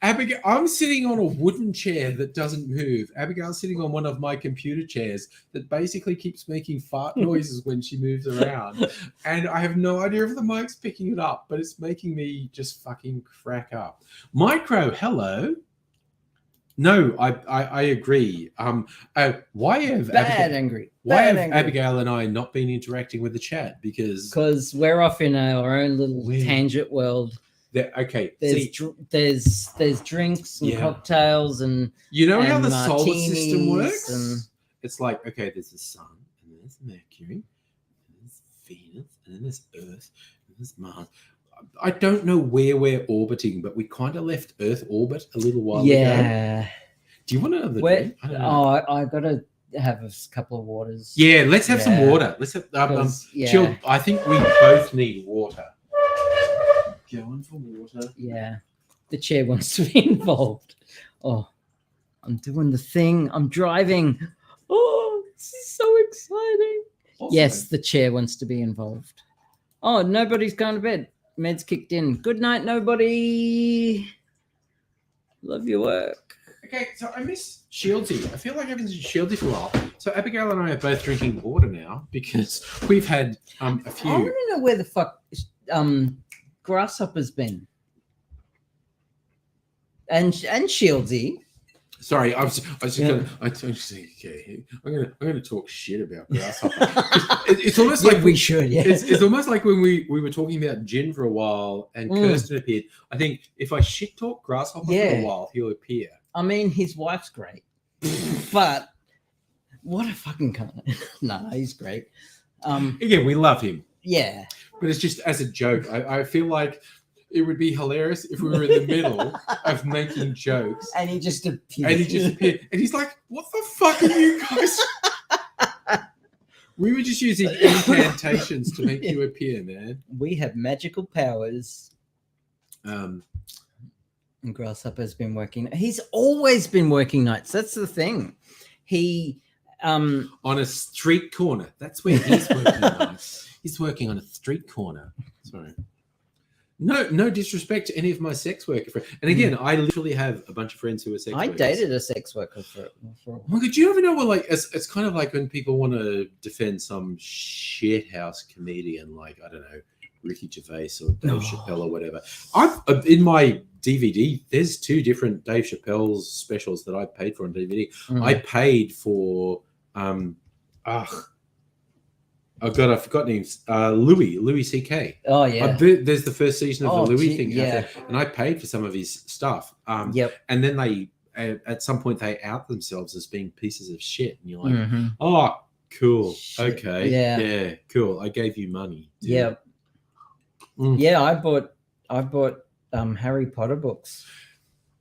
Abigail, I'm sitting on a wooden chair that doesn't move. Abigail's sitting on one of my computer chairs that basically keeps making fart noises when she moves around. And I have no idea if the mic's picking it up, but it's making me just fucking crack up. Micro, hello. No, I agree. Why have Abigail and I not been interacting with the chat? Because we're off in our own little tangent world. Okay, there's drinks and cocktails and you know how and the solar system works. And it's like, okay, there's the sun and there's Mercury, and there's Venus, and then there's Earth, and there's Mars. I don't know where we're orbiting, but we kind of left Earth orbit a little while ago. Do you want another drink? I gotta have a couple of waters. Yeah, let's have some water. Let's have chill. I think we both need water. Going for water. Yeah, the chair wants to be involved. Oh, I'm doing the thing. I'm driving. Oh, this is so exciting. Awesome. Yes, the chair wants to be involved. Oh, nobody's gone to bed. Meds kicked in. Good night, nobody. Love your work. Okay, so I miss Shieldsy. I feel like I haven't seen Shieldsy for a while. So Abigail and I are both drinking water now because we've had a few. I want to know where the fuck Grasshopper's been. And Shieldsy. Sorry, I was just gonna. Okay, I'm gonna talk shit about Grasshopper. It's almost like we should. Yeah, it's almost like when we were talking about Jin for a while and Kirsten appeared. I think if I shit talk Grasshopper for a while, he'll appear. I mean, his wife's great, but what a fucking cunt! No, he's great. Again, we love him. Yeah, but it's just as a joke. I feel like it would be hilarious if we were in the middle of making jokes. And he just appeared. And he's like, what the fuck are you guys? We were just using incantations to make you appear, man. We have magical powers. And Grasshopper's been working. He's always been working nights. That's the thing. He... on a street corner. That's where he's working nights. He's working on a street corner. Sorry. No disrespect to any of my sex worker friends. And again, I literally have a bunch of friends who are sex workers. I dated a sex worker for a while. Oh my God, do you ever know what, like, it's kind of like when people want to defend some shithouse comedian, like, I don't know, Ricky Gervais or Dave Chappelle or whatever. In my DVD, there's 2 different Dave Chappelle's specials that I paid for on DVD. I paid for, I forgot names. Louis C.K. Oh yeah. There's the first season of the Louis thing out there, and I paid for some of his stuff. And then they at some point they out themselves as being pieces of shit, and you're like, Mhm. oh, cool, Shit. okay, Yeah. cool. I gave you money. dude. Yeah. Mm. Yeah, I bought Harry Potter books.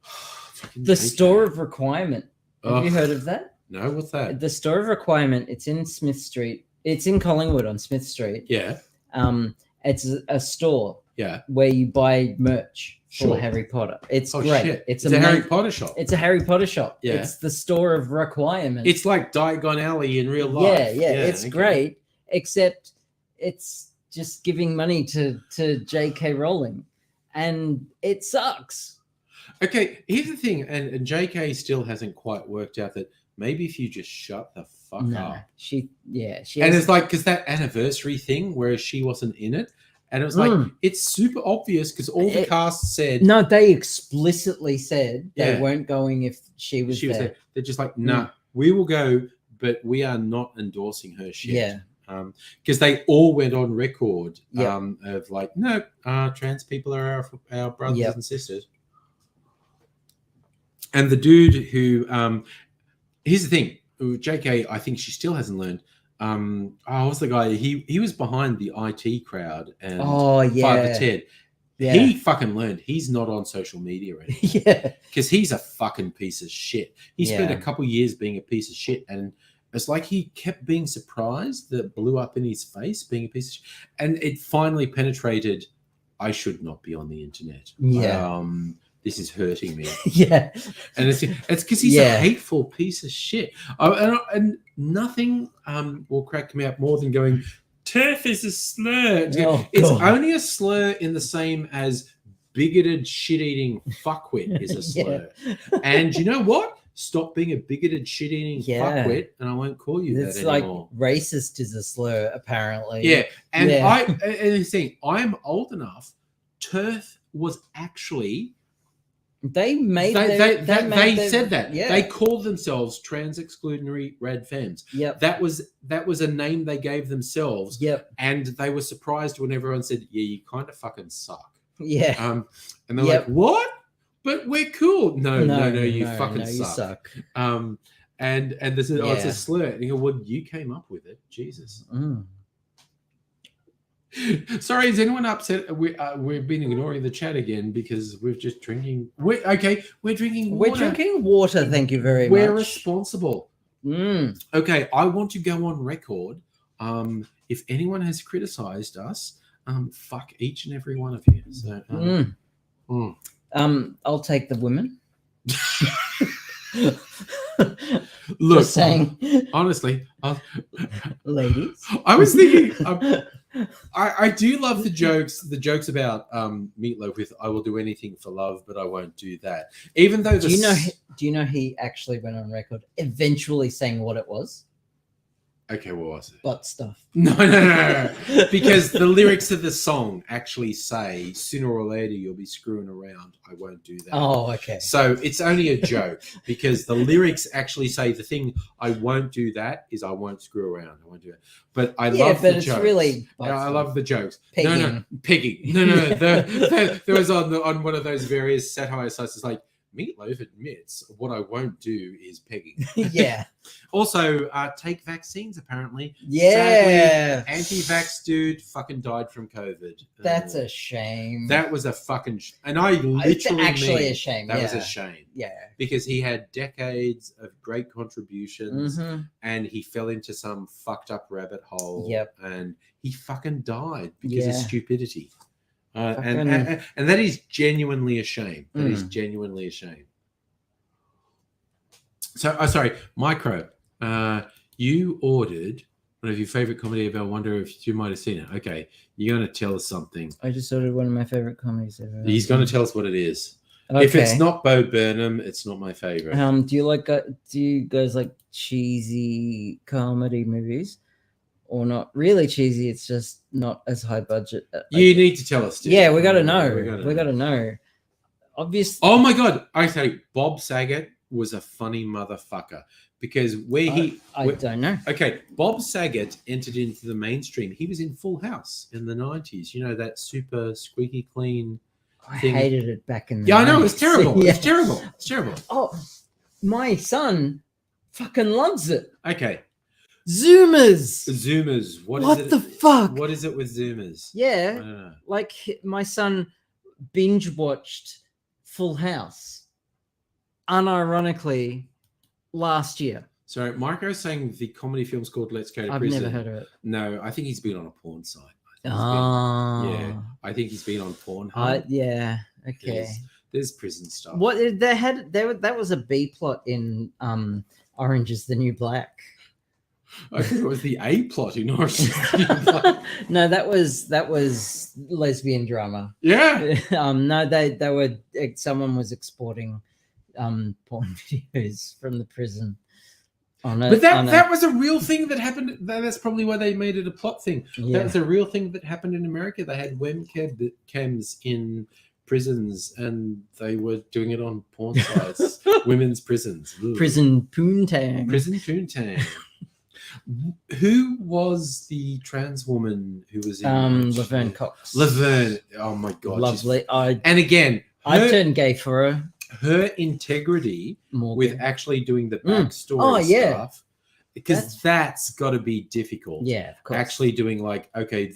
Fucking The JK. Store of Requirement. Have you Ugh. heard of that? No, what's that? The Store of Requirement. It's in Smith Street. It's in Collingwood on Smith Street. Yeah, It's a store yeah. where you buy merch Sure. for Harry Potter. It's Oh great. shit! It's a Harry ama- Potter shop. It's a Harry Potter shop. Yeah. It's the Store of Requirement. It's like Diagon Alley in real life. Yeah, it's okay. great. Except it's just giving money to J.K. Rowling, and it sucks. Okay, here's the thing, and JK still hasn't quite worked out that maybe if you just shut the fuck No, up. she And it's like, because that anniversary thing where she wasn't in it, and it was like, it's super obvious because all the cast said, no, they explicitly said they Yeah. weren't going if she was there. They're just like, nah, we will go, but we are not endorsing her shit. Yeah. Because they all went on record Yep. of like, no, trans people are our brothers Yep. and sisters. And the dude who, here's the thing, JK, I think she still hasn't learned. What's the guy? He was behind the IT crowd and Oh yeah, Father Ted. Yeah. He fucking learned. He's not on social media anymore. yeah, Because he's a fucking piece of shit. He spent Yeah. a couple years being a piece of shit, and it's like he kept being surprised that blew up in his face being a piece of shit. And it finally penetrated, I should not be on the internet. Yeah. This is hurting me. yeah. And it's because he's Yeah. a hateful piece of shit. And nothing will crack me up more than going, TERF is a slur. Oh, It's God. only a slur in the same as bigoted, shit-eating fuckwit is a slur. And you know what? Stop being a bigoted, shit-eating Yeah. fuckwit, and I won't call you It's that like anymore. racist is a slur, apparently. Yeah, and Yeah. and the thing, I'm old enough. TERF was actually They made they made their- said that. Yeah. They called themselves trans exclusionary red femmes. Yep. That was a name they gave themselves. Yep. And they were surprised when everyone said, "Yeah, you kind of fucking suck." Yeah. And they're Yep. like, "What? But we're cool." No, you fucking you suck. suck. And they said, "Oh, it's Yeah. a slur." And you go, "Well, you came up with it, Jesus." Mm. Sorry, is anyone upset? We've been ignoring the chat again because we're just drinking. We're drinking water. We're drinking water. Thank you very We're much. responsible. Mm. Okay, I want to go on record. If anyone has criticized us, fuck each and every one of you. So, I'll take the women. look, Just saying, honestly, ladies. I was thinking. I do love the jokes about Meatloaf with "I will do anything for love, but I won't do that." Even though Do you know he actually went on record eventually saying what it was? Okay, what was it? Butt stuff. No. Because the lyrics of the song actually say, "Sooner or later you'll be screwing around. I won't do that." Oh, okay. So it's only a joke because the lyrics actually say the thing I won't do that is I won't screw around. I won't do it. But I love the it's jokes. really I love the jokes. Pegging. No, pegging. No. There was on one of those various satire sites. It's like Meatloaf admits what I won't do is pegging. Yeah. Also, take vaccines. Apparently, Yeah. Sadly, anti-vax dude fucking died from COVID. That's a shame. That was a fucking and I It's literally actually mean a shame. that yeah. was a shame Yeah. because he had decades of great contributions Mhm. and he fell into some fucked up rabbit hole. Yep. And he fucking died because of Yeah. stupidity. And Fucking- that is genuinely a shame. That is Mm. genuinely a shame. So, sorry, Micro. You ordered one of your favorite comedy ever. I wonder if you might have seen it. Okay, you're going to tell us something. I just ordered one of my favorite comedies ever. He's going to tell us what it is. Okay. If it's not Bo Burnham, it's not my favorite. Do you guys like cheesy comedy movies, or not really cheesy? It's just not as high budget. You need to tell us. Dude. Yeah, we got to know. We We got to know. Obviously. Oh my god! I say Bob Saget was a funny motherfucker because I don't know. Okay, Bob Saget entered into the mainstream. He was in Full House in the 90s. You know, that super squeaky clean I thing. hated it back in the Yeah, I know. It's 90s. terrible. Yeah. It's terrible. It's terrible. Oh, my son fucking loves it. Okay. Zoomers. Zoomers. What What is it? the fuck? What is it with Zoomers? I Yeah, don't know. like my son binge watched Full House, unironically, last year. So Marco's saying the comedy film's called Let's Go to I've Prison. never heard of it. No, I think he's been on a porn site. Oh, I think he's been on Pornhub. yeah. Okay. There's prison stuff. What they had? That was a B plot in Orange Is the New Black. I think it was the A plot in Orange Is the New Black. No, that was lesbian drama. Yeah. No, they were. Someone was exporting porn videos from the prison. But that was a real thing that happened. That's probably why they made it a plot thing. Yeah. That was a real thing that happened in America. They had webcams in prisons, and they were doing it on porn sites. Women's prisons. Ugh. Prison poontang. Prison poontang. Who was the trans woman who was in Laverne Cox? Laverne. Oh my god. Lovely. And again, I turned gay for her. Her integrity with actually doing the backstory stuff, because that's got to be difficult. Yeah, of course. Actually doing like, okay,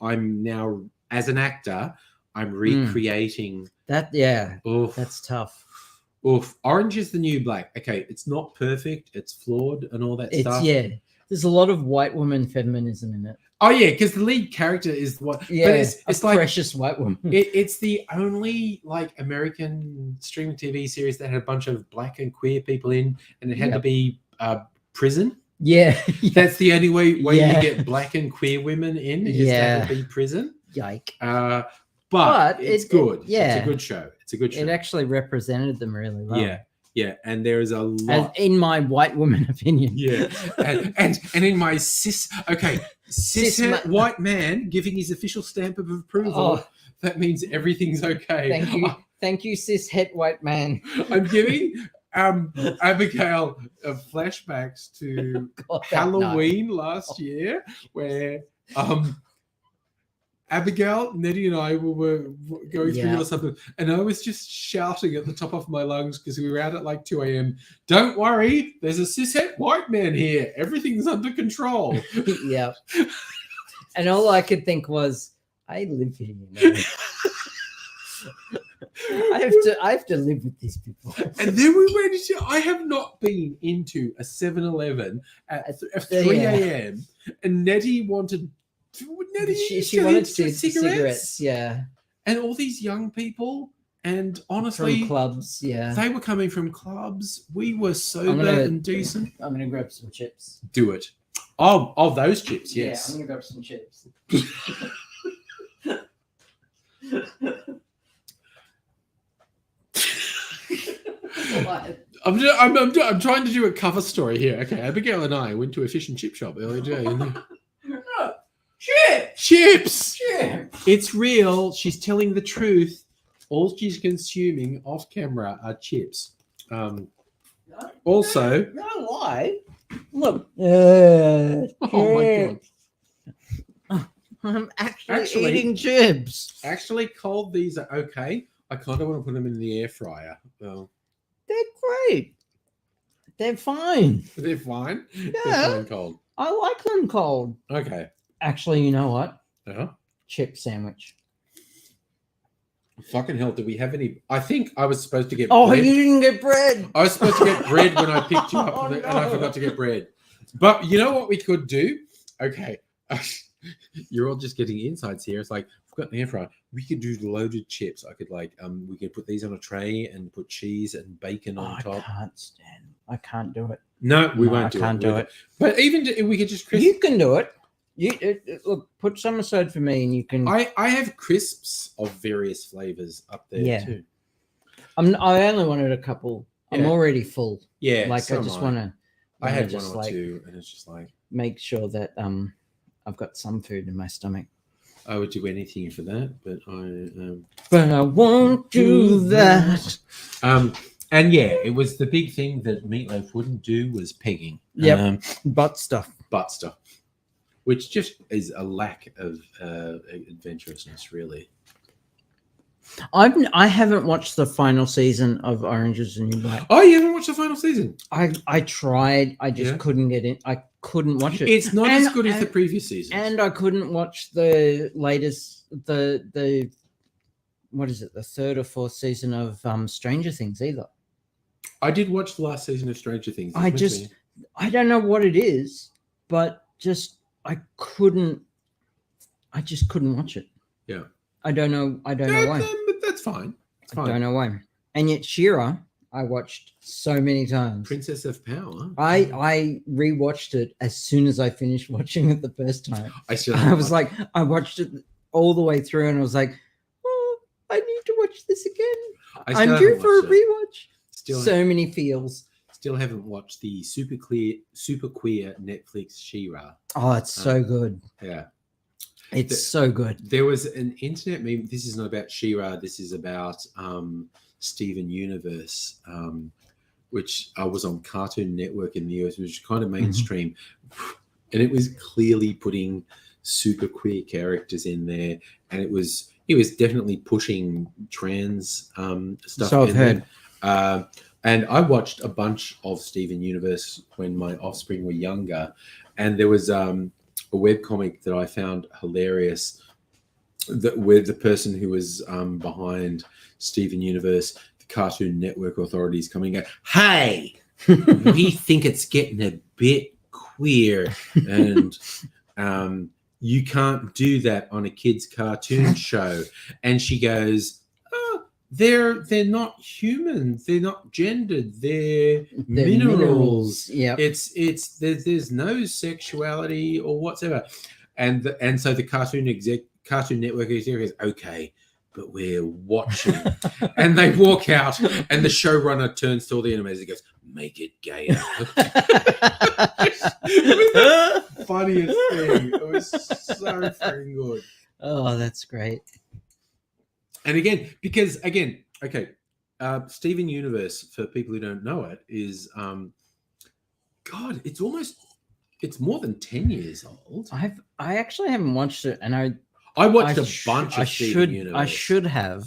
I'm now as an actor, I'm recreating that. Yeah, oof, that's tough. Oof. Orange Is the New Black. Okay, it's not perfect, it's flawed and all that stuff. Yeah, there's a lot of white woman feminism in it. Oh yeah, because the lead character is what? Yeah, but it's like precious white woman. It's the only like American streaming TV series that had a bunch of black and queer people in, and it had to be prison. Yeah, that's the only way you get black and queer women in is to have to be prison. Yike. But it's good. Yeah, it's a good show. It's a good show. It actually represented them really well. Yeah. Yeah, and there is a lot. In my white woman opinion. Yeah, and in my cis white man giving his official stamp of approval, that means everything's okay. Thank you, cis het white man. I'm giving Abigail flashbacks to Halloween last year, where Abigail, Nettie, and I were going through or something, and I was just shouting at the top of my lungs because we were out at like 2 a.m. Don't worry, there's a cishet white man here. Everything's under control. Yeah. And all I could think was, I live here. You know? I have to live with these people. And then we went into. I have not been into a 7-Eleven at 3 a.m. And Nettie wanted. She wanted cigarettes, yeah, and all these young people, and honestly, from clubs, they were coming from clubs. We were sober and decent. I'm gonna grab some chips. Do it. Oh, those chips, yes. Yeah, I'm gonna grab some chips. I'm trying to do a cover story here. Okay, Abigail and I went to a fish and chip shop earlier today. Chips. It's real. She's telling the truth. All she's consuming off camera are chips. Also, don't lie. Look. Oh my god. I'm actually eating chips. Actually, cold. These are okay. I kind of want to put them in the air fryer. Well, they're great. They're fine. They're fine. Yeah. They're fine cold. I like them cold. Okay. Actually, you know what? Uh-huh. Chip sandwich. Fucking hell, do we have any? I think I was supposed to get bread. You didn't get bread. I was supposed to get bread when I picked you up, and I forgot to get bread. But you know what we could do? Okay. You're all just getting insights here. It's like, we've got an air fryer. We could do loaded chips. I could we could put these on a tray and put cheese and bacon on top. I can't do it. No, we won't do it. I can't do it. But even we could just crisp. You can do it. Look, put some aside for me, and you can. I have crisps of various flavors up there too. I only wanted a couple. Yeah. I'm already full. Yeah, I just want to. I had one or two, and it's just like make sure that I've got some food in my stomach. I would do anything for that, but But I won't do that. And yeah, it was the big thing that Meatloaf wouldn't do was pegging. Yep. Butt stuff. Which just is a lack of adventurousness, really. I haven't watched the final season of Orange Is the New Black. Oh, you haven't watched the final season? I tried. I just Yeah. couldn't get in. I couldn't watch it. It's not And- as good as the and- previous season. And I couldn't watch the latest the what is it, the third or fourth season of Stranger Things either. I did watch the last season of Stranger Things. I don't know what it is, but just I just couldn't watch it. Yeah. I don't know why. But that's fine. It's I fine. don't know why. And yet She-Ra, I watched so many times. Princess of Power. I rewatched it as soon as I finished watching it the first time. I was like, I watched it all the way through, and I was like, oh, I need to watch this again. I'm due for a rewatch. So many feels. Still haven't watched the super queer Netflix She-Ra. Oh, it's so good. Yeah. It's so good. There was an internet meme. This is not about She-Ra. This is about Steven Universe, which was on Cartoon Network in the US, which is kind of mainstream. And it was clearly putting super queer characters in there. And it was definitely pushing trans stuff. So I've heard. And I watched a bunch of Steven Universe when my offspring were younger. And there was a webcomic that I found hilarious where the person who was behind Steven Universe, the Cartoon Network authorities coming out, hey, we think it's getting a bit queer and you can't do that on a kid's cartoon show. And she goes, oh, they're not human, they're not gendered, they're minerals. Yeah, there's no sexuality or whatsoever. And so the Cartoon Network executive goes, okay, but we're watching. And they walk out, and the showrunner turns to all the animators and goes, make it gayer. It was the funniest thing. It was so freaking good. Oh, that's great. And okay, Steven Universe, for people who don't know it, is God, it's more than 10 years old. I actually haven't watched it, and I watched a bunch of Steven Universe. I should have.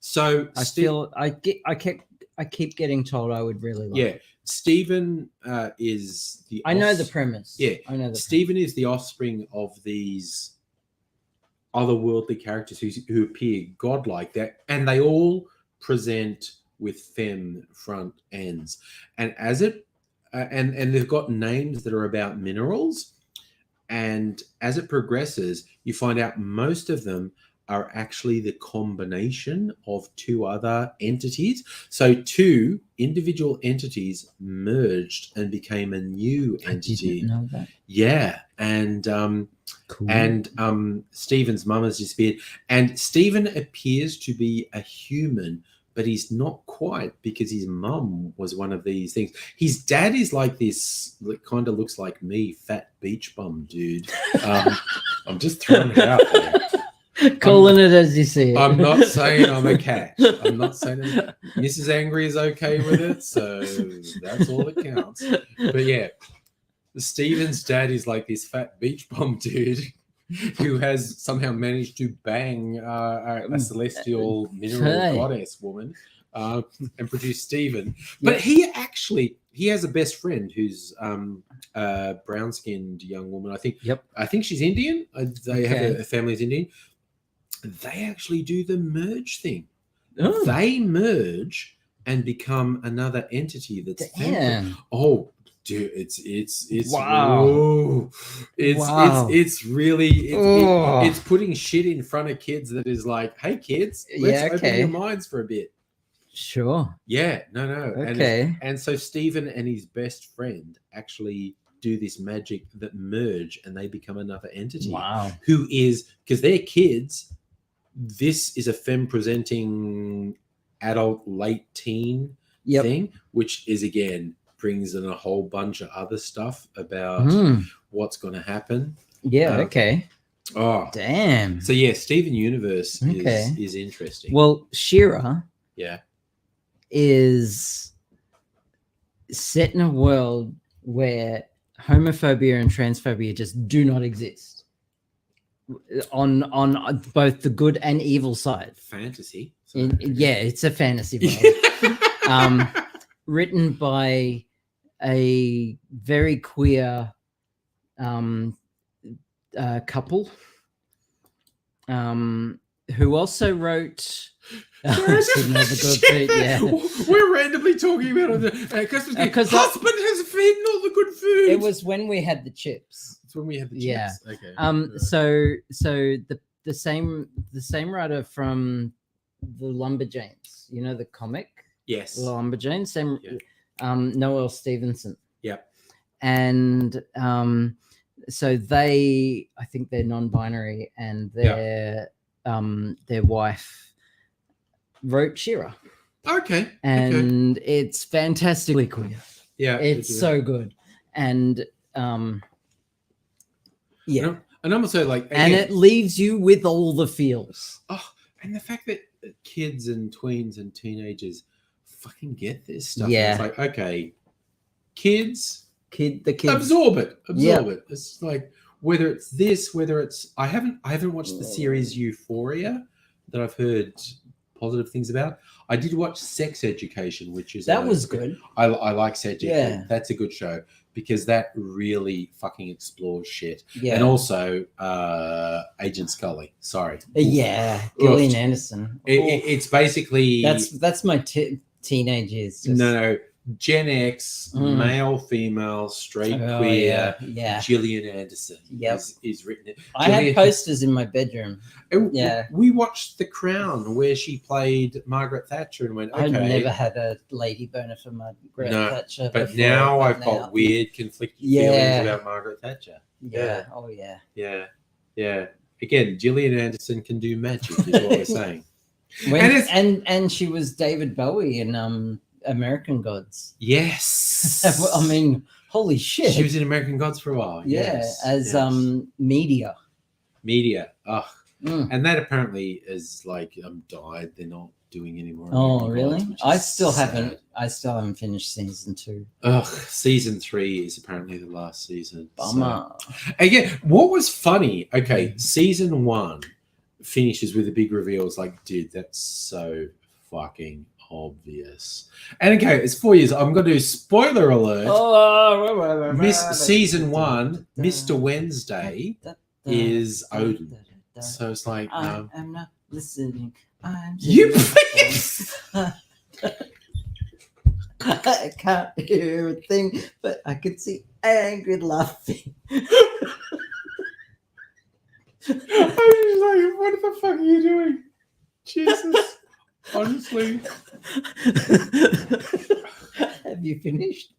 So I keep getting told I would really like it. Steven is the I know the premise. Yeah, I know Steven is the offspring of these otherworldly characters who appear godlike, that, and they all present with femme front ends, and as it and they've got names that are about minerals, and as it progresses, you find out most of them are actually the combination of two other entities. So two individual entities merged and became a new entity. I didn't know that. Yeah, and Cool. and Stephen's mum has disappeared, and Stephen appears to be a human, but he's not quite, because his mum was one of these things. His dad is like this, kind of looks like me, fat beach bum dude. I'm just throwing it out there. Calling it as you see it. I'm not saying I'm a cat. I'm not saying Mrs. Angry is okay with it, so that's all that counts. But yeah, Stephen's dad is like this fat beach bum dude who has somehow managed to bang a celestial mineral goddess woman and produce Stephen. But he has a best friend who's a brown-skinned young woman. I think she's Indian. They have a family that's Indian. They actually do the merge thing. Oh. They merge and become another entity that's oh, dude, it's wow. Whoa. It's really it's putting shit in front of kids that is like, hey kids, let's open your minds for a bit. Sure. Yeah, no. Okay. And so Stephen and his best friend actually do this magic that merge and they become another entity. Wow. Who is, because they're kids, this is a femme presenting adult late teen thing, which is again brings in a whole bunch of other stuff about what's going to happen. Yeah. Okay. Oh, damn. So yeah, Steven Universe is interesting. Well, She-Ra is set in a world where homophobia and transphobia just do not exist. on both the good and evil side. Fantasy. Yeah, it's a fantasy world. Written by a very queer couple who also wrote We're randomly talking about because husband has feeding all the good food. It was when we had the chips. It's when we had the chips. Yeah. Okay. So the same writer from the Lumberjanes, you know, the comic. Yes. The Lumberjanes, same. Noel Stevenson. Yep. And so I think they're non-binary, and their wife wrote She-Ra. Okay. And it's fantastically queer. Yeah. It's so good. And yeah. And I'm also like, and it leaves you with all the feels. Oh, and the fact that kids and tweens and teenagers fucking get this stuff. Yeah. It's like, okay, kids absorb it. It. It's like whether it's this, whether it's I haven't watched the series Euphoria that I've heard positive things about. I did watch Sex Education, which is was good. I like Sex Education. Yeah. That's a good show because that really fucking explores shit. Yeah. And also Agent Scully. Sorry. Yeah, Gillian Anderson. It's basically that's my teenage years. No, Gen X, male, female, straight, queer. Yeah. Gillian Anderson. Yep. is written. I had posters in my bedroom. Yeah. We watched The Crown where she played Margaret Thatcher and went, okay. I never had a lady boner for Margaret Thatcher. But now I've got weird conflicting feelings about Margaret Thatcher. Yeah. Oh yeah. Yeah. Yeah. Again, Gillian Anderson can do magic, is what we're saying. And she was David Bowie in American Gods. Yes. I mean, holy shit. She was in American Gods for a while. Yeah, Media. Oh. And that apparently is like died. They're not doing anymore. Oh, really? I still haven't finished season 2. Ugh, season 3 is apparently the last season. Bummer. So. Again, what was funny? Okay, season 1 finishes with a big reveal. It's like, dude, that's so fucking obvious. And okay, it's 4 years. I'm going to do spoiler alert. Season 1, Mr. Wednesday is Odin. So it's like, I'm not listening. You I can't hear a thing, but I can see angry laughing. I'm like, what the fuck are you doing? Jesus. Honestly. Have you finished?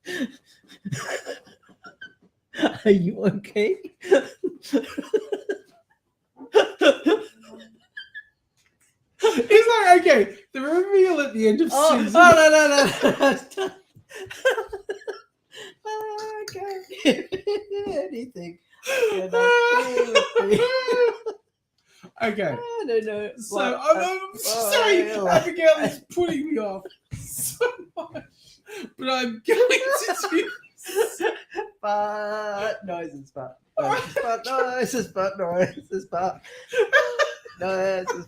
Are you okay? He's like, okay, the reveal at the end of season. No. I can't hear anything. Okay. I don't know. So I'm sorry, Abigail is putting me off so much, but I'm going to do But noises, but noises, but noises, but noises.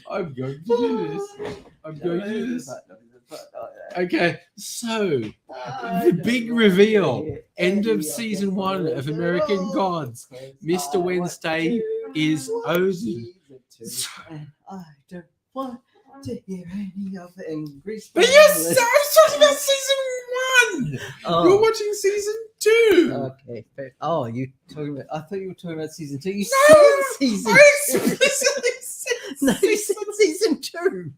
I'm going to do this. Okay, so the big reveal, end of season 1 of American Gods. Mr. Wednesday is Odin. I don't want to hear any of the angry. But yes, I was talking about season 1. You're watching season 2. Okay. Oh, you talking about? I thought you were talking about season 2. You No, said season. I explicitly said No, you said season 2.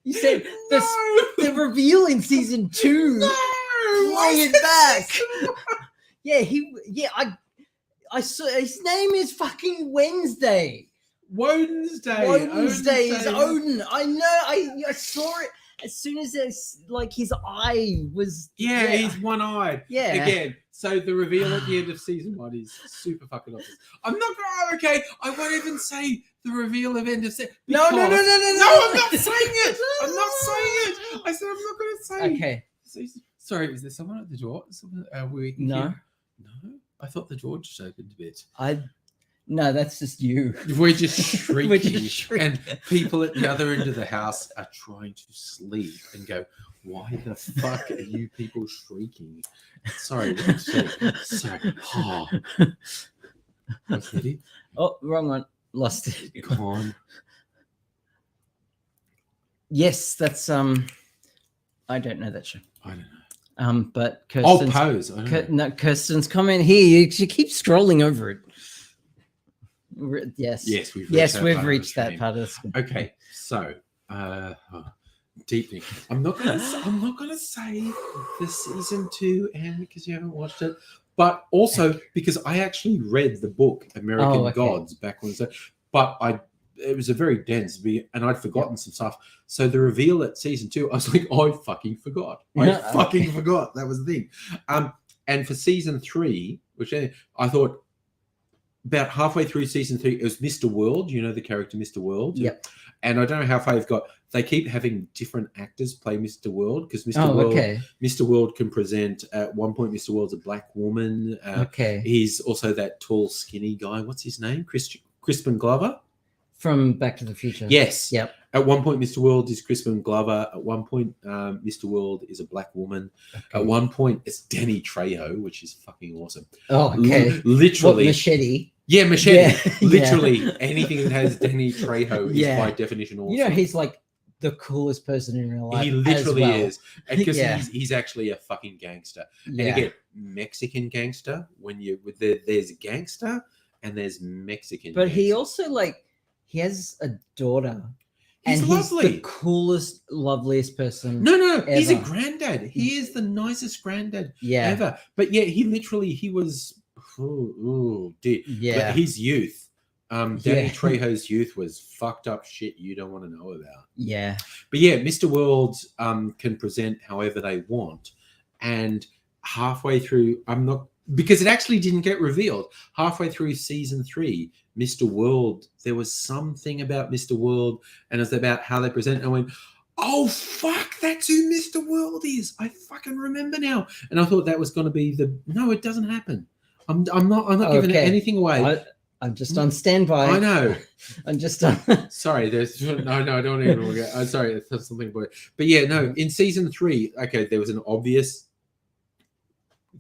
You said the reveal in season 2. No, play it back. I saw his name is fucking Wednesday. Wednesday is Odin. I know. I saw it as soon as his eye was. Yeah, he's one-eyed. Yeah. Again, so the reveal at the end of season 1 is super fucking obvious. I'm not going. Okay, I won't even say the reveal of end of season. No, I'm not saying it. I'm not saying it. I said I'm not going to say. Okay. Sorry, is there someone at the door? No. I thought the door just opened a bit. No, that's just you. We're just shrieking, We're just shrieking. and people at the other end of the house are trying to sleep and go, "Why the fuck are you people shrieking?" Sorry. Sorry. Oh. What's it? Oh, wrong one. Lost it. Come on. Yes, that's I don't know that show. I don't know. But Kirsten's, Pose. I don't know. No, Kirsten's comment here. She keeps scrolling over it. Yes. Yes, we've reached that part of the screen. Okay, so deepening. I'm not gonna say the season 2, and because you haven't watched it, but also because I actually read the book American Gods back when but it was a very dense, and I'd forgotten some stuff. So the reveal at season 2, I was like, I fucking forgot. Forgot. That was the thing. And for season 3, which I thought about halfway through season 3, it was Mr. World. You know the character Mr. World? Yep. And I don't know how far they've got. They keep having different actors play Mr. World because Mr. World can present. At one point, Mr. World's a black woman. He's also that tall, skinny guy. What's his name? Crispin Glover? From Back to the Future. Yes. Yep. At one point, Mr. World is Crispin Glover. At one point, Mr. World is a black woman. Okay. At one point, it's Danny Trejo, which is fucking awesome. Oh, okay. Literally. What, Machete? Yeah, Machete. Yeah. Literally, anything that has Danny Trejo is by definition awesome. You know, he's like the coolest person in real life. He literally is. Because he's actually a fucking gangster. Yeah. And again, Mexican gangster, there's gangster and there's Mexican But gangster. he also, like, he has a daughter. He's lovely. He's the coolest, loveliest person. No, ever. He's a granddad. He is the nicest granddad ever. But yeah, he was. Oh dear. Yeah. But his youth, Danny Trejo's youth was fucked up shit you don't want to know about. Yeah. But yeah, Mr. World can present however they want, and halfway through, because it actually didn't get revealed. Halfway through season 3, Mr. World, there was something about Mr. World, and it's about how they present. And I went, oh fuck, that's who Mr. World is. I fucking remember now. And I thought that was going to be no, it doesn't happen. I'm not giving anything away. I'm just on standby. I know. I'm just on. Sorry, there's no. I don't even. I'm sorry, that's something. But yeah, no. In season 3, there was an obvious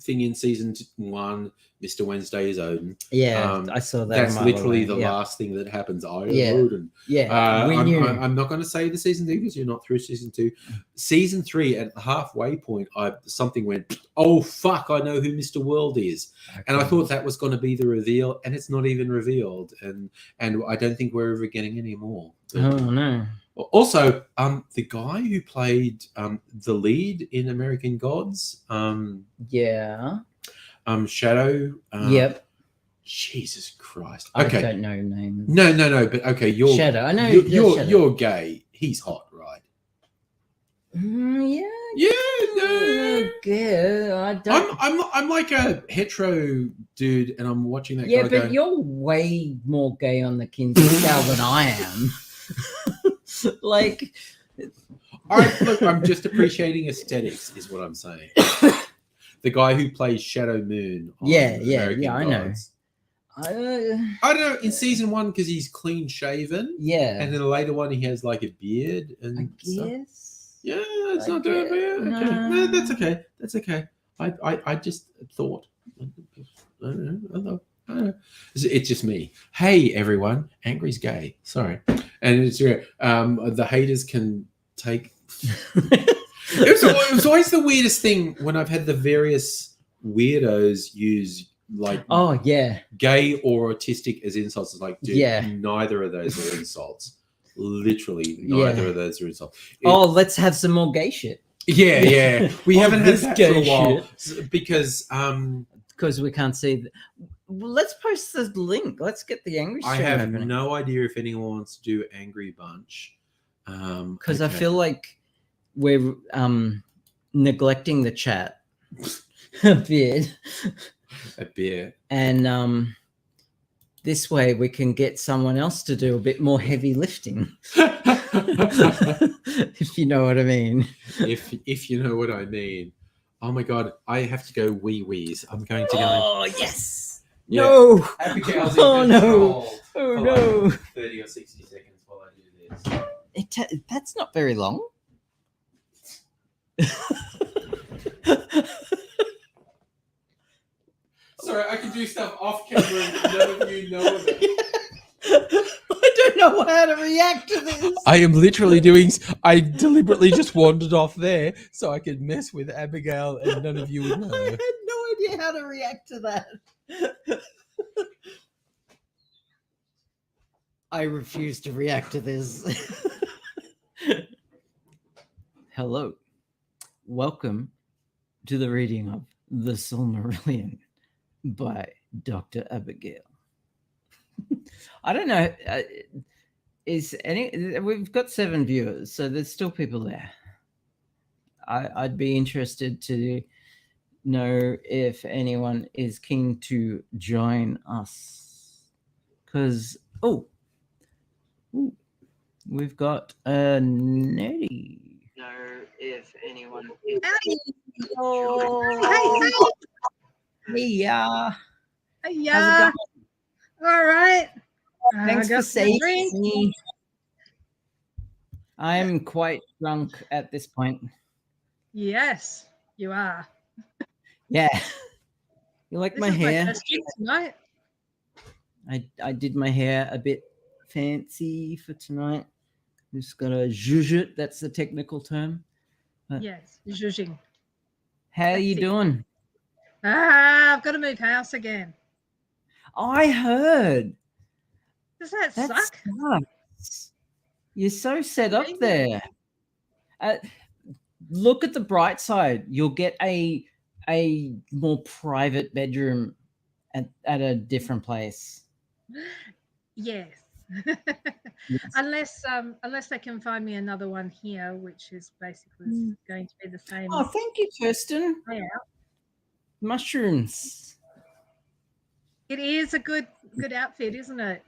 thing in season 1. Mr. Wednesday is Odin. Yeah, I saw that. That's literally the last thing that happens. Odin. Yeah, I'm not going to say the season 2 because you're not through season 2. Season 3, at the halfway point, something went, oh fuck, I know who Mr. World is, and I thought that was going to be the reveal, and it's not even revealed, and I don't think we're ever getting any more. Oh no. Also, the guy who played the lead in American Gods, Shadow. Yep. Jesus Christ. Okay. I don't know names. No. But okay, you're Shadow. I know you're gay. He's hot, right? Yeah. Yeah. Yeah. I don't. I'm like a hetero dude, and I'm watching that. Yeah, guy but going, you're way more gay on the Kinsey scale than I am. Like, look, I'm just appreciating aesthetics, is what I'm saying. The guy who plays Shadow Moon. On American Gods. I know. I don't know. In season 1, because he's clean shaven. Yeah. And in the later one, he has like a beard and I guess. Stuff. Yeah, it's not doing bad. Okay. No, that's okay. That's okay. I just thought. I don't know. It's just me. Hey everyone, Angry's gay. Sorry, and it's the haters can take. It was always the weirdest thing when I've had the various weirdos use like gay or autistic as insults. It's like, dude, neither of those are insults. Literally, neither of those are insults. Let's have some more gay shit. Yeah. We haven't had that for a while because we can't see. Well, let's post the link. Let's get the angry stream. I have happening. no idea if anyone wants to do Angry Bunch. Because I feel like we're neglecting the chat a bit. A bit. And this way we can get someone else to do a bit more heavy lifting. If you know what I mean. If you know what I mean. Oh my god, I have to go wee-wees. I'm going to go. Oh, yes. No. Abigail's Oh, in no. control Oh for no. like 30 or 60 seconds while I do this. That's not very long. Sorry, I can do stuff off camera and none of you know of it. I don't know how to react to this. I am literally doing. I deliberately just wandered off there so I could mess with Abigail and none of you would I know. had no idea how to react to that. I refuse to react to this. Hello. Welcome to the reading of The Silmarillion by Dr. Abigail. I don't know. We've got 7 viewers, so there's still people there. I'd be interested to know if anyone is keen to join us. Because, we've got a Nettie. Know if anyone is Yeah. Yeah. All right. Thanks I for got saying some drink. me. I'm quite drunk at this point. Yes, you are. Yeah. You like This my is hair? my first drink tonight. I did my hair a bit fancy for tonight. Just got a zhuzh it. That's the technical term. Yes, zhuzhing. How are you That's it. doing? I've got to move house again. I heard. Does that That suck? sucks. You're so set up there. Look at the bright side. You'll get a more private bedroom at a different place. Yes. Yes. Unless they can find me another one here, which is basically going to be the same. Oh, thank you, Kirsten. layout. Mushrooms. It is a good outfit, isn't it?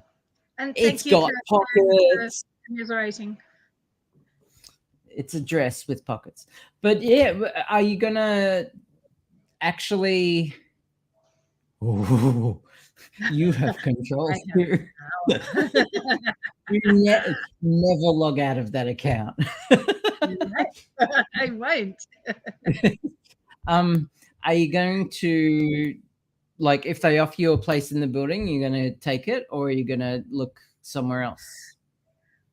And It's thank you got for pockets. commiserating. It's a dress with pockets. But yeah, are you gonna actually? Oh, you have control here. You never log out of that account. I won't. Are you going to, like, if they offer you a place in the building, you're going to take it, or are you going to look somewhere else?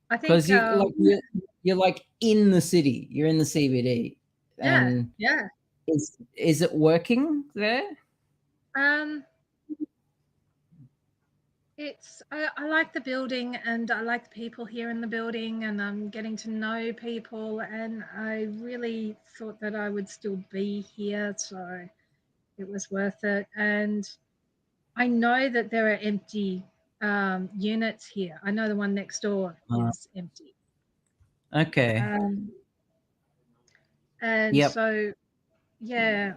I think Because you're like in the city, you're in the CBD. And yeah. Is it working there? I like the building, and I like the people here in the building, and I'm getting to know people, and I really thought that I would still be here, so it was worth it. And I know that there are empty units here. I know the one next door is empty. Okay. And Yep. so yeah,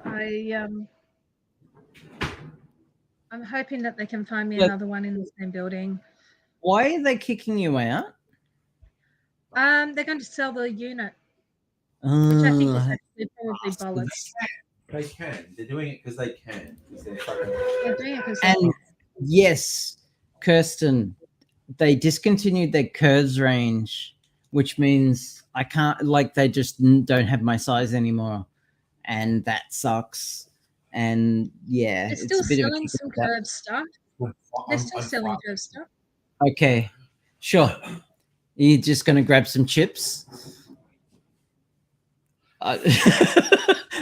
I'm hoping that they can find me another one in the same building. Why are they kicking you out? They're going to sell the unit, which I think is actually probably bollocks. They can. They're doing it because they can. They're doing it because And yes, Kirsten, they discontinued their curves range, which means I can't, like, they just don't have my size anymore, and that sucks. And yeah, they're still it's a bit selling of some curved stuff. They're still selling curved stuff. Okay, sure. You're just gonna grab some chips.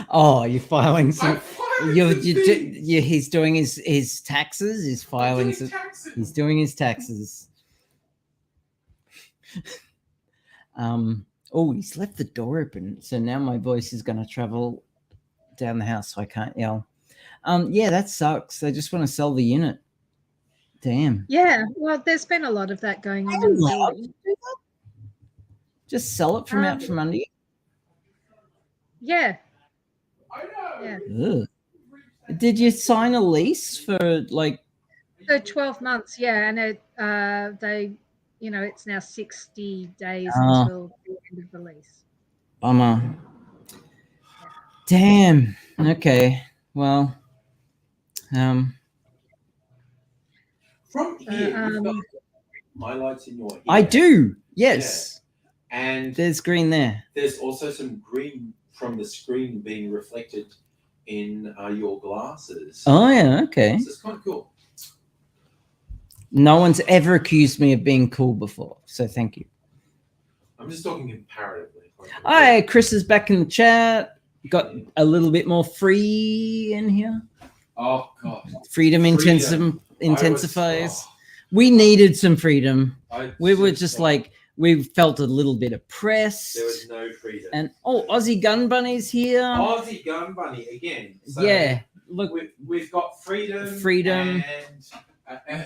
Oh, you're filing some. He's doing his taxes. He's filing some. He's doing his taxes. Oh, he's left the door open, so now my voice is gonna travel down the house, so I can't yell. Yeah, that sucks. They just want to sell the unit. Damn. Yeah, well, there's been a lot of that going on in the building. Just sell it from out from under you. Yeah. Yeah. Ugh. Did you sign a lease for like? So 12 months, yeah, and it's now 60 days until the end of the lease. Bummer. Damn. Okay. Well, From So, here, you've got highlights in your ear. I do. Yes. Yeah. And there's green there. There's also some green from the screen being reflected in your glasses. Oh yeah. Okay. So it's quite cool. No one's ever accused me of being cool before, so thank you. I'm just talking comparatively. Hi, Chris is back in the chat. Got a little bit more free in here. Oh god. Freedom intensifies. We needed some freedom. We were just like, we felt a little bit oppressed. There was no freedom. And Aussie Gun Bunny's here. Aussie Gun Bunny again. So yeah, look, we've got freedom. And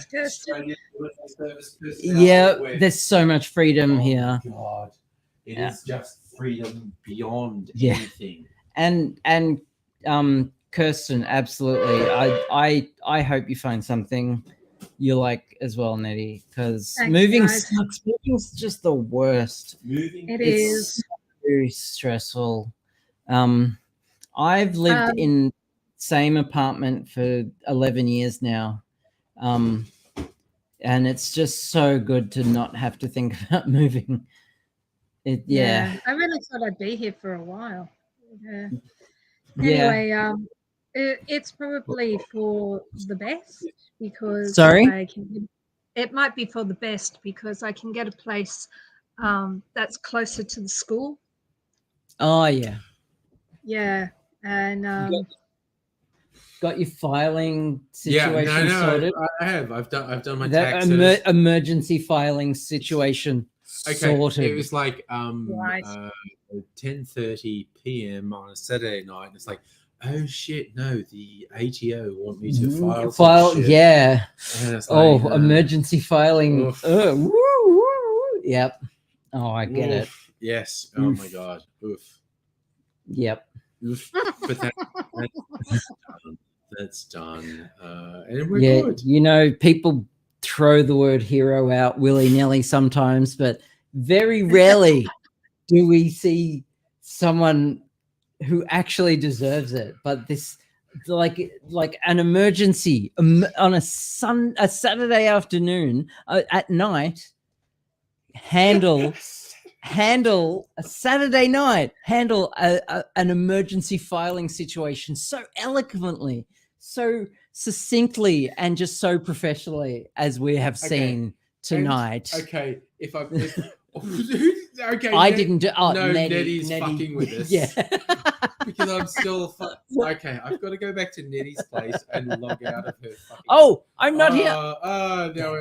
yeah, there's so much freedom here. God, it is just freedom beyond Yeah. anything. And Kirsten, absolutely. I hope you find something you like as well, Nettie, because moving sucks. Moving's just the worst. Moving is very stressful. I've lived in same apartment for 11 years now. And it's just so good to not have to think about moving. Yeah. I really thought I'd be here for a while. Yeah. Yeah. Anyway, it's probably for the best because it might be for the best because I can get a place that's closer to the school. Oh yeah. Yeah, and got your filing situation sorted. I have. I've done my the taxes. Emergency filing situation sorted. It was like 10:30 p.m. on a Saturday night. And it's like, oh shit, no, the ATO want me to file some shit. Yeah. And it's like, emergency filing. Woo, woo, woo. Yep. Oh, I get it. Yes. Oh my god. Oof. Yep. Oof. But that's done. And we're good. You know, people throw the word hero out willy-nilly sometimes, but very rarely do we see someone who actually deserves it. But this, like an emergency on a Saturday afternoon at night, handle a Saturday night, an emergency filing situation so eloquently, so succinctly, and just so professionally as we have seen tonight. And, I didn't do. Oh, no, Nettie's fucking with us. Yeah, because I'm still okay. I've got to go back to Nettie's place and log out of her. I'm not here. No. I've got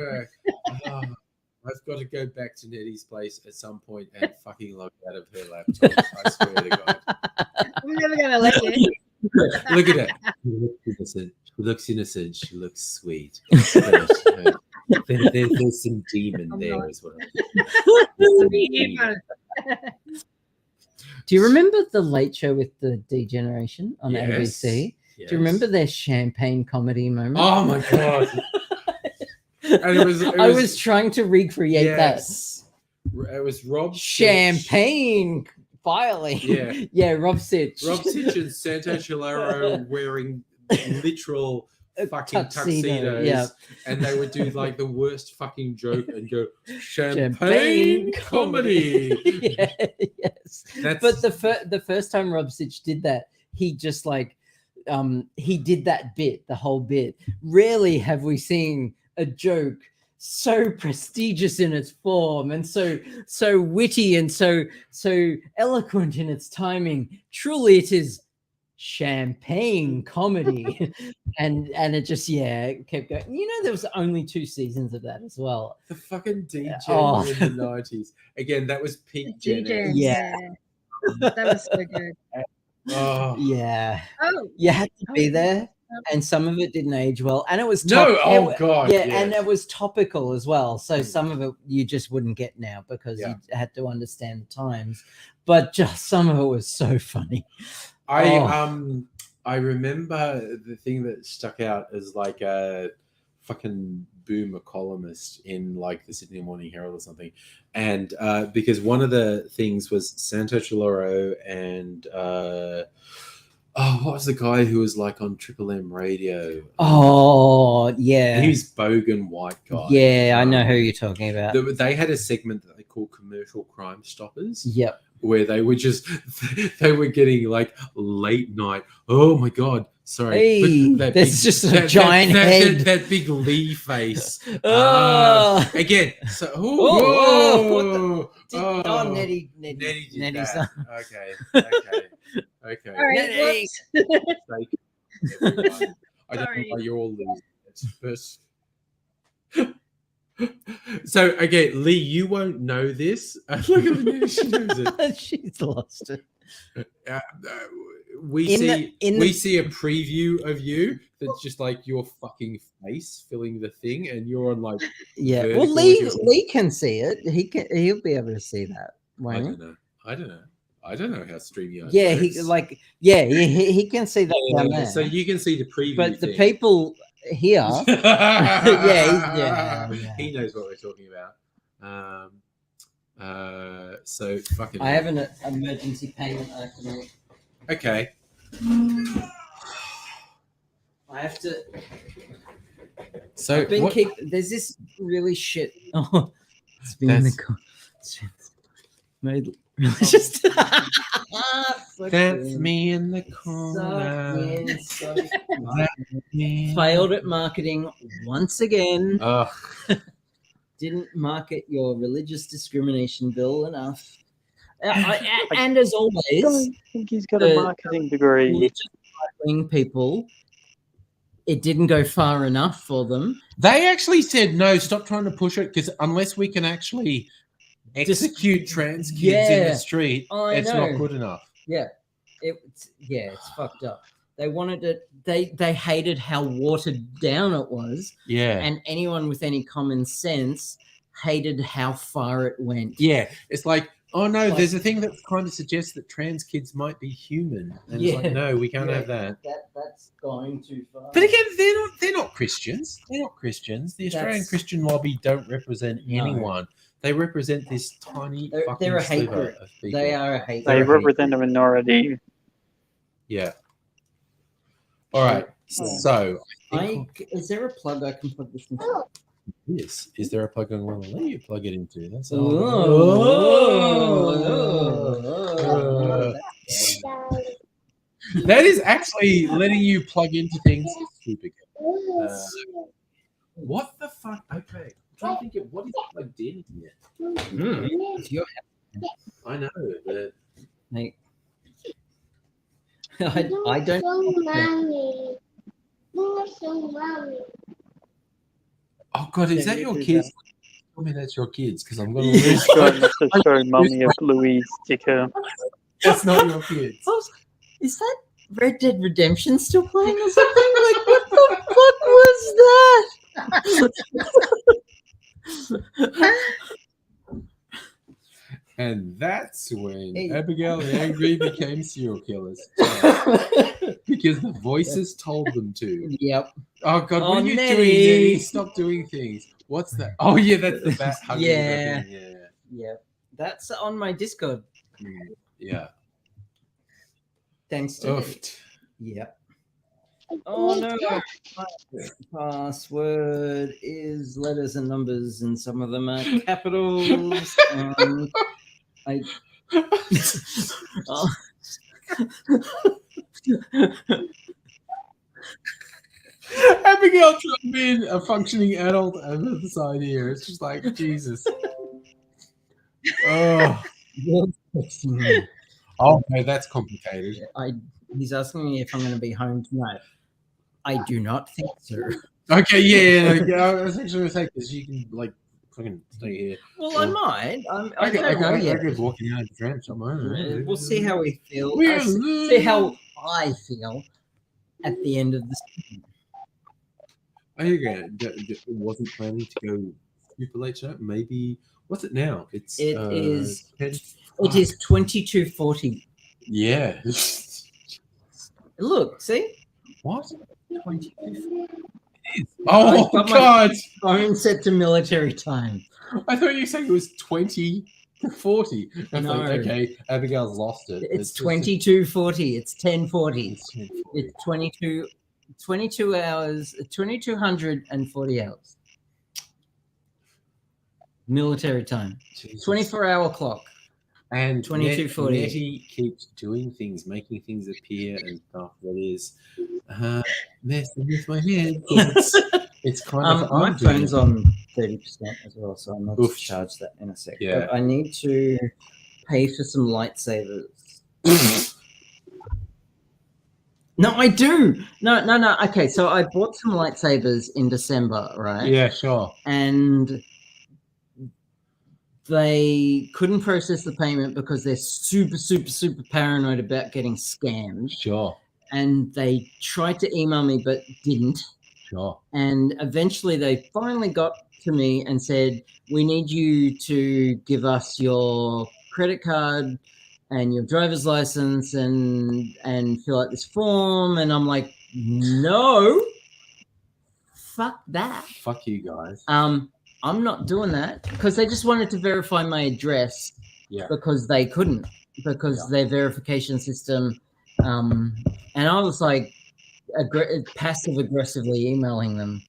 to go back to Nettie's place at some point and fucking log out of her laptop. I swear to God. I'm never gonna let you. Look at it. She looks innocent. She looks sweet. There's some demon there as well. Do you remember the Late Show with the D-Generation on ABC? Yes. Do you remember their champagne comedy moment? Oh my God. And I was trying to recreate that. It was Rob Champagne filing. Yeah, Rob Sitch. Rob Sitch and Santo Chilaro wearing literal fucking tuxedos. Yeah. And they would do like the worst fucking joke and go, champagne comedy. Yes. But the first time Rob Sitch did that, he just he did that bit, the whole bit. Rarely have we seen a joke so prestigious in its form and so witty and so eloquent in its timing. Truly, it is champagne comedy. and it just kept going. You know, there was only 2 seasons of that as well. The fucking DJ in the 90s. Again, that was peak Gen X. Yeah. That was so good. Oh yeah. Oh, you had to be there. And some of it didn't age well, and it was and it was topical as well. So some of it you just wouldn't get now because you had to understand the times. But just some of it was so funny. I remember the thing that stuck out as like a fucking boomer columnist in like the Sydney Morning Herald or something, and because one of the things was Santo Chilaro and Oh, what was the guy who was like on Triple M radio? Oh, yeah. He was bogan white guy. Yeah, I know who you're talking about. They had a segment that they called Commercial Crime Stoppers. Yep. Where they were they were getting like late night. Oh my God. Sorry. Hey, but there's just a giant head. That big Lee face. Oh. Again. So, Nettie did Nettie's that. Okay. All right, whoops. Everyone. I don't know Sorry. why you're all losing. So again, Lee, you won't know this. Look at Nettie, she knows it. She's lost it. We see a preview of you that's just like your fucking face filling the thing, and you're on like Well, Lee can see it. He'll be able to see that. I don't know. I don't know how StreamYard. Yeah, works. he can see that down there. So you can see the preview. But the thing. people here, he knows what we're talking about. So fucking. I have an emergency payment I have to make. Okay. I have to. So there's this really shit. Oh, it's been in the made. Just that's me in the corner. Failed at marketing once again. Oh. Didn't market your religious discrimination bill enough. And as always, I think he's got a marketing degree. Right-wing people, it didn't go far enough for them. They actually said no. Stop trying to push it because unless we can actually execute trans kids in the street, it's not good enough. Yeah, it's fucked up. They wanted it. They hated how watered down it was. Yeah, and anyone with any common sense hated how far it went. Yeah, it's like, oh no, there's a thing that kind of suggests that trans kids might be human, and it's like, no, we can't have that. That's going too far. But again, they're not Christians. They're not Christians. The Australian Christian lobby don't represent anyone. They represent this tiny fucking they're a hate sliver group. of people. They are a hate. They represent a minority. Yeah. All right. So, is there a plug I can plug this into? Yes. Is there a plug I'm going to let you plug it into? That's that is actually letting you plug into things. Super good. What the fuck? Okay. I'm trying to think of what is plugged in here. I know, but I don't. Oh God, is that your kids? Tell me that's your kids because I'm going to lose. That's the show, Mummy of Louise Dicker. That's not your kids. Is that Red Dead Redemption still playing or something? Like, what the fuck was that? And that's when Abigail the Angry became serial killers. Because the voices told them to. Yep. Oh God, what are you doing, Nettie? Stop doing things. What's that? Oh yeah, that's the bat hugging. Yeah. That's on my Discord. Yeah. Thanks to yeah. Oh no. Password is letters and numbers, and some of them are capitals. Abigail trying to be a functioning adult over the side here. It's just like Jesus. Oh. Oh no, that's complicated. He's asking me if I'm going to be home tonight. I do not think so. Okay, yeah. I was actually going to say because you can like fucking stay here. Well, I might. I could walking out of the tram somewhere. We'll see how we feel. See how I feel at the end of the season. I wasn't planning to go super late tonight. Maybe what's it now? It is 22:40. Yeah. Look, see? What? 22:40. Oh God! Phone set to military time. I thought you said it was 20 40. I No. thought, okay, Abigail's lost it. It's 22:40. It's 10:40. It's 22 hours, 2240 hours. Military time. 24-hour clock. And 22:40. Nettie keeps doing things, making things appear and stuff that is messing with my head. It's kind of my I'm phone's doing on 30% as well, so I might Oof. charge that in a sec. Yeah. But I need to pay for some lightsabers. No, I do. No. Okay, so I bought some lightsabers in December, right? Yeah, sure. And they couldn't process the payment because they're super paranoid about getting scammed. Sure. And they tried to email me but didn't. Sure. And eventually they finally got to me and said, we need you to give us your credit card and your driver's license and fill out this form. And I'm like, no, fuck that. Fuck you guys. I'm not doing that because they just wanted to verify my address because they couldn't, because their verification system. And I was like passive aggressively emailing them.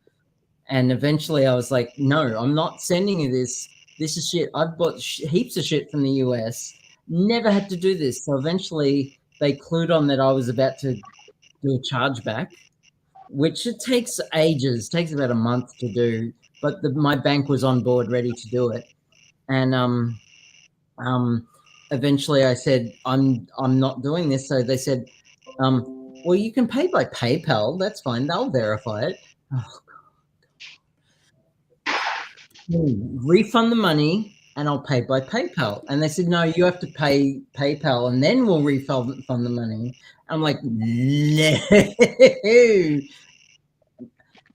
And eventually I was like, no, I'm not sending you this. This is shit. I've bought heaps of shit from the US. Never had to do this. So eventually they clued on that I was about to do a chargeback, which it takes ages. It takes about a month to do. But my bank was on board, ready to do it. And eventually I said, I'm not doing this. So they said, well, you can pay by PayPal. That's fine. They'll verify it. Oh, God. Refund the money and I'll pay by PayPal. And they said, no, you have to pay PayPal and then we'll refund the money. I'm like, no.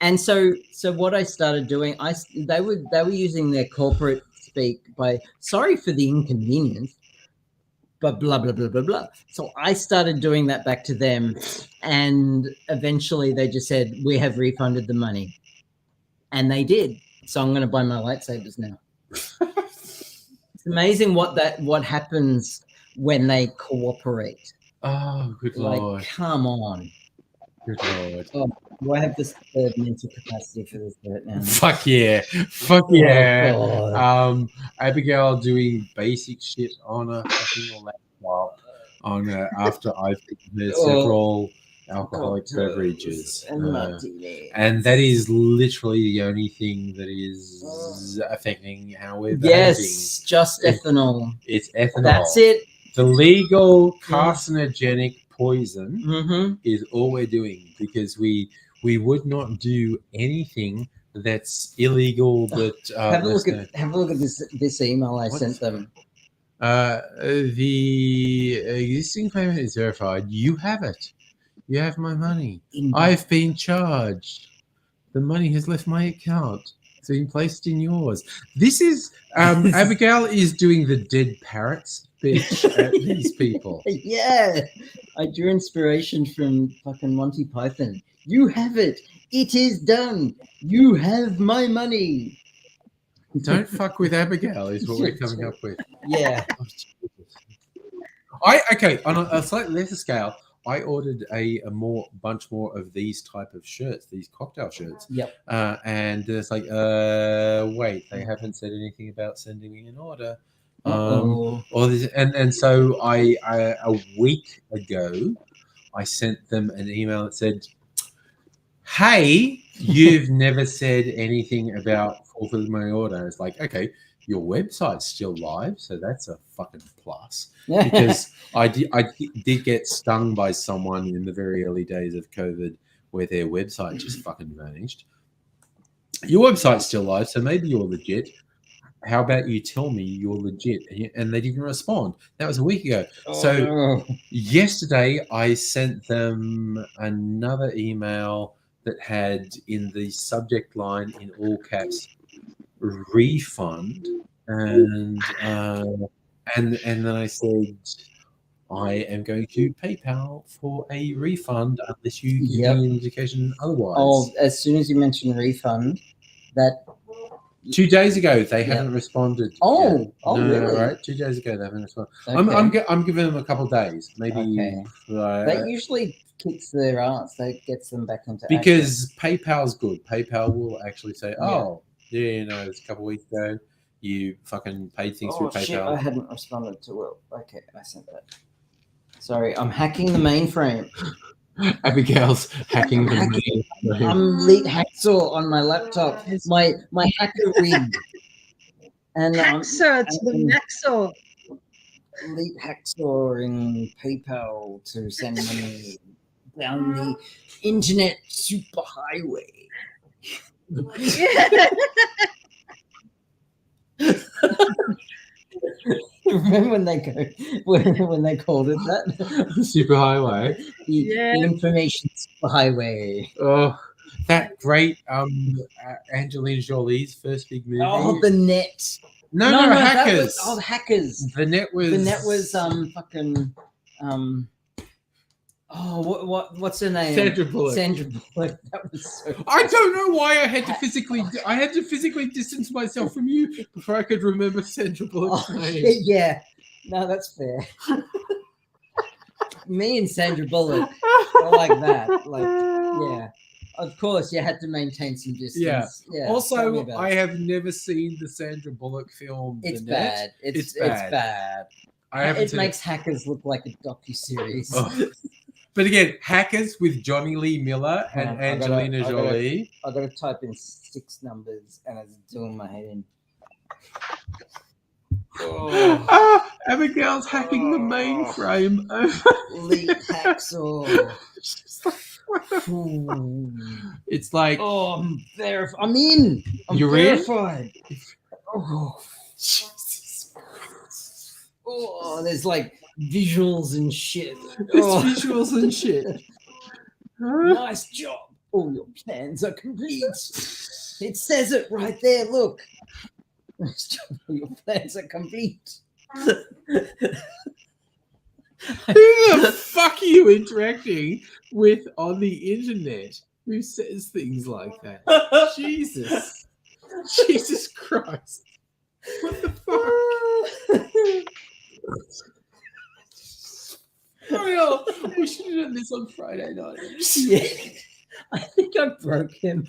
And so what I started doing, they were using their corporate speak by, sorry for the inconvenience, but blah, blah, blah, blah, blah. So I started doing that back to them. And eventually they just said, we have refunded the money. And they did. So I'm going to buy my lightsabers now. It's amazing what happens when they cooperate. Oh, good like, Lord. Come on. Good Lord. Oh, do I have this mental capacity for this right now? Fuck yeah. Fuck yeah. Oh, Abigail doing basic shit on a fucking laptop after I've given her several alcoholic beverages. And that is literally the only thing that is affecting how we're behaving. Yes, just ethanol. It's ethanol. That's it. The legal carcinogenic poison is all we're doing, because we would not do anything that's illegal. But have a look at this email I sent them. The existing payment is verified. You have it. You have my money. I've been charged. The money has left my account. It's been placed in yours. This is Abigail is doing the dead parrots speech at these people. Yeah, I drew inspiration from fucking Monty Python. You have it. It is done. You have my money. Don't fuck with Abigail is what we're coming up with. Yeah. Okay, on a slightly lesser scale, I ordered a bunch more of these type of shirts, these cocktail shirts. Yep. And it's like, wait, they haven't said anything about sending me an order. Or this, and so I a week ago, I sent them an email that said, hey, you've never said anything about fulfilling my order. It's like, okay, your website's still live, so that's a fucking plus. Because I did get stung by someone in the very early days of COVID where their website just fucking vanished. Your website's still live, so maybe you're legit. How about you tell me you're legit? And they didn't respond. That was a week ago. Yesterday I sent them another email that had in the subject line in all caps refund, and then I said I am going to PayPal for a refund unless you give me an indication otherwise. Oh, as soon as you mention refund, that 2 days ago, they haven't responded. Oh, yet. oh, no, really? Right? 2 days ago, they haven't responded. Okay. I'm giving them a couple of days, maybe. Okay. That usually kicks their ass. That gets them back into action. Because PayPal's good. PayPal will actually say, Yeah. "Oh, yeah, you know, it's a couple of weeks ago, you fucking paid things through PayPal." Shit, I hadn't responded to it. Okay, I sent that. Sorry, I'm hacking the mainframe. Abigail's hacking the mainframe. I'm lead hacksaw on my laptop. My hacker rig. And Hacksaw to the hacksaw. Lead hacksawing PayPal to send money down the internet superhighway. Remember when they called it that? Superhighway. The information superhighway. Oh, that great Angelina Jolie's first big movie. Oh, The Net. No, Hackers. The Hackers. The Net was fucking what's her name? Sandra Bullock. Sandra Bullock. That was so. I don't know why I had to physically distance myself from you before I could remember Sandra Bullock's name. Yeah, no, that's fair. Me and Sandra Bullock are like that. Like, yeah. Of course, you had to maintain some distance. Yeah. Also, I have never seen the Sandra Bullock film. It's The bad. Net. It's bad. It makes Hackers look like a docuseries. Oh. But again, Hackers with Johnny Lee Miller and Angelina Jolie. I got to type in 6 numbers, and it's doing my head in. Abigail's hacking the mainframe. Lead hacksaw. It's like, I'm in. You're verified. Oh, Jesus. Oh, there's like visuals and shit. Visuals and shit. Nice job. All your plans are complete. It says it right there. Look. Nice job. All your plans are complete. Who the fuck are you interacting with on the internet who says things like that? Jesus Christ. What the fuck? We should have done this on Friday night. Yeah. I think I broke him.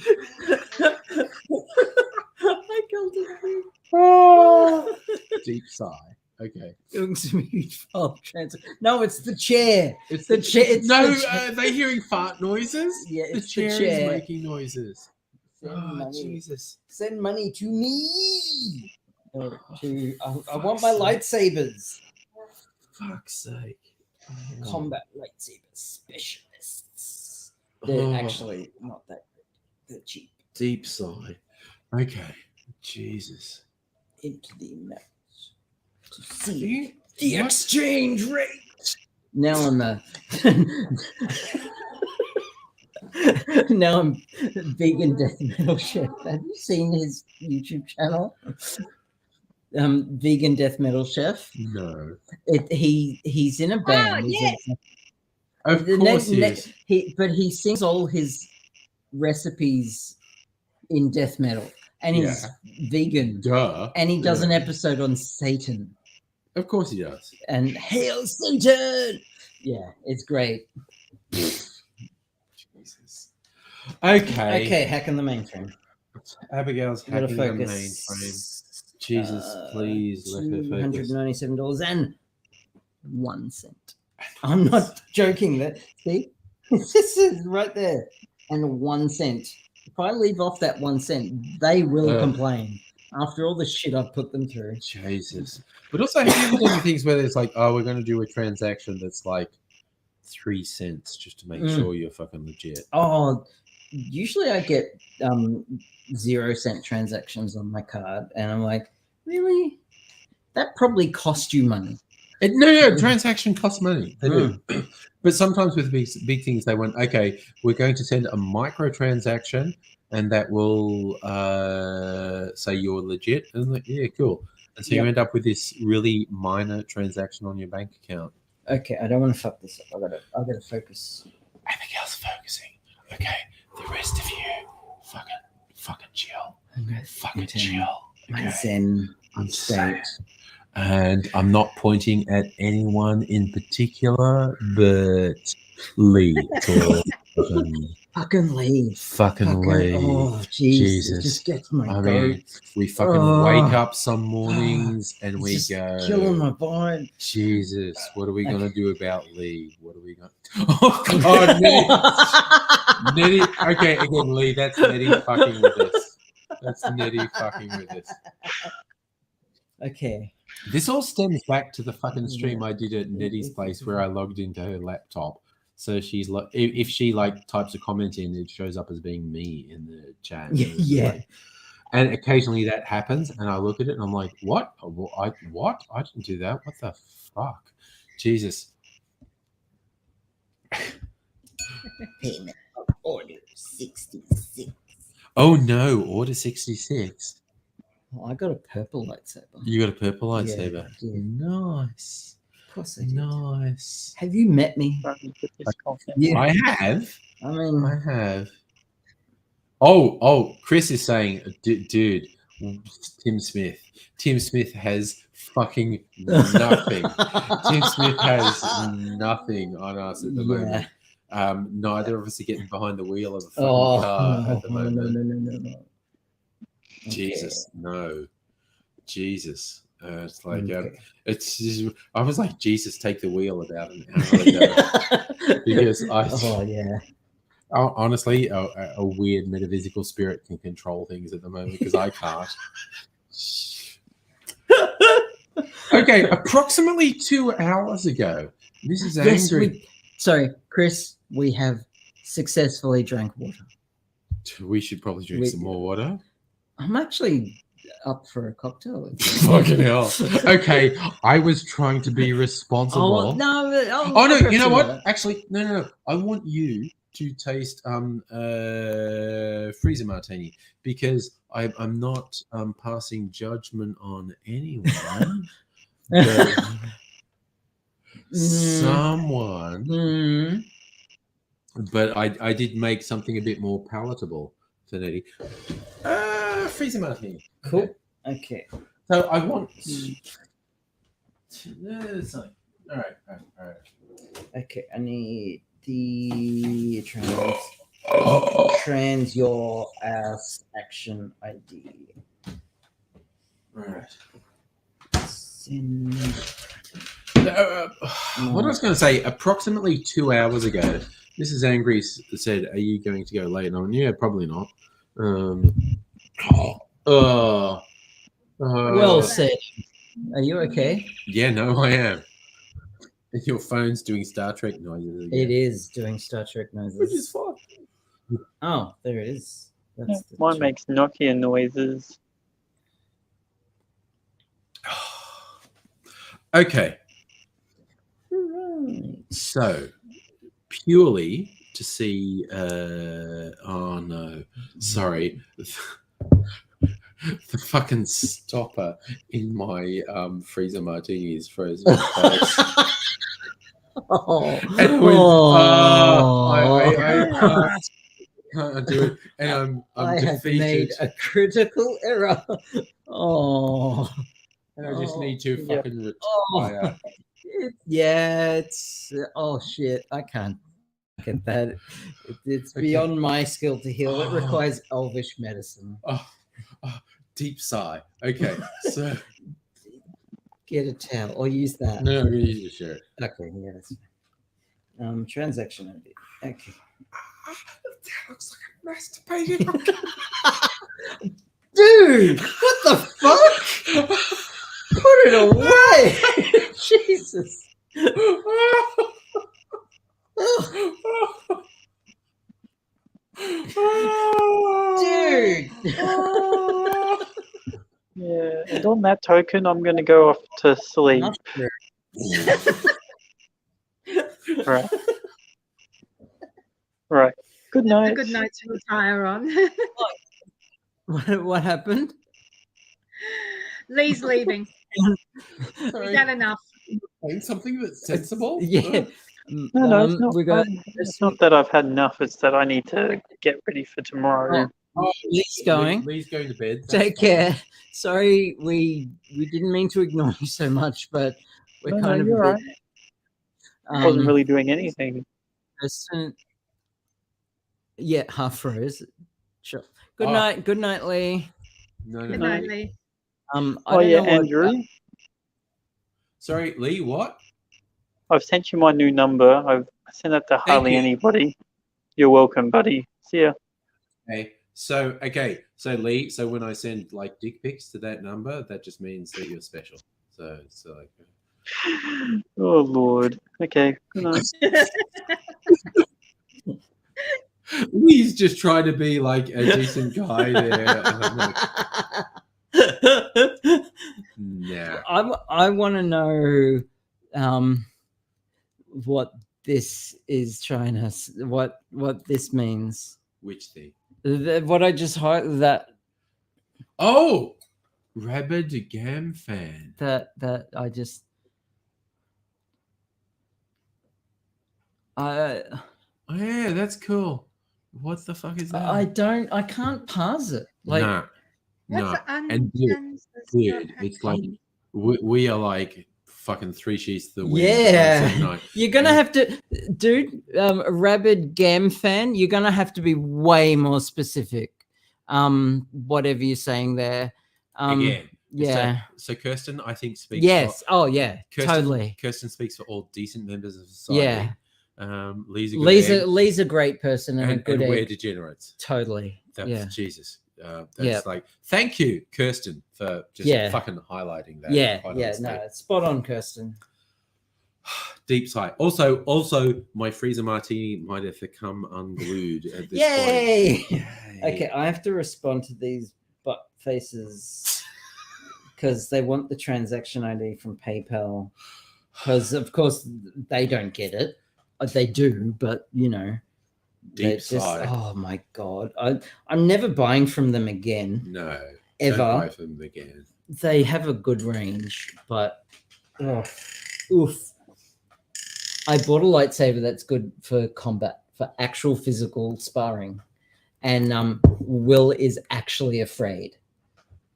I killed him. Oh. Deep sigh. Okay. Doing some huge file transfer. No, it's the chair. It's the chair. It's no, the chair. are they hearing fart noises? Yeah, it's the chair, the chair. is making noises. Jesus. Send money to me. I want my lightsabers. Fuck's sake. Combat lightsaber specialists. They're actually not that good. They're cheap. Deep sigh. Okay. Jesus. Into the mouth. To see the exchange rate. Now I'm now I'm vegan death metal chef. Have you seen his YouTube channel? Vegan death metal chef. No. He's in a band. Of course he is. But he sings all his recipes in death metal, and he's vegan. Duh. And he does an episode on Satan. Of course he does. And Hail Satan! Yeah, it's great. Jesus. Okay, hacking the mainframe. Abigail's hacking the mainframe. Jesus, please let her focus. $297.01. I'm not joking. That see, this is right there, and 1 cent. If I leave off that 1 cent, they will complain. After all the shit I've put them through. Jesus. But also, have you ever done things where it's like, oh, we're going to do a transaction that's like 3 cents just to make sure you're fucking legit? Oh, usually I get 0 cent transactions on my card, and I'm like, really? That probably cost you money. No, transaction costs money. They do. But sometimes with big things, they went, okay, we're going to send a micro transaction, and that will say you're legit. And I'm like, yeah, cool. And so you end up with this really minor transaction on your bank account. Okay, I don't want to fuck this up. I gotta focus. Abigail's focusing. Okay, the rest of you, fucking chill. Fucking chill. My Zen state. And I'm not pointing at anyone in particular, but Lee. Fucking leave. Fucking Lee. Oh, Jesus. It just gets my I goat. mean, we fucking wake up some mornings and we just go, killing my vibe. Jesus, what are we going to do about Lee? What are we going to... Oh, God, Nettie. Nettie. Okay, again, Lee, that's Nettie fucking with us. That's Nettie fucking with us. Okay. This all stems back to the fucking stream I did at Nettie's place where I logged into her laptop. So she's like, if she like types a comment in, it shows up as being me in the chat. Yeah. Like, and occasionally that happens, and I look at it and I'm like, what? What? I didn't do that. What the fuck? Jesus. Payment of order 66. Oh no, order 66. Oh, I got a purple lightsaber. You got a purple lightsaber. Yeah. Nice. Of course I did. Nice. Have you met me? Yeah. I have. I mean, I have. Oh, Chris is saying, dude, Tim Smith. Tim Smith has fucking nothing. Tim Smith has nothing on us at the moment. Neither of us are getting behind the wheel of a fucking car at the moment. No. Jesus, no. Jesus. It's like, it's just, I was like, Jesus, take the wheel about an hour ago. Because honestly, a weird metaphysical spirit can control things at the moment because I can't. Okay, approximately 2 hours ago, Mrs. Angry. Sorry, Chris, we have successfully drank water. We should probably drink some more water. I'm actually up for a cocktail. Fucking hell. Okay, I was trying to be responsible. Oh, no. You know what? Actually, no. I want you to taste freezer martini because I'm not passing judgment on anyone. But someone. But I did make something a bit more palatable for Nettie. Freezer martini. Cool. Okay. So I want. All right. Okay, I need the trans your ass action ID. All right. What I was going to say, approximately 2 hours ago, Mrs. Angry said, "Are you going to go late?" And I went, "Yeah, probably not." Well said. Are you okay? Yeah, no, I am. Your phone's doing Star Trek noises again. It is doing Star Trek noises. Which is fine. Oh, there it is. That's Mine makes Nokia noises. Okay. So, purely to see... oh, no. Sorry. The fucking stopper in my freezer martini is frozen. I can't do it, and I'm defeated. Have made a critical error. And I just need to fucking retire. It's shit. I can't get that. It's beyond my skill to heal. It requires elvish medicine. Deep sigh. Okay, so get a towel or use that. No, I'm gonna use your shirt. Okay, yeah, that's fine. Transaction ID. Okay. That looks like a masturbating. Dude, what the fuck? Put it away. Jesus. Dude. Yeah, and on that token, I'm going to go off to sleep. Right. Right. Good night. A good night to retire on. What happened? Lee's leaving. Is that enough? Something that's sensible? Yeah. No, it's not. It's not that I've had enough. It's that I need to get ready for tomorrow. Lee's going. Lee's going to bed. That's Take fine. care. Sorry, we didn't mean to ignore you so much, but we're kind of you're a right. bit. I wasn't really doing anything. Yeah, half froze. Sure. Good Oh. night. Good night, Lee. No. Good night, Lee. I Oh don't yeah, know what, Andrew. Sorry, Lee. What? I've sent you my new number. I've sent it to hardly you. anybody. You're welcome, buddy. See ya. Okay. So Lee. So when I send like dick pics to that number, that just means that you're special. So it's like. Oh Lord. Okay. Good night. Lee's just trying to be like a decent guy there. And I'm like, nah. I want to know what this is trying to what this means. Which thing? What I just highlighted that. Oh, Rabid Gam fan. That I just. Oh yeah, that's cool. What the fuck is that? I can't parse it. Like no. And dude, it's like we are like fucking three sheets to the wind. Yeah, you're gonna have to, dude. Rabid Gam fan, you're gonna have to be way more specific. Whatever you're saying there. Again. Yeah. So Kirsten, I think speaks. Yes. For, Kirsten, totally. Kirsten speaks for all decent members of society. Yeah. Lee's a great person and a good egg. we're degenerates. Totally. That's Jesus. That's like thank you, Kirsten, for just fucking highlighting that. No, it's spot on, Kirsten. Deep sigh. Also, my freezer martini might have become unglued at this point. Yay! Okay, I have to respond to these butt faces because they want the transaction ID from PayPal. Because of course they don't get it. They do, but you know, deep sigh. Oh my god, I'm never buying from them again. No, ever. Don't buy from them again. They have a good range, but oof. I bought a lightsaber that's good for combat, for actual physical sparring, and Will is actually afraid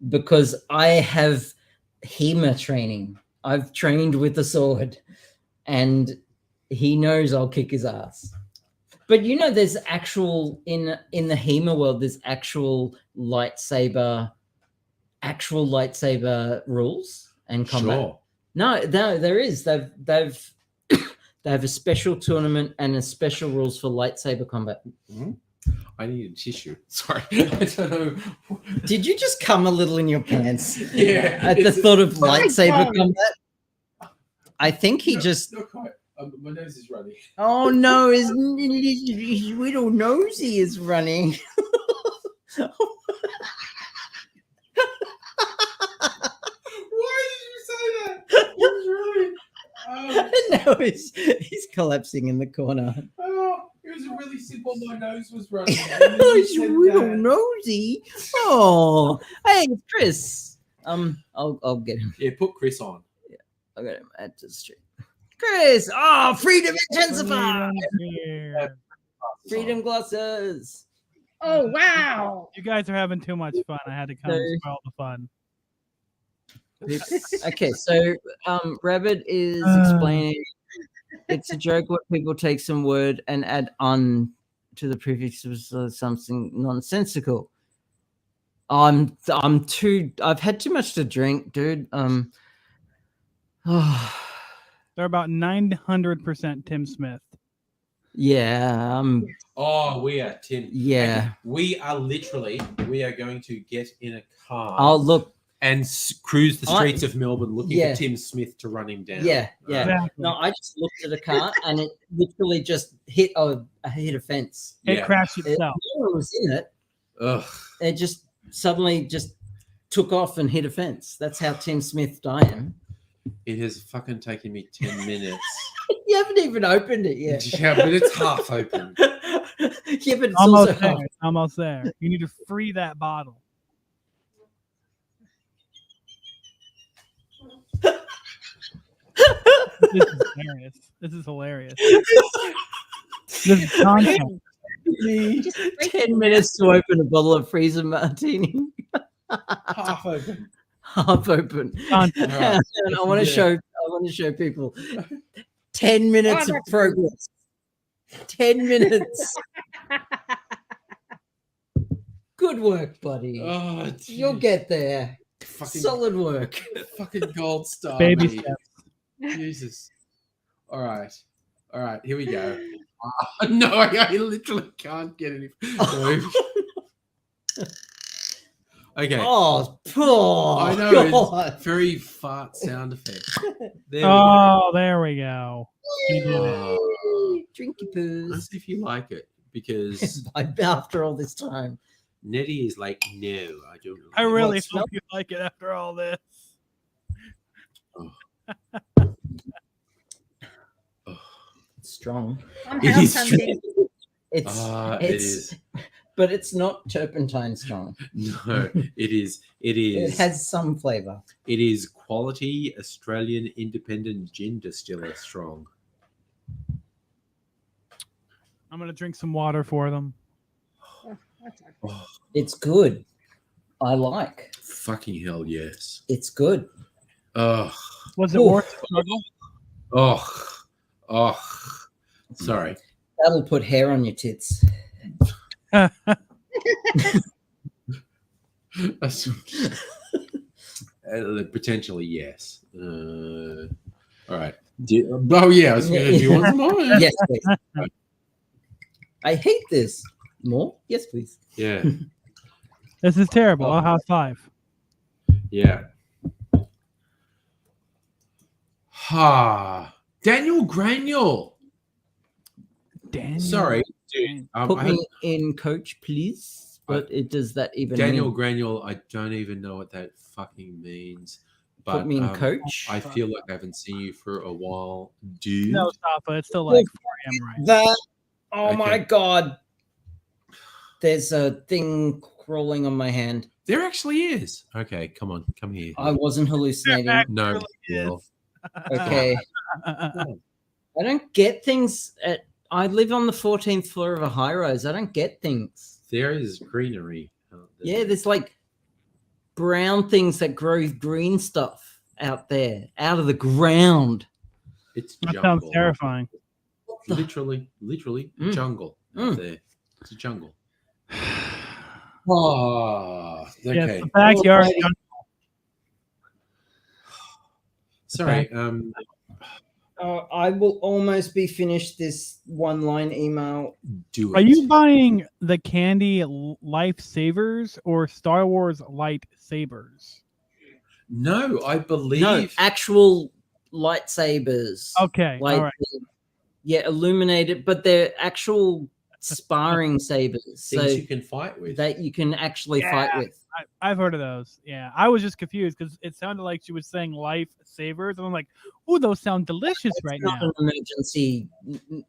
because I have HEMA training. I've trained with a sword, and he knows I'll kick his ass. But you know, there's actual in the HEMA world, there's actual lightsaber rules and combat. Sure. No, there is. They've they have a special tournament and a special rules for lightsaber combat. Mm-hmm. I need a tissue. Sorry, I don't know. Did you just come a little in your pants? Yeah. At the thought of lightsaber combat. I think he just. Not quite. My nose is running. Oh no! His little nosy is running. Why did you say that? It was really. No, he's collapsing in the corner. Oh, it was really simple. My nose was running. His little nosy. Oh, hey, it's Chris. I'll get him. Yeah, put Chris on. Yeah, I'll get him at the street. Chris, freedom intensified. Freedom glasses. Oh wow! You guys are having too much fun. I had to come and spoil the fun. Okay, so Rabbit is explaining it's a joke where people take some word and add "un" to the prefix of something nonsensical. I've had too much to drink, dude. They're about 900% Tim Smith. Yeah. We are Tim. Yeah. We are going to get in a car. Oh, look. And cruise the streets of Melbourne looking for Tim Smith to run him down. Yeah. Exactly. No, I just looked at a car and it literally just hit a fence. It crashed itself. No one was in it. Ugh. It just suddenly just took off and hit a fence. That's how Tim Smith died. It has fucking taken me 10 minutes. You haven't even opened it yet. Yeah, but it's half open. Yeah, but it's almost also there. half. It's almost there. You need to free that bottle. This is hilarious. This is hilarious. This is content. Just break 10 it minutes to open a bottle of freezer martini. Half open. Half open. Content. And I want to Yeah. show people 10 minutes Oh, of that's progress. 10 minutes. Good work, buddy. Oh, You'll geez. get there. Fucking, Solid work. fucking gold star. Baby mate. steps. Jesus. All right. Here we go. No, I literally can't get any. Okay. Oh, poor I know. God. It's very fart sound effect. There we go. Oh, there we go. He did it. Drinky Let's poos. see if you like it, because After all this time. Nettie is like, no, I don't. I like really it. hope you like it after all this. It's strong. I'm It is house hunting. It is. But it's not turpentine strong. No, it is. It It is. has some flavor. It is quality Australian independent gin distiller strong. I'm gonna drink some water for them. Oh, that's okay. Oh, It's good. I like. fucking hell, yes. It's good. Oh, Was it Oof. worth the struggle? oh. Sorry. That'll put hair on your tits. Potentially, yes. All right. Oh, yeah. I was gonna, do you want some more? Yes, please. I hate this. More? Yes, please. Yeah. This is terrible. Oh. I'll have 5. Yeah. Ha. Daniel Granule. Daniel. Sorry, dude. Put me in, coach, please. But it does that even Daniel mean? Granule, I don't even know what that fucking means. But Put me in, coach. I feel like I haven't seen you for a while, dude. No, stop it. It's still like 4 a.m. right? That. Oh my Okay. God. There's a thing crawling on my hand. There actually is. Okay, come on, come here. I wasn't hallucinating. No. is. Well, Okay. I don't get things at. I live on the 14th floor of a high rise. I don't get things. there is greenery. out there. Yeah, there's like brown things that grow green stuff out there, out of the ground. It's That jungle. sounds terrifying. Literally a jungle out there. It's a jungle. Oh, okay. Yes, the backyard. Alrighty. Sorry. I will almost be finished this one-line email. Do it. Are you buying the candy lifesavers or Star Wars lightsabers? No, I believe. No, actual lightsabers. Okay, Like, all right. yeah, illuminated, but they're actual sparring sabers, so Things you can fight with. that you can actually fight with. I've heard of those. Yeah, I was just confused because it sounded like she was saying lifesavers, and I'm like, "Ooh, those sound delicious right It's not now." an emergency,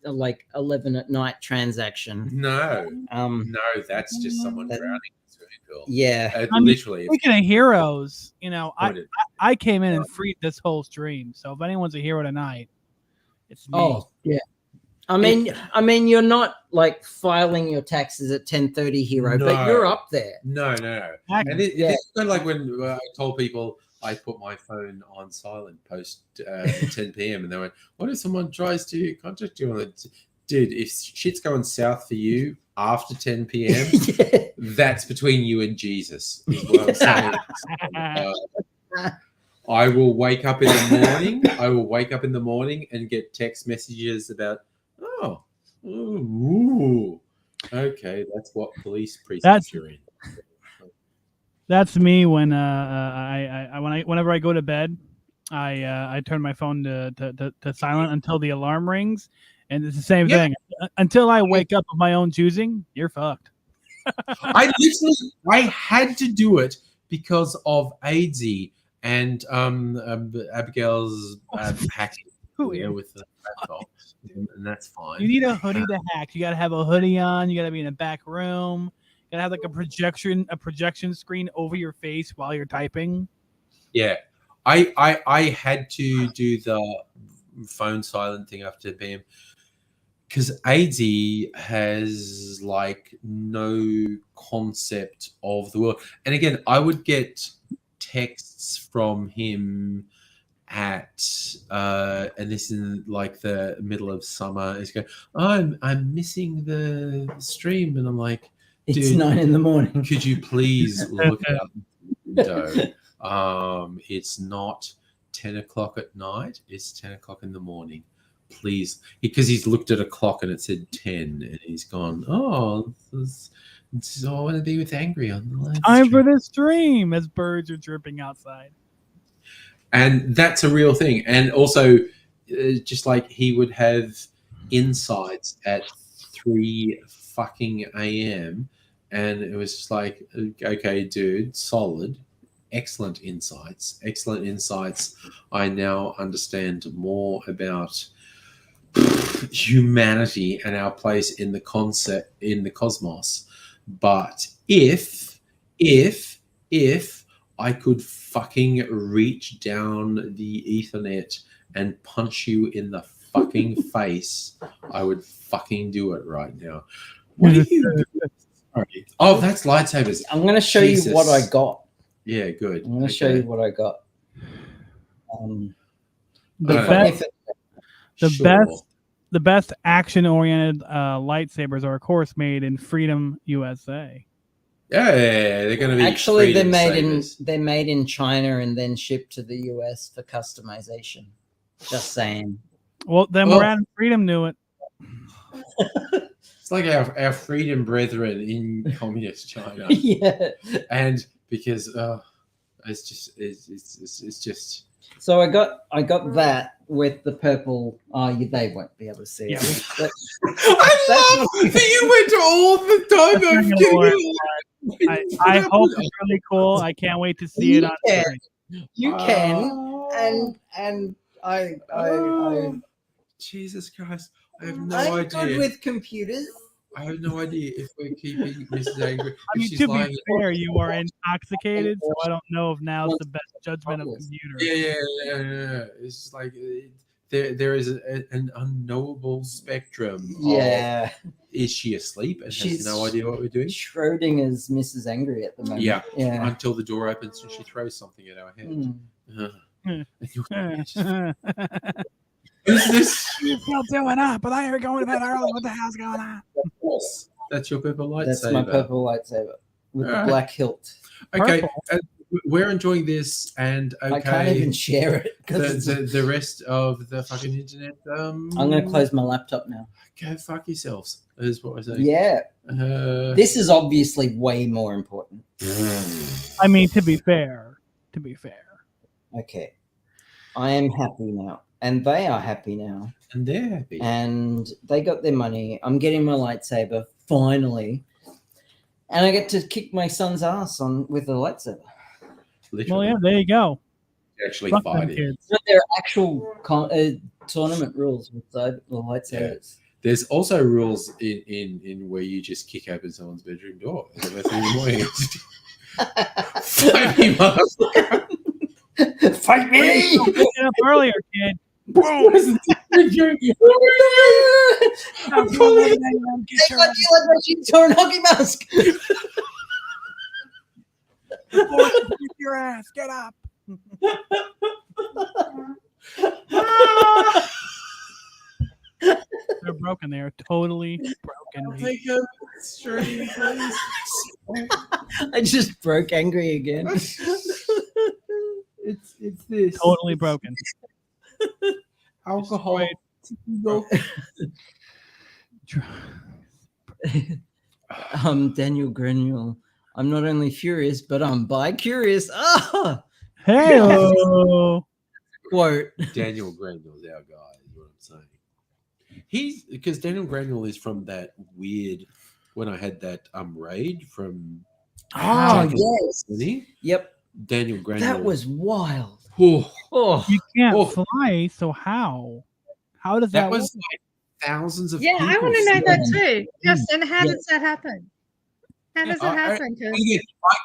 like 11 at night transaction. No, Um, no, that's just someone that- drowning. in the swimming pool. yeah. I mean, Literally. Speaking of heroes, you know, What it- I came in and freed this whole stream. So if anyone's a hero tonight, it's me. Oh, yeah. I mean, you're not like filing your taxes at 10:30, hero, but No. you're up there. No. Exactly. And Yeah. it's kind of like when I told people I put my phone on silent post 10 p.m. and they went, "What if someone tries to contact you on it?" Dude, if shit's going south for you after 10 p.m., Yeah. that's between you and Jesus. Is what I'm saying. I will wake up in the morning. I will wake up in the morning and get text messages about, okay, that's what police precinct you're in. That's me when whenever I go to bed, I turn my phone to silent until the alarm rings, and it's the same Yeah. thing. Until I wake up of my own choosing, you're fucked. I had to do it because of AIDSy and Abigail's hacking. Who Yeah, is? with the laptop, and that's fine. You need a hoodie to hack. You gotta have a hoodie on. You gotta be in a back room. You gotta have like a projection screen over your face while you're typing. Yeah, I had to do the phone silent thing after 10 p.m. because AD has like no concept of the world. And again, I would get texts from him at and this is like the middle of summer. He's going, oh, I'm missing the stream, and I'm like, It's dude, 9 in the morning. could you please look out the window? It's not 10 o'clock at night, it's 10 o'clock in the morning. Please, because he's looked at a clock and it said 10, and he's gone, oh, this is all I want to be with Angry on the live Time stream. for the stream as birds are chirping outside. And that's a real thing. And also, just like he would have insights at 3 fucking a.m. and it was just like, okay, dude, solid, excellent insights. I now understand more about humanity and our place in the concept in the cosmos. But if I could fucking reach down the Ethernet and punch you in the fucking face, I would fucking do it right now. What are you doing? Sorry. Oh, that's lightsabers. I'm going to show you what I got. Yeah, good. I'm going to show you what I got. The best action-oriented lightsabers are, of course, made in Freedom, USA. Yeah, they're going to be actually Freedom they're made in China and then shipped to the US for customization. Just saying. Well, then Moran Freedom knew it. It's like our freedom brethren in communist China. Yeah, and because it's just. So I got that with the purple. They won't be able to see it. I love that you went to all the time of getting it. I hope it's really cool. I can't wait to see it on screen. You can, and I Jesus Christ, I have no I'm idea. good with computers. I have no idea if we're keeping Mrs. Angry. I mean, to be fair, you are intoxicated, so I don't know if now's the best judgment of computer. Yeah. It's just like there is an unknowable spectrum. Yeah. Is she asleep and has no idea what we're doing? Schrodinger's Mrs. Angry at the moment. Yeah. Yeah. Until the door opens and she throws something at our head. Who's this? You're still doing up, but I were going to bed early. What the hell's going on? That's your purple lightsaber. That's my purple lightsaber with the black hilt. Okay, we're enjoying this, and okay, I can't even share it because the rest of the fucking internet. I'm going to close my laptop now. Go fuck yourselves. Is what I say. Yeah. This is obviously way more important. I mean, to be fair. Okay. I am happy now. And they are happy now. And they're happy. And they got their money. I'm getting my lightsaber, finally. And I get to kick my son's ass with a lightsaber. Literally. Well, yeah, there you go. Actually Fuck them fighting. kids. But there are actual tournament rules with the lightsabers. There's also rules in where you just kick open someone's bedroom door. In the morning. Fight me, motherfucker. Fight me! Get up earlier, kid. Take my deal like she's torn hockey mask. Kick your ass. Get up. They're broken. They are totally broken. Take a stream, please. I just broke Angry again. It's this. Totally broken. Alcohol. Daniel Granule. I'm not only furious, but I'm bi-curious. Ah! Hey! Quote. Daniel Granule's our guy, is what I'm saying. He's because Daniel Granule is from that weird when I had that raid from yes. Yep. Daniel Granule. That was wild. Oh. You can't fly, so how? How does that was work? like thousands of Yeah, I people want to know that flying. too. Yes, and how does that happen? How does it happen? 'Cause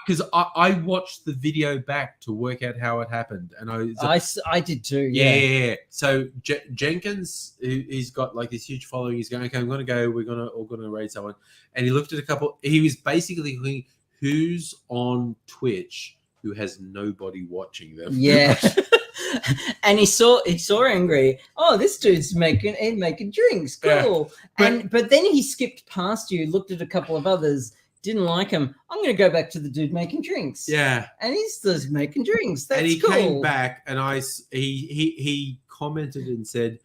Because I watched the video back to work out how it happened, and I did too. Yeah. So Jenkins, he's got like this huge following. He's going, okay, I'm going to go. We're all going to raid someone, and he looked at a couple. He was basically going, who's on Twitch who has nobody watching them? Yeah. And he saw Angry. Oh, this dude's making drinks. Cool. Yeah. But then he skipped past you, looked at a couple of others, didn't like him. I'm going to go back to the dude making drinks. Yeah. And he's just making drinks. That's and he cool. came back, and he commented and said,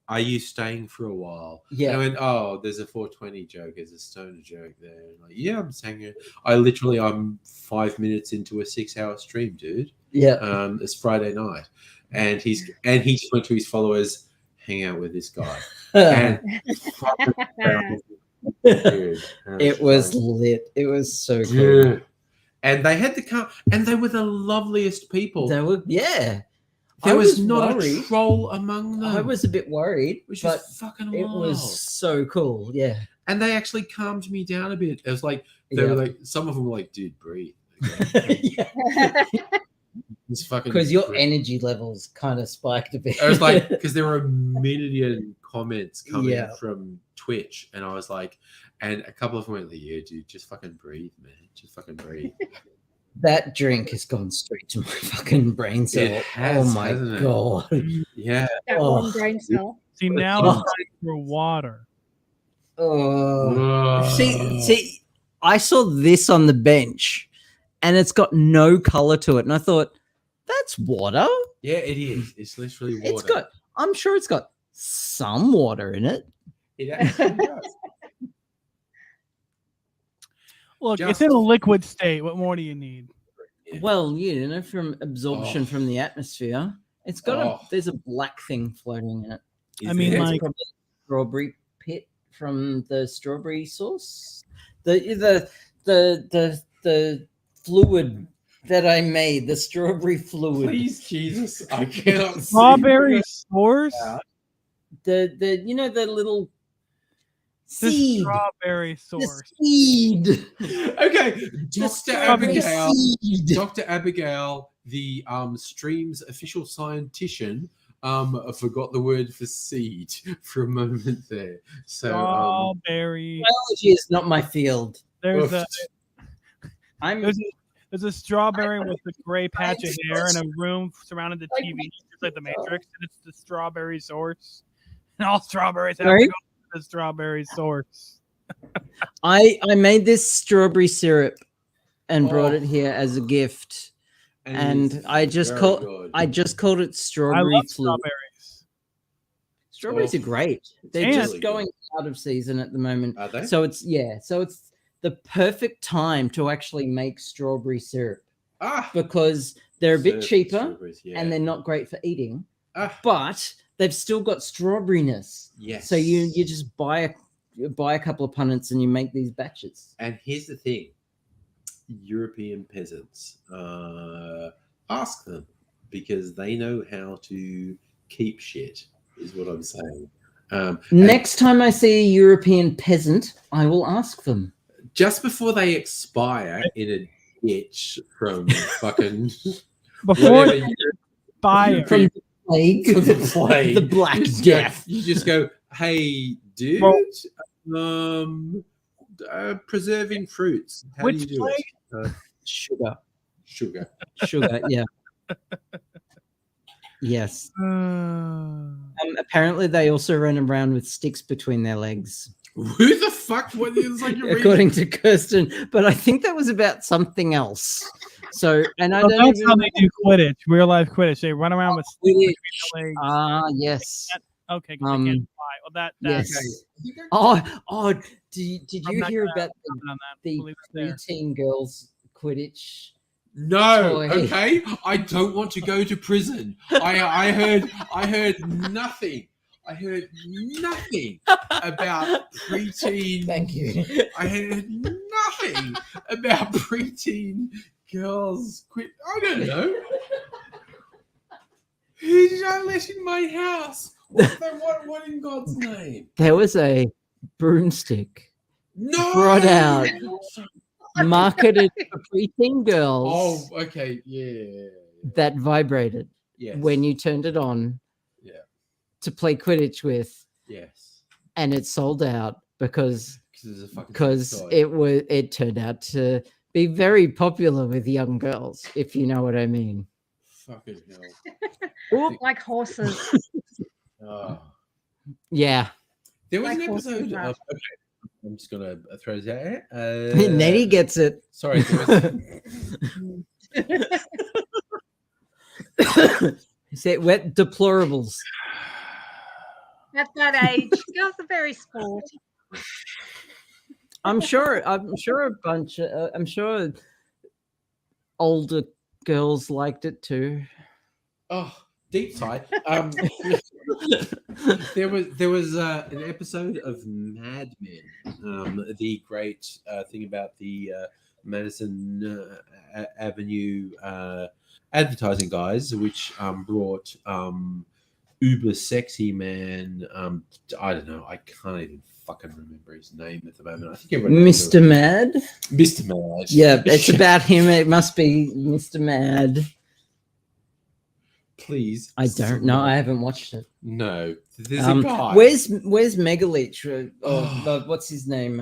"Are you staying for a while?" Yeah. And I went, "Oh, there's a 420 joke, there's a stoner joke there." And like, yeah, I'm staying here. I'm 5 minutes into a 6-hour stream, dude. Yeah. It's Friday night, and he just went to his followers, hang out with this guy, and it was lit. It was so cool. Yeah. And they had to come, and they were the loveliest people. They were, yeah. There I was not worried. a troll among them. I was a bit worried, which but was fucking it wild. was so cool. Yeah. And they actually calmed me down a bit. It was like they were like, some of them were like, "Dude, breathe." It's fucking because your energy levels kind of spiked a bit. I was like, because there were a million comments coming Yeah. from Twitch, and I was like, and a couple of them went like, "Yeah, dude, just fucking breathe, man. Just fucking breathe." That drink has gone straight to my fucking brain cell. It has, oh my hasn't it? god. Yeah. that one brain cell. See, now it's time for water. Oh. See, I saw this on the bench, and it's got no color to it, and I thought, that's water. Yeah, it is. It's literally water. I'm sure it's got some water in it. It actually does. Look, it's in a liquid state. What more do you need? Well, from absorption from the atmosphere, it's got there's a black thing floating in it. I mean, It's like probably a strawberry pit from the strawberry sauce. The fluid that I made, the strawberry fluid. Please, Jesus, I cannot. Strawberry source. The the little The seed. strawberry source. The seed. Okay, Dr. strawberry Abigail. seed. Dr. Abigail, the stream's official scientician, forgot the word for seed for a moment there. So Strawberry. Biology is not my field. There's Oof. there's a strawberry with a gray patch of hair in a room surrounded the TV, just like the Matrix, and it's the strawberry source. And all strawberries have to go to the strawberry source. I made this strawberry syrup and brought it here as a gift, and I just called it strawberry I love fluid. strawberries. Strawberries are great. They're And- just going out of season at the moment. Are they? So it's the perfect time to actually make strawberry syrup because they're a bit Syrup, cheaper strawberries, yeah. and they're not great for eating, but they've still got strawberryness. Yes. So you just buy a couple of punnets and you make these batches. And here's the thing: European peasants, ask them because they know how to keep shit. Is what I'm saying. Next time I see a European peasant, I will ask them. Just before they expire in a ditch from fucking Before whatever they expire. From the plague. from the plague, The Black you just Death. You just go, hey, dude, preserving fruits. How Which do you do it? Sugar. Sugar. Sugar, yeah. Yes. Apparently, they also run around with sticks between their legs. Who the fuck? What is like you're According to Kirsten, but I think that was about something else. So, and I So don't that's even how they do Quidditch, real life Quidditch. They run around with sticks Quidditch. between their legs. Ah, yes. Okay, because they can't fly. Well, that's Yes. Oh, did I'm you not hear gonna about comment on that. the We'll leave it there. preteen girls Quidditch? No, toy? okay. I don't want to go to prison. I heard nothing. I heard nothing about preteen. Thank you. I heard nothing about preteen girls quit. I don't know. Who did I let in my house? What in God's name? There was a broomstick No. brought out marketed for preteen girls Oh, okay, yeah. that vibrated Yes. when you turned it on. Yeah. To play Quidditch with. Yes. And it sold out because because it turned out to be very popular with young girls, if you know what I mean. Fucking hell. Like horses. Oh. Yeah. There was Like an horses episode are. of. Okay, I'm just gonna throw this out. Nettie gets it. Sorry. Say wet deplorables. At that age, girls are very sporty. I'm sure older girls liked it too. Oh, deep sigh. There was an episode of Mad Men, the great thing about the Madison Avenue advertising guys, which brought uber sexy man. I don't know. I can't even fucking remember his name at the moment. I think everyone knows Mr. Mad. Mr. Mad. Yeah, it's about him. It must be Mr. Mad. Please. I don't know. I haven't watched it. No. There's a guy. Where's Megaleech? What's his name?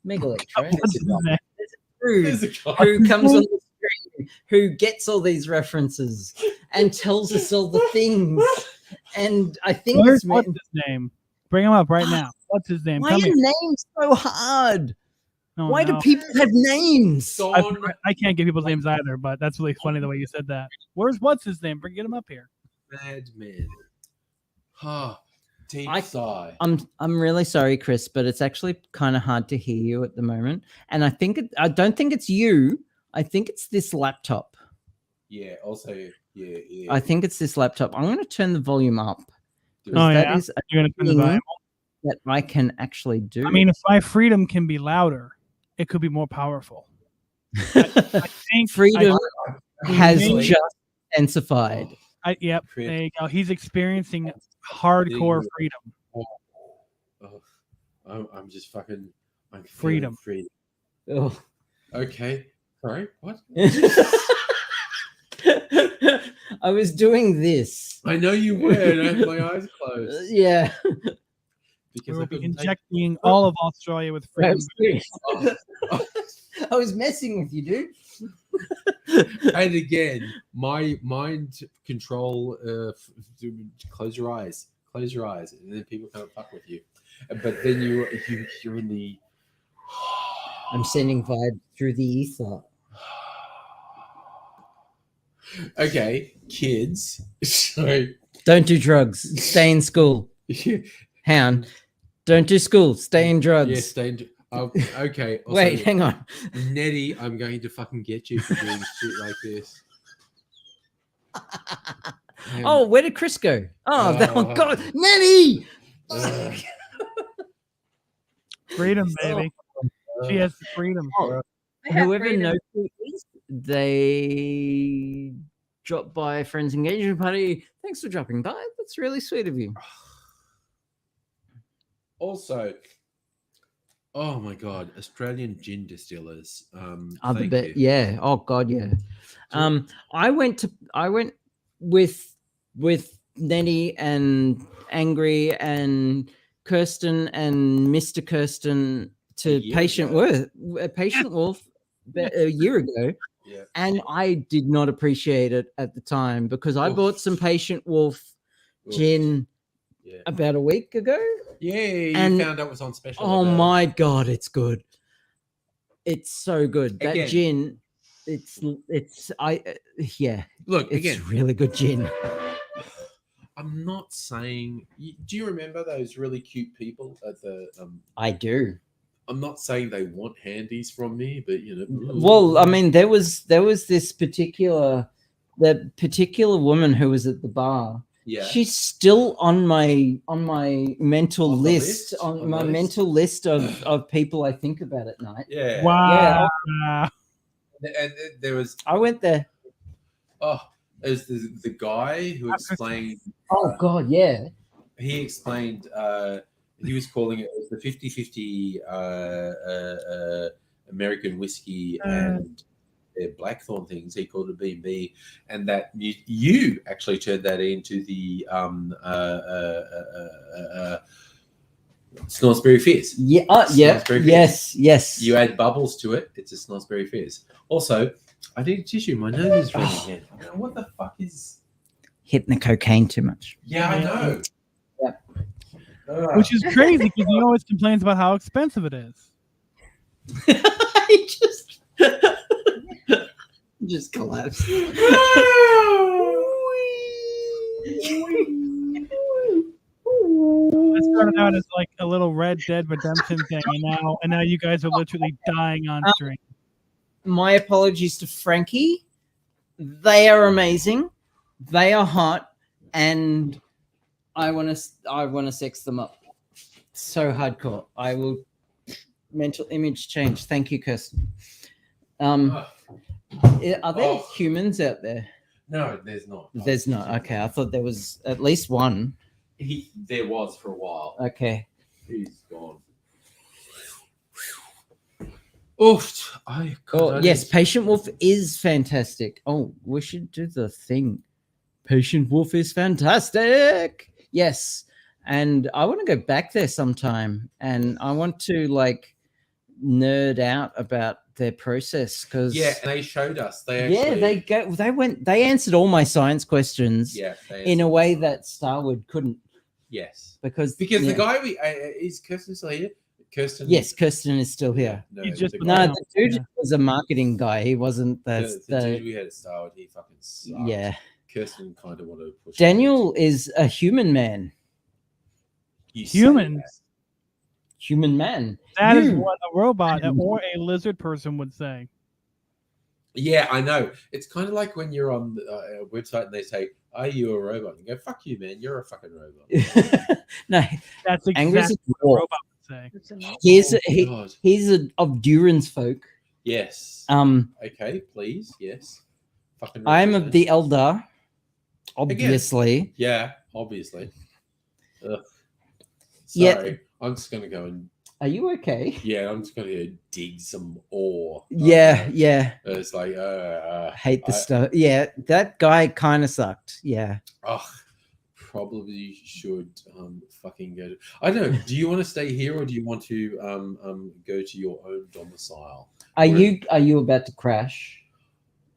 Megaleech, right? There's a guy. Who comes on the screen, who gets all these references and tells us all the things. And I think what's his name? Bring him up right now. What's his name? Why Come are here. names so hard? Oh, Why no. do people have names? I can't get people's names either, but that's really funny the way you said that. What's his name? Get him up here. Mad Men. Deep sigh. I'm really sorry, Chris, but it's actually kind of hard to hear you at the moment. And I don't think it's you. I think it's this laptop. Yeah, also, yeah. I think it's this laptop. I'm going to turn the volume up. Oh, That yeah? is a You're going to turn the thing volume that I can actually do. I mean, if my freedom can be louder, it could be more powerful. I think freedom has Maybe- just intensified. Yep, there you go. He's experiencing hardcore freedom. I'm just fucking. I'm Freedom. Freedom. Oh. Okay. Sorry. What? I was doing this. I know you were, and I had my eyes closed. Yeah. Because We'll I be couldn't take- injecting all of Australia with freedom. I was messing with you, dude. And again, my mind control. Close your eyes. Close your eyes, and then people can't fuck with you. But then you're in the. I'm sending vibes through the ether. Okay, kids. So Don't do drugs. Stay in school. Hound. Don't do school. Stay in drugs. yeah, stay in. Okay. Also, Wait, hang on. Nettie, I'm going to fucking get you for doing shit like this. Oh, where did Chris go? Oh, Oh. God. Nettie! Freedom, baby. She has the freedom. I have Whoever freedom. knows who it is, they dropped by a friend's engagement party. Thanks for dropping by. That's really sweet of you. Also, oh my god, Australian gin distillers. Other thank bit, you. yeah. Oh God, yeah. I went with Nettie and Angry and Kirsten and Mr. Kirsten to Patient Wolf a year ago. Yeah. And I did not appreciate it at the time because I bought some Patient Wolf gin about a week ago. Yeah, you And- found out it was on special. Oh about- my God, it's good. It's so good. That Again. gin, yeah. Look, It's again. really good gin. I'm not saying. Do you remember those really cute people at the? I do. I'm not saying they want handies from me, but you know. Well, I mean, there was this particular woman who was at the bar. Yeah. She's still on my mental On the list, list? on On my the list? mental list of people I think about at night. Yeah. Wow. And there was. I went there. Oh, there's the guy who explained. Oh God, yeah. He explained. He was calling it the 50-50 American whiskey and their blackthorn things. He called it B&B, and that you actually turned that into the Snoresberry Fizz. Yeah. Snoresberry Fizz. Yes. You add bubbles to it. It's a Snoresberry Fizz. Also, I need a tissue. My nose is running here. What the fuck is? Hitting the cocaine too much. Yeah, I know. Which is crazy because he always complains about how expensive it is. He just collapsed. It started out as like a little Red Dead Redemption thing, and now you guys are literally dying on stream. My apologies to Frankie. They are amazing. They are hot, and I want to sex them up. So hardcore. I will. Mental image change. Thank you, Kirsten. Are there humans out there? No, there's not. There's not. Okay, I thought there was at least one. There was for a while. Okay. He's gone. Oof. Yes, Patient Wolf is fantastic. Oh, we should do the thing. Patient Wolf is fantastic. Yes. And I want to go back there sometime, and I want to like nerd out about their process because they showed us. They answered all my science questions. Yeah, in a way that Starwood couldn't. Yes, because the guy is Kirsten still here? Kirsten. Yes, Kirsten is still here. No, the dude was a marketing guy. He wasn't the dude we had at Starwood. He fucking sucked. Yeah. Kirsten kind of wanted to push. Daniel is a human man. Human man. That is what a robot or a lizard person would say. Yeah, I know. It's kind of like when you're on a website and they say, "Are you a robot?" You go, "Fuck you, man! You're a fucking robot." No, that's exactly what a robot would say. He's of Duran's folk. Yes. Okay, please. Yes. Fucking. I'm of the Eldar. Obviously. Again. Yeah. Obviously. Ugh. Sorry. Yeah. I'm just gonna go and. Are you okay? Yeah, I'm just gonna dig some ore. Yeah. It's like hate the stuff. Yeah, that guy kind of sucked. Yeah. Oh, probably should fucking go. I don't know. Do you want to stay here or do you want to go to your own domicile? Are you about to crash?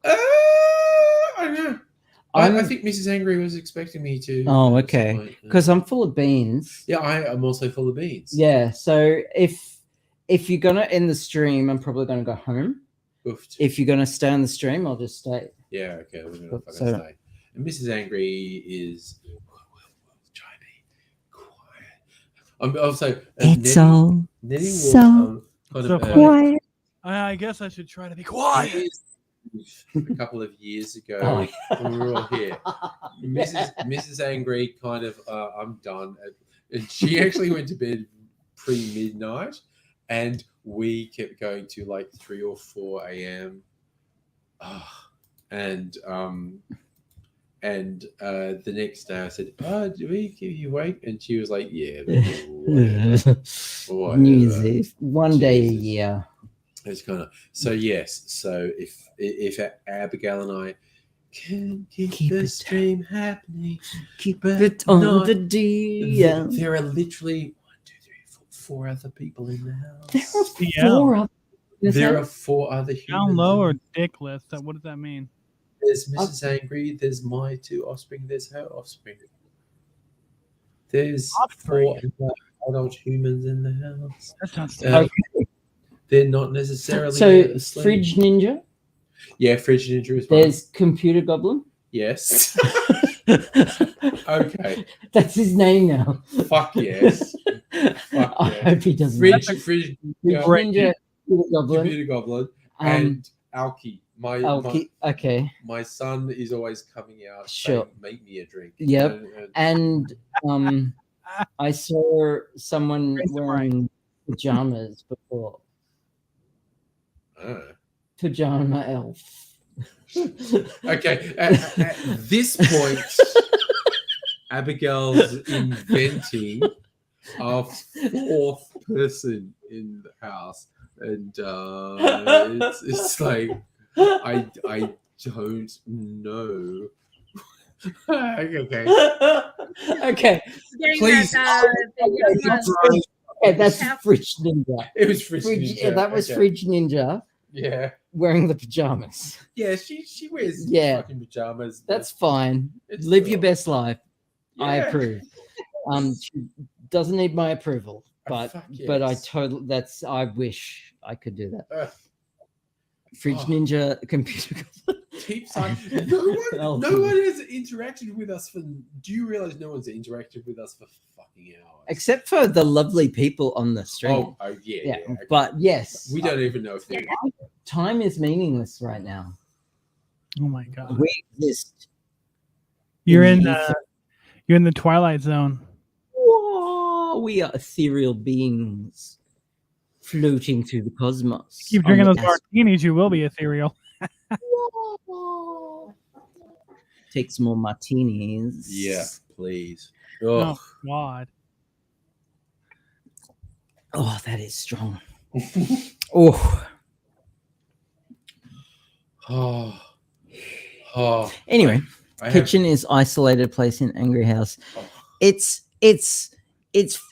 I don't know. I think Mrs. Angry was expecting me to. Oh, okay. Because I'm full of beans. Yeah, I'm also full of beans. Yeah. So if you're gonna end the stream, I'm probably gonna go home. Oofed. If you're gonna stay on the stream, I'll just stay. Yeah. Okay. We're gonna fucking stay. And Mrs. Angry is trying to be quiet. I'm also. It's all so quiet. I guess I should try to be quiet. A couple of years ago, when we were all here, Mrs. Angry kind of, I'm done. And she actually went to bed pre-midnight, and we kept going to like 3 or 4 a.m. And the next day I said, do we keep you awake? And she was like, yeah. Whatever. New Year's Eve. One day a year. It's kind of so. Yes. So if Abigail and I can keep the stream happening, keep it on the DL. There are literally 1, 2, 3, 4 other people in the house. There are 4 other humans. Down low or dickless? What does that mean? There's Mrs. Angry. There's my 2 offspring. There's her offspring. There's 4 adult humans in the house. That sounds okay. They're not necessarily. So, Fridge Ninja? Yeah, Fridge Ninja is one. There's Computer Goblin? Yes. Okay. That's his name now. Fuck yes. I hope he doesn't. Fridge Ninja, Computer Goblin, and Alki. Okay. My son is always coming out Sure. saying, "Make me a drink." Yep. And I saw someone wearing pajamas before. Pajama elf. Okay. At this point, Abigail's inventing a 4th person in the house. and it's like I don't know. Okay. Okay. Please. Okay, that's Fridge Ninja. It was Fridge Ninja. Yeah, that was Okay. Fridge Ninja. Yeah. Wearing the pajamas. Yeah, she wears fucking pajamas. That's fine. It's Live cool. your best life. I Yeah. approve. She doesn't need my approval, but but I totally I wish I could do that. Fridge Ninja computer. Keeps on. No one has interacted with us for. Do you realize no one's interacted with us for fucking hours? Except for the lovely people on the stream. Oh, yeah. Okay. But yes, We don't even know if they're. Time is meaningless right now. Oh my god. We exist. You're in the Twilight Zone. Whoa, we are ethereal beings floating through the cosmos. Keep drinking those martinis, you will be ethereal. Take some more martinis. Yeah, please. Oh God. Oh, that is strong. Oh. Anyway, kitchen is isolated place in Angry House. It's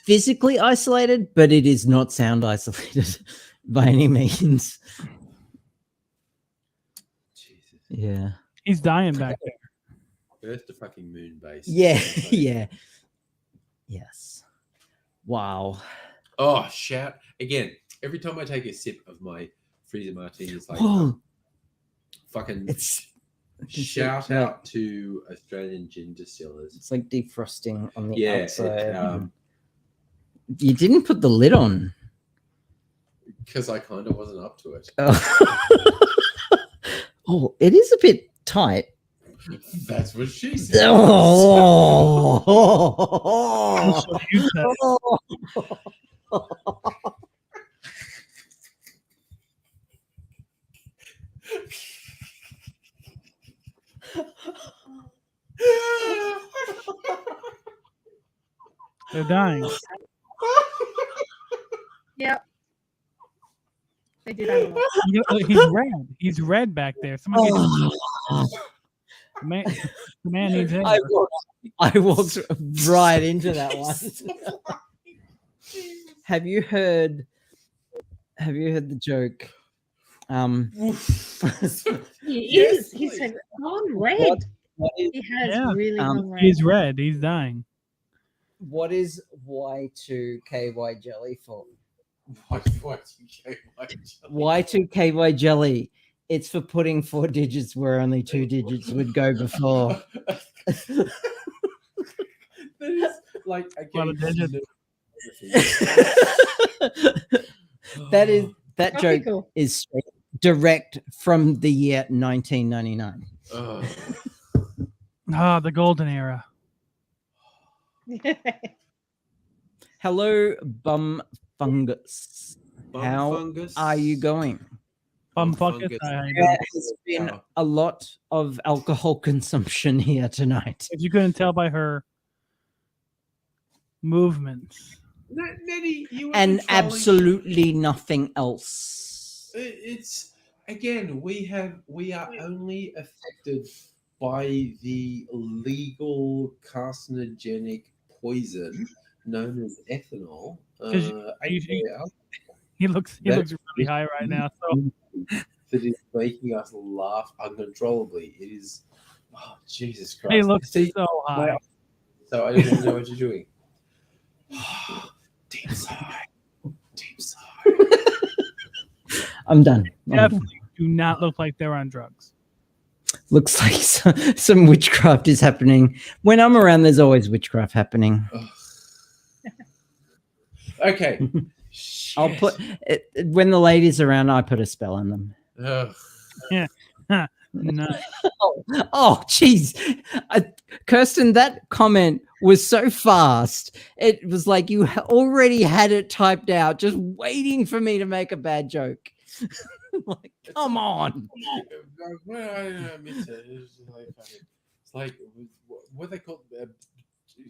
physically isolated, but it is not sound isolated by any means. Jesus. Yeah. He's dying back there. Earth to fucking moon base. Yeah, yeah. Yes. Wow. Oh, shout again. Every time I take a sip of my freezer martini, it's like fucking shout out to Australian gin distillers. It's like defrosting on the outside. outside. You didn't put the lid on. Because I kind of wasn't up to it. Oh, it is a bit tight. That's what she said. They're dying. Yep. They do that a lot. He's red. He's red back there. Someone the man needs hair. I walked right into that one. Have you heard the joke? He's gone red. He has really gone red. He's red. He's dying. What is Y2KY jelly for? Y2KY jelly. It's for putting 4 digits where only 2 digits would go before. That is like that joke is straight, direct from the year 1999. The golden era. Hello, Bum Fungus. How are you going? Bum Fungus. There has been a lot of alcohol consumption here tonight. If you couldn't tell by her movements. Nettie, and absolutely nothing else. It's again, we are only affected by the legal carcinogenic poison known as ethanol. He looks really high right now. So that is making us laugh uncontrollably. It is, oh Jesus Christ! He looks so high. So I don't even know what you're doing. Deep sigh. Deep sigh. I'm done. Definitely do not look like they're on drugs. Looks like some witchcraft is happening. When I'm around, there's always witchcraft happening. Okay. I'll put it, when the ladies are around, I put a spell on them. Yeah. No. Oh, jeez. Kirsten, that comment was so fast. It was like you already had it typed out, just waiting for me to make a bad joke. Like, come on. It's like what they call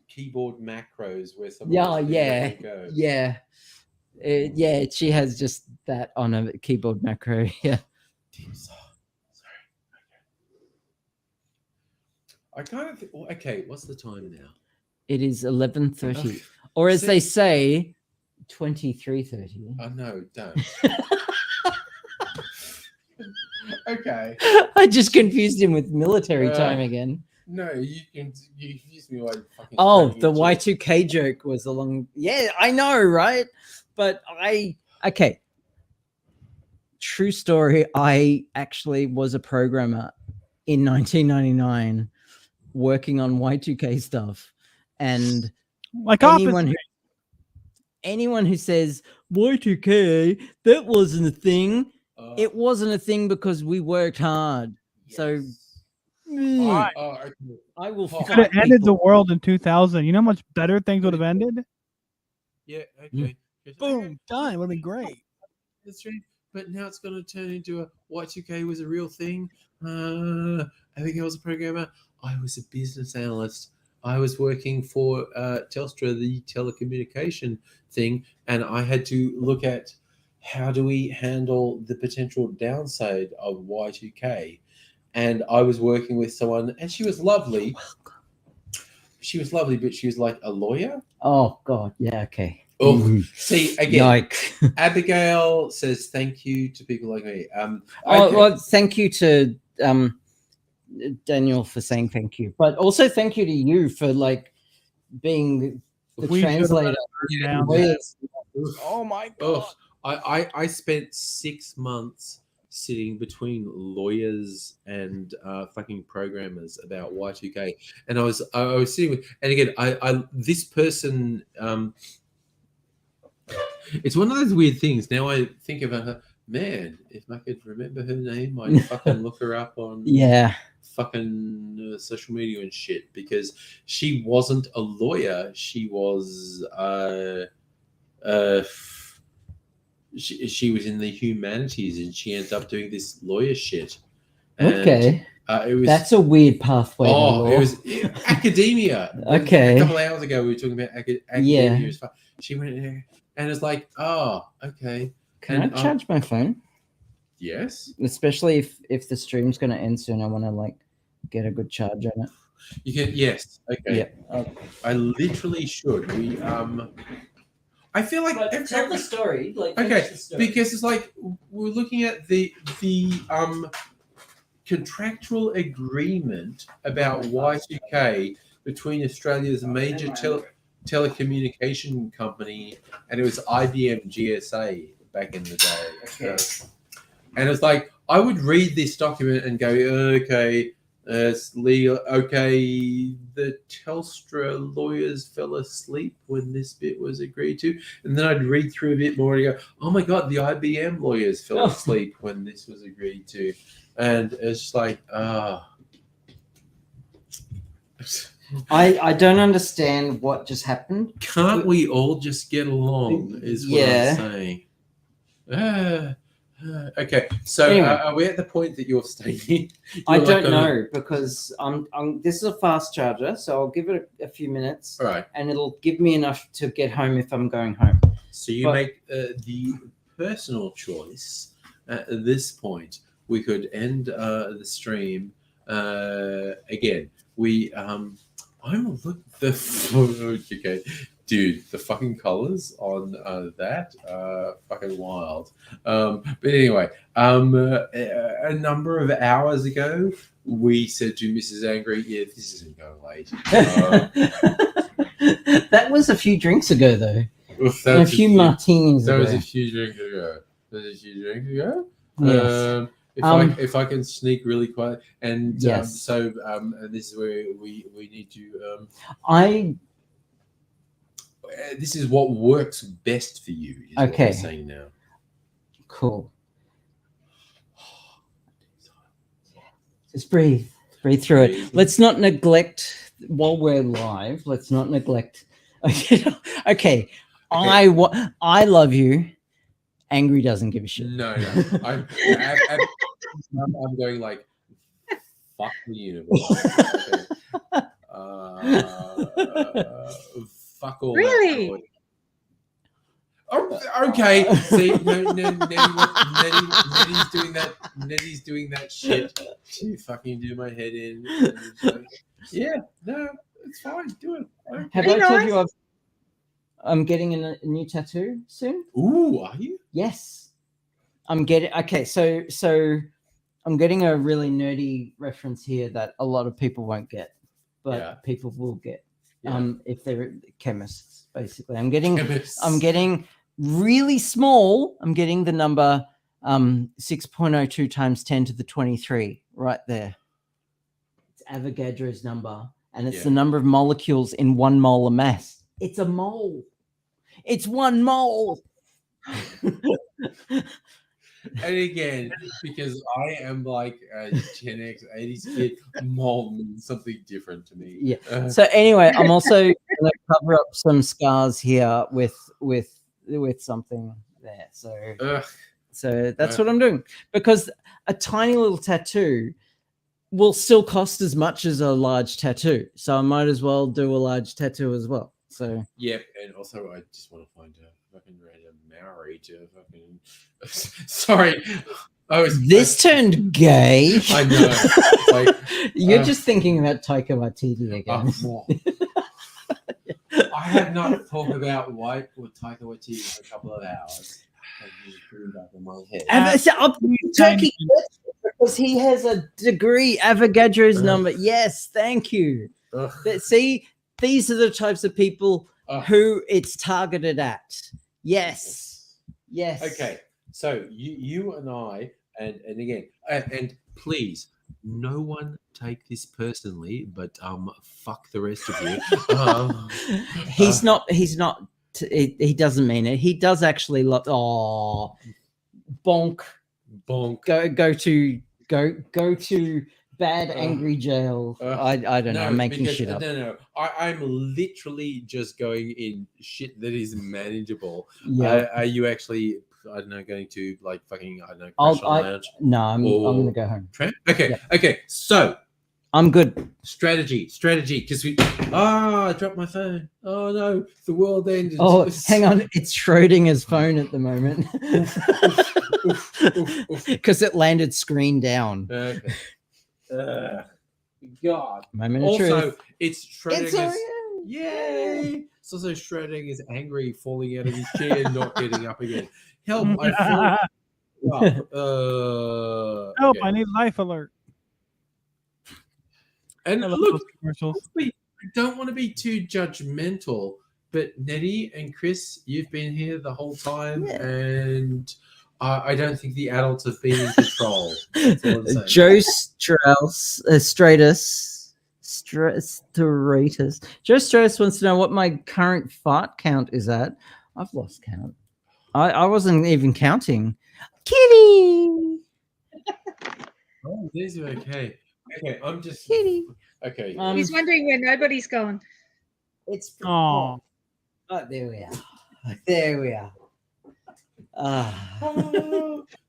keyboard macros, where someone Yeah. Yeah, she has just that on a keyboard macro. Yeah. I kind of okay. What's the time now? It is 11:30, Okay. or as they See- say, 23:30. Oh no, don't. Okay. I just confused him with military time again. No, you confused me by fucking. Oh, spraying the into it. Y2K joke was along. Yeah, I know, right? But okay. True story. I actually was a programmer in 1999 working on Y2K stuff. And Like anyone who says Y2K, that wasn't a thing. It wasn't a thing because we worked hard. So I will Could fight have ended the people. world in 2000. You know how much better things would have ended? Yeah. Okay. Boom, done. It would have been great. That's right. But now it's going to turn into a Y2K was a real thing. Abigail was a programmer. I was a business analyst. I was working for Telstra, the telecommunication thing, and I had to look at how do we handle the potential downside of Y2K. And I was working with someone, and she was lovely. She was lovely, but she was like a lawyer. Oh God, yeah, okay. Oh, see again. Yikes. Abigail says thank you to people like me. Well, thank you to Daniel for saying thank you, but also thank you to you for like being the We should've translator. down. Oh my God! I spent 6 months sitting between lawyers and fucking programmers about Y2K, and I was sitting with, and again, I this person. It's one of those weird things. Now I think about her. Man, if I could remember her name, I'd fucking look her up on fucking social media and shit, because she wasn't a lawyer. She was she was in the humanities, and she ended up doing this lawyer shit. And, Okay. it was, that's a weird pathway. Oh, it was academia. Okay. A couple of hours ago, we were talking about academia. She went in there, and it's like, oh, okay. Can I charge my phone? Yes. Especially if the stream's going to end soon, I want to like get a good charge on it. You can. Yes. Okay. Yeah. I literally should. I feel like tell the story. Like, okay, because it's like we're looking at the contractual agreement about Y2K between Australia's major telecommunication company, and it was IBM GSA back in the day. Okay. And it's like I would read this document and go, okay, it's legal. Okay, the Telstra lawyers fell asleep when this bit was agreed to, and then I'd read through a bit more and go, oh my God, the IBM lawyers fell asleep when this was agreed to, and it's just like, I don't understand what just happened. Can't we all just get along? Is what I'm saying. Okay, so Anyway. are we at the point that you're staying? I don't know, because this is a fast charger, so I'll give it a few minutes. All right. And it'll give me enough to get home if I'm going home. So you make the personal choice at this point. We could end the stream again. I'm look the okay, dude. The fucking colors on that fucking wild. But anyway, a number of hours ago, we said to Mrs. Angry, "Yeah, this isn't going late." That was a few drinks ago, though. And a few martinis. That ago. was a few drinks ago. Yes. If I can sneak really quiet, and Yes. and this is where we need to. This is what works best for you. Is what Okay. I'm saying now. Cool. Just breathe through it. Let's not neglect while we're live. Let's not neglect. Okay. I love you. Angry doesn't give a shit. No. I'm going like, fuck the universe. Okay. Fuck all. Really? Oh, okay. See, no, Nettie's doing that. Nettie's doing that shit to fucking do my head in. Yeah, no, it's fine. Do it. Okay. Have I told you I'm getting a new tattoo soon? Ooh, are you? Yes. I'm getting so I'm getting a really nerdy reference here that a lot of people won't get, but people will get. If they're chemists, basically. I'm getting really small. I'm getting the number 6.02 times 10 to the 23 right there. It's Avogadro's number, and it's the number of molecules in 1 molar mass. It's a mole. It's 1 mole. And again, because I am like a Gen X 80s kid, mole means something different to me. Yeah. So anyway, I'm also going to cover up some scars here with something there. So that's what I'm doing, because a tiny little tattoo will still cost as much as a large tattoo. So I might as well do a large tattoo as well. So yep, and also I just want to find a fucking random Maori to fucking. Sorry, this turned gay. I know. Like, you're just thinking about Taika Waititi again. I have not thought about white or Taika Waititi for a couple of hours. I just threw it up in my head. Turkey, because he has a degree, Avogadro's number. Yes, thank you. See, these are the types of people who it's targeted at. Yes. Okay, so you and I, and again, and please, no one take this personally, but fuck the rest of you. He's not. He doesn't mean it. He does actually love. Oh, bonk. Go to bad angry jail. I don't know. I'm making shit up. No. I'm literally just going in shit that is manageable. Yeah. Are you actually? I don't know. Going to like fucking. I don't know. Crash on lounge. No, I'm gonna go home. Okay. Yep. Okay. So. I'm good. Strategy, because we. I dropped my phone. Oh no, the world ended. Oh, hang on, it's Schrodinger's phone at the moment because it landed screen down. Okay. God. Moment of also, truth. it's Schrodinger's. Yay! It's also Schrodinger's angry, falling out of his chair, not getting up again. Help! I fall. Help! I need life alert. And look, I don't want to be too judgmental, but Nettie and Chris, you've been here the whole time, and I don't think the adults have been in control. Joe Stratus. Joe Stratus wants to know what my current fart count is at. I've lost count. I wasn't even counting. Kitty! Oh, these are okay. Okay, I'm just Kitty. Okay. He's wondering where nobody's gone. It's oh, there we are. There we are.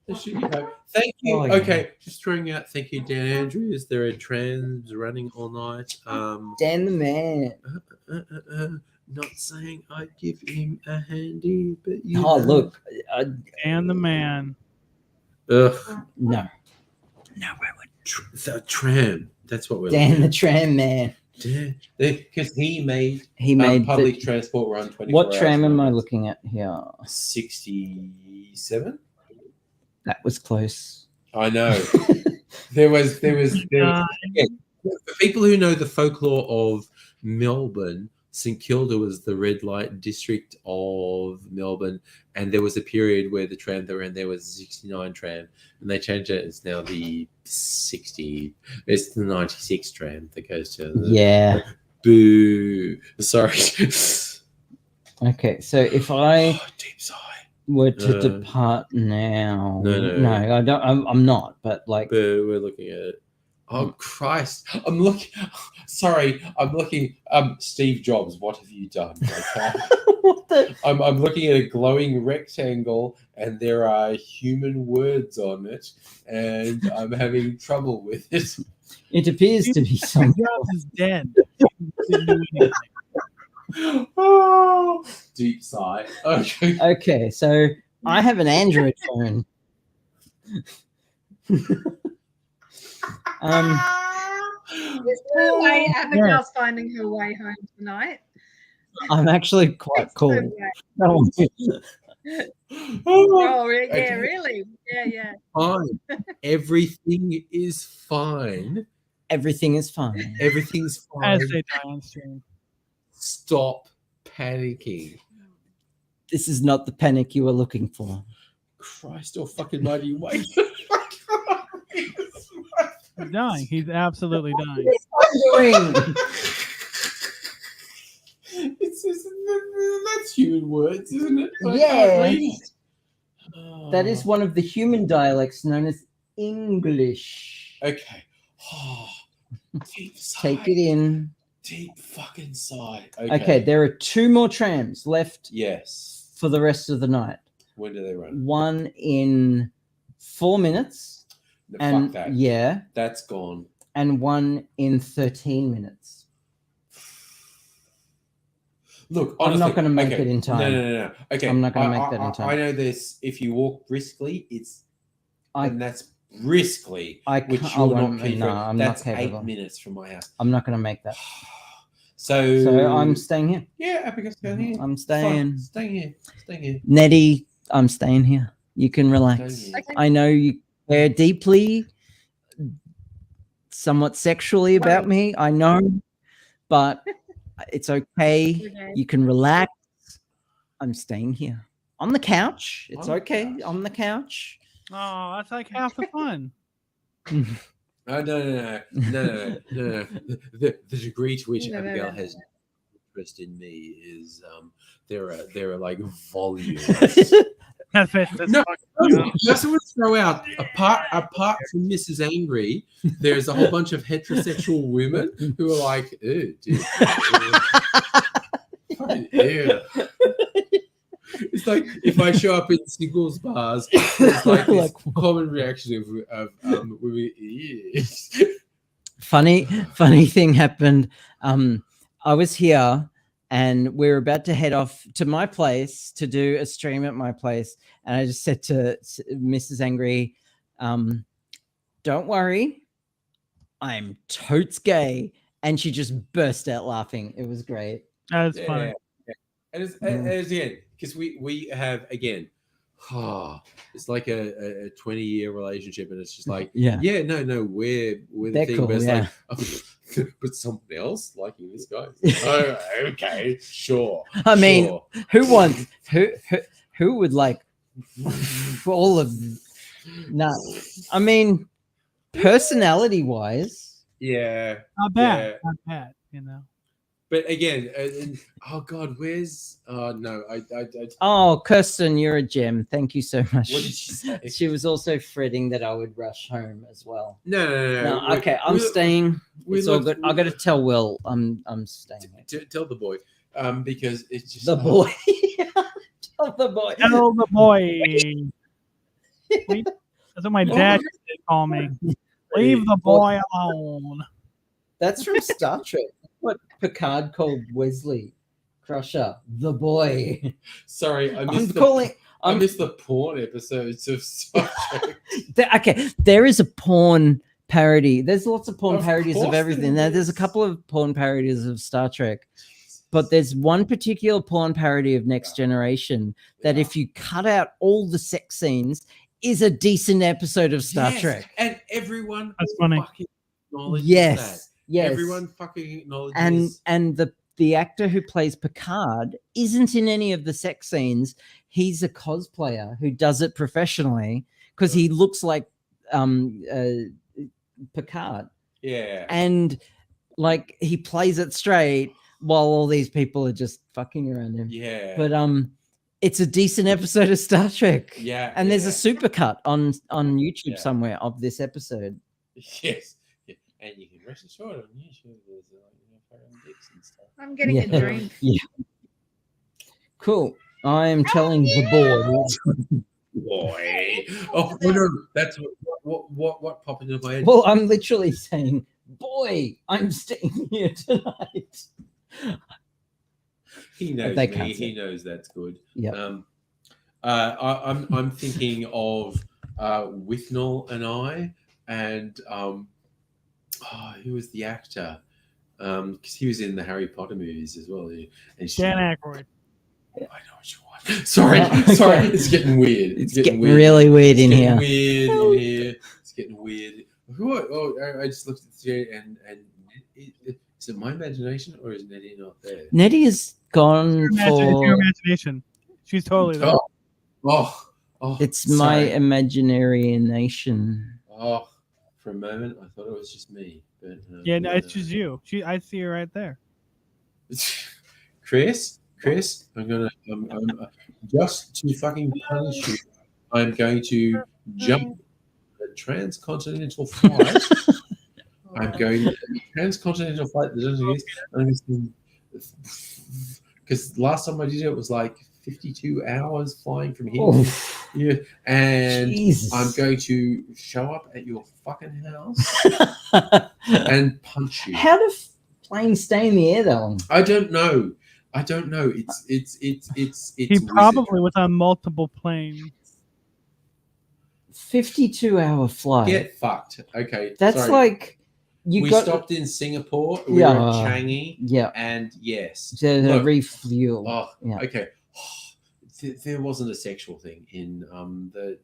Thank you. Oh, okay, just throwing out. Thank you, Dan Andrews. There are trams running all night. Dan the man. Not saying I'd give him a handy, but you. Oh, know. look, Dan the man. Ugh. No. The tram. That's what we're. Dan the tram man. Because he made public transport run 24 What hours. tram am I looking at here? 67. That was close. I know. there was for people who know the folklore of Melbourne, St Kilda was the red light district of Melbourne, and there was a period where the tram that ran there was the 69 tram, and they changed it. It's now the 60. It's the 96 tram that goes to the boo. Sorry. Okay, so if I deep sigh. Were to depart now, no, I don't. I'm not. But like, we're looking at it. Oh Christ! I'm looking. Sorry, I'm looking. Steve Jobs, what have you done? Okay. What the? I'm looking at a glowing rectangle, and there are human words on it, and I'm having trouble with it. It appears to be something. Jobs is dead. Oh, deep sigh. Okay. Okay, so I have an Android phone. There's no way Abigail's finding her way home tonight. I'm actually quite cool. Oh, Okay. yeah, really? Yeah. Fine. Everything is fine. Everything is fine. Everything's fine. As they die on stream. Stop panicking. This is not the panic you were looking for. Christ or fucking mighty wait. He's dying. He's absolutely dying. It's just, that's human words, isn't it? Like, Yes. That is one of the human dialects known as English. Okay. Deep sigh. Take it in. Deep fucking sigh. Okay, there are 2 more trams left. Yes. For the rest of the night. When do they run? One in 4 minutes. No, and fuck that. Yeah. That's gone. And one in 13 minutes. Look, honestly, I'm not going to make okay. it in time. No. Okay. I'm not going to make that in time. I know this. If you walk briskly, and that's briskly, which you're not capable. No, I'm that's not capable. 8 minutes from my house. I'm not going to make that. So I'm staying here. Yeah, Abigail's staying here. I'm staying. Fine. Staying here. Nettie, I'm staying here. You can relax. Okay. I know you care deeply, somewhat sexually about me. I know, but it's okay. You can relax. I'm staying here on the couch. It's okay. On the couch. Oh, that's like half the fun. Oh, no. The degree to which Abigail has interest in me is there are like volumes. No, just want to throw out apart from Mrs. Angry, there's a whole bunch of heterosexual women who are like, ew, dude. Ew. It's like if I show up in singles bars, it's like this common reaction of women. Funny thing happened. I was here and we were about to head off to my place to do a stream at my place. And I just said to Mrs. Angry, don't worry, I'm totes gay. And she just burst out laughing. It was great. That's funny. Yeah. And it's again, because we have, again, it's like a 20-year relationship, and it's just like, no, we're the thing, cool, but it's like, but something else liking this guy. Oh, okay, sure. I mean, who would like all of nuts? I mean, personality wise, not bad, not bad, you know. But again, oh God, where's? No, I. Oh, Kirsten, you're a gem. Thank you so much. What did she say? She was also fretting that I would rush home as well. No. Okay, I'm staying. It's all good. I got to tell Will I'm staying. Tell the boy, because it's just the boy. Tell the boy. Tell the boy. That's what my dad used to call me. Leave the boy alone. That's from Star Trek. What Picard called Wesley Crusher, the boy. Sorry, I missed the porn episodes of Star Trek. Okay, there is a porn parody. There's lots of porn parodies of everything. There's a couple of porn parodies of Star Trek, but there's one particular porn parody of Next Generation that if you cut out all the sex scenes is a decent episode of Star Trek. And everyone fucking acknowledges that. Yes. Everyone fucking acknowledges. And the actor who plays Picard isn't in any of the sex scenes. He's a cosplayer who does it professionally because he looks like Picard. Yeah. And like he plays it straight while all these people are just fucking around him. Yeah. But it's a decent episode of Star Trek. Yeah. And there's a supercut on YouTube somewhere of this episode. Yes. And you can rest assured on YouTube there's dicks and stuff. I'm getting a drink. Yeah. Cool. I'm telling the boys. Boy. Oh no, that's what popped into my head. Well, I'm literally saying, boy, I'm staying here tonight. He knows They me. can't He see. knows that's good. Yep. I'm thinking of Withnell and I, and who was the actor? Because he was in the Harry Potter movies as well. And she, Dan Aykroyd. I know what you want. Sorry, sorry. It's getting weird. It's getting really weird in here. Weird in here. It's getting weird. I just looked at the chair and is it my imagination or is Nettie not there? Nettie is gone It's for. your imagination. She's totally there. It's my imaginary nation. Oh, for a moment I thought it was just me, but Yeah, no, it's just you. I see her right there. Chris, I'm just to fucking punish you. I'm going to jump a transcontinental flight. I'm going to transcontinental flight. Because last time I did it was like 52 hours flying from here. Oof. Yeah, and Jesus. I'm going to show up at your fucking house and punch you. How do planes stay in the air that long? I don't know. It's He probably was on multiple planes. 52-hour flight. Get fucked. Okay. That's sorry. like we stopped in Singapore. We were at Changi. Yeah. And yes. To refuel. Oh, yeah. Okay. There wasn't a sexual thing in the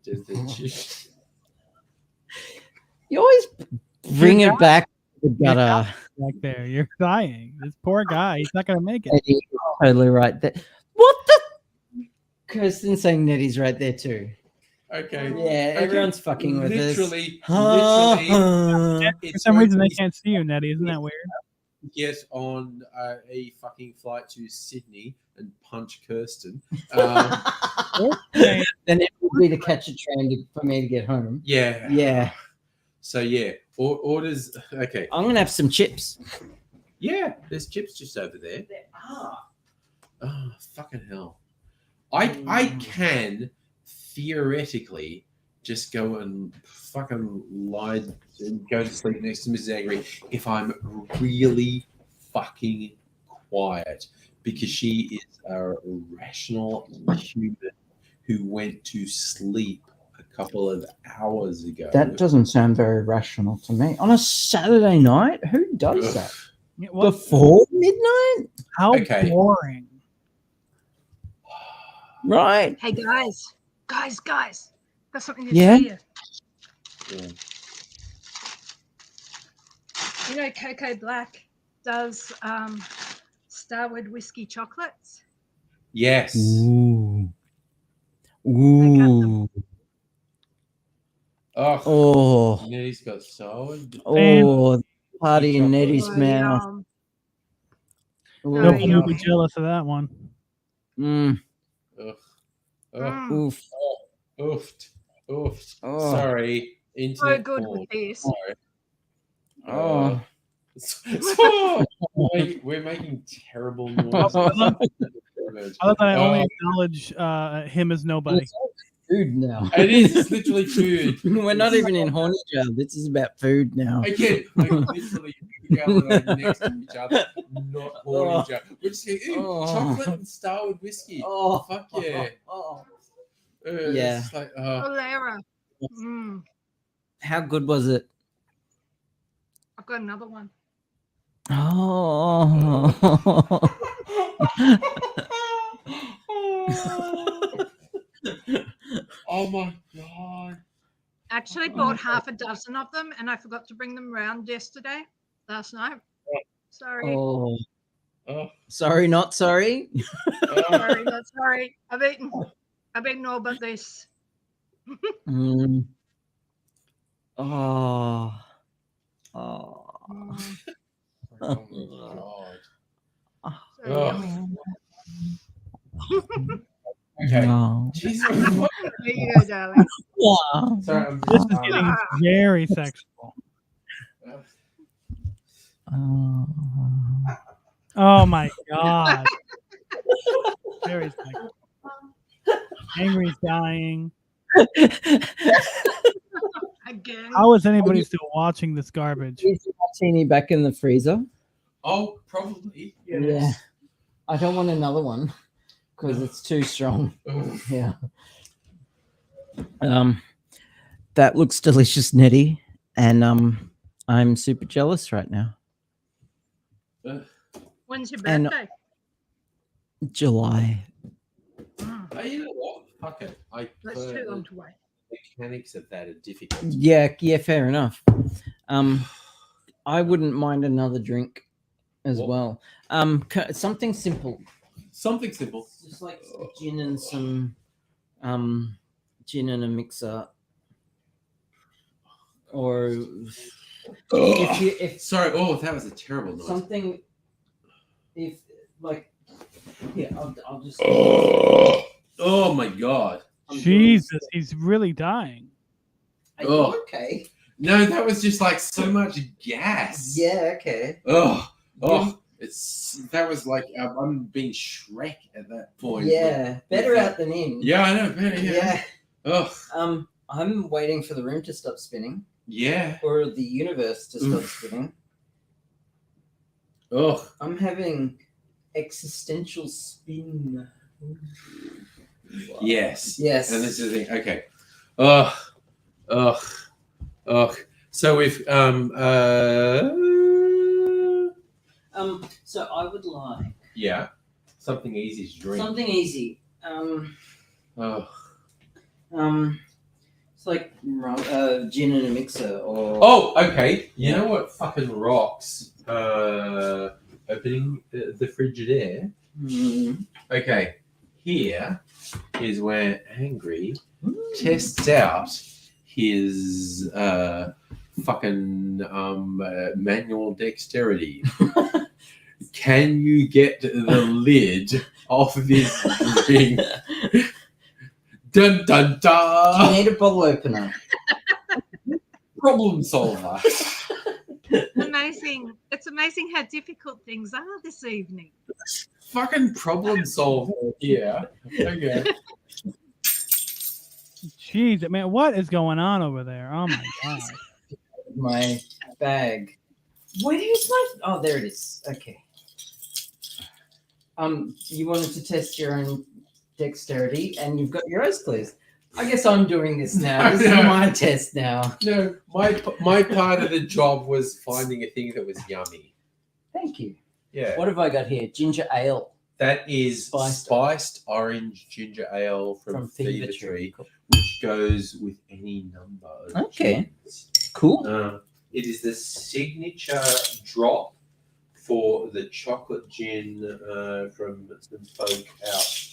You always bring it back to the gutter. Back there, you're dying. This poor guy, he's not gonna make it. Nettie's totally right there. What the? Kirsten's saying Nettie's right there too. Okay. Yeah, everyone's fucking with us. Literally. For some reason, they can't see you, Nettie. Isn't that weird? Get on a fucking flight to Sydney and punch Kirsten. Then it would be to catch a train for me to get home. Yeah. Yeah. So yeah, orders. Okay. I'm gonna have some chips. Yeah, there's chips just over there. Oh, fucking hell. I can theoretically just go and fucking lie and go to sleep next to Mrs. Angry if I'm really fucking quiet, because she is a rational human who went to sleep a couple of hours ago. That doesn't sound very rational to me. On a Saturday night, who does that? Before midnight? How Okay. boring. Right. Hey guys, got something to Yeah? tell you. You know, Coco Black does Starwood whiskey chocolates. Yes. Ooh. Ooh. Oh. Nettie's got so. Oh, party in Nettie's mouth. Nobody will be jealous of that one. Mm. Ugh. Oof. Oof. Oof. Oh. Sorry. So Internet good porn. with this. Sorry. Oh. We're making terrible noises. I love that I only acknowledge him as nobody. Food now. It is. It's literally food. We're not even in horny jail. This is about food now. Again, like literally, Abigail and I next to each other, not horny each other. We're just saying, ooh, chocolate and Starwood whiskey. Oh, fuck yeah. Yeah. It's like, Cholera. How good was it? I've got another one. Oh. Oh my god. Actually bought half a dozen of them and I forgot to bring them round last night. Sorry. Oh. Sorry, not sorry. Sorry, not sorry. I've eaten all but this. Mm. Oh. Oh. Oh my god. Sorry. Okay. No. Jesus. There you go, darling. Yeah. Sorry, This is getting very sexual. Oh my god. Very sexual. Angry's dying. Again. How is anybody still watching this garbage? Is the martini back in the freezer? Oh, probably. Yes. Yeah. I don't want another one because it's too strong. Yeah. That looks delicious, Nettie, and I'm super jealous right now. When's your And- birthday? July. Oh, you know what? Fuck it. That's too long to wait. Mechanics of that are difficult. Yeah, fair enough. I wouldn't mind another drink as well. Something simple. Something simple. Just like gin and some gin and a mixer. Or if Sorry, that was a terrible noise. something, if like, yeah, I'll just. Oh my god. Jesus, he's really dying. Are you okay? No, that was just like so much gas. Yeah, okay. That was like I'm being Shrek at that point. Yeah, better out than in. Yeah, I know. Better, yeah. I'm waiting for the room to stop spinning. Yeah. Or the universe to stop spinning. I'm having existential spin. Yes. Yes. And this is the thing. Okay. So we've so I would like something easy to drink. something easy. It's like gin and a mixer or Okay. You know what fucking rocks? Opening the Frigidaire. Okay. Here is where Angry tests out his fucking manual dexterity. Can you get the lid off this thing? Dun dun dun! Do you need a bottle opener? Problem solver. Amazing. It's amazing how difficult things are this evening. Fucking problem solver here. Okay. Jeez, man, what is going on over there? Oh my god. My bag. Where is my? Oh, there it is. Okay. You wanted to test your own dexterity, and you've got your eyes closed. I guess I'm doing this now. This is my test now. No, my part of the job was finding a thing that was yummy. Thank you. Yeah. What have I got here? Ginger ale. That is spiced orange ginger ale from Fever Tree, which goes with any number of Okay. gins. Cool. It is the signature drop for the chocolate gin from some folk out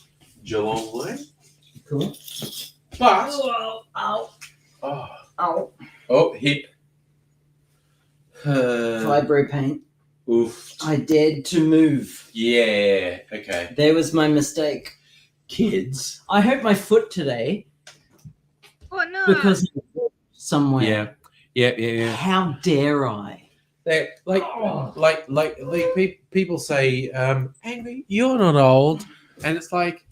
Geelong way. Cool. But hip. Vibro paint. Oof. I dared to move. Yeah. Okay. There was my mistake. Kids. I hurt my foot today Oh no. because somewhere. Yeah. How dare I? They like people say, Angry, you're not old, and it's like,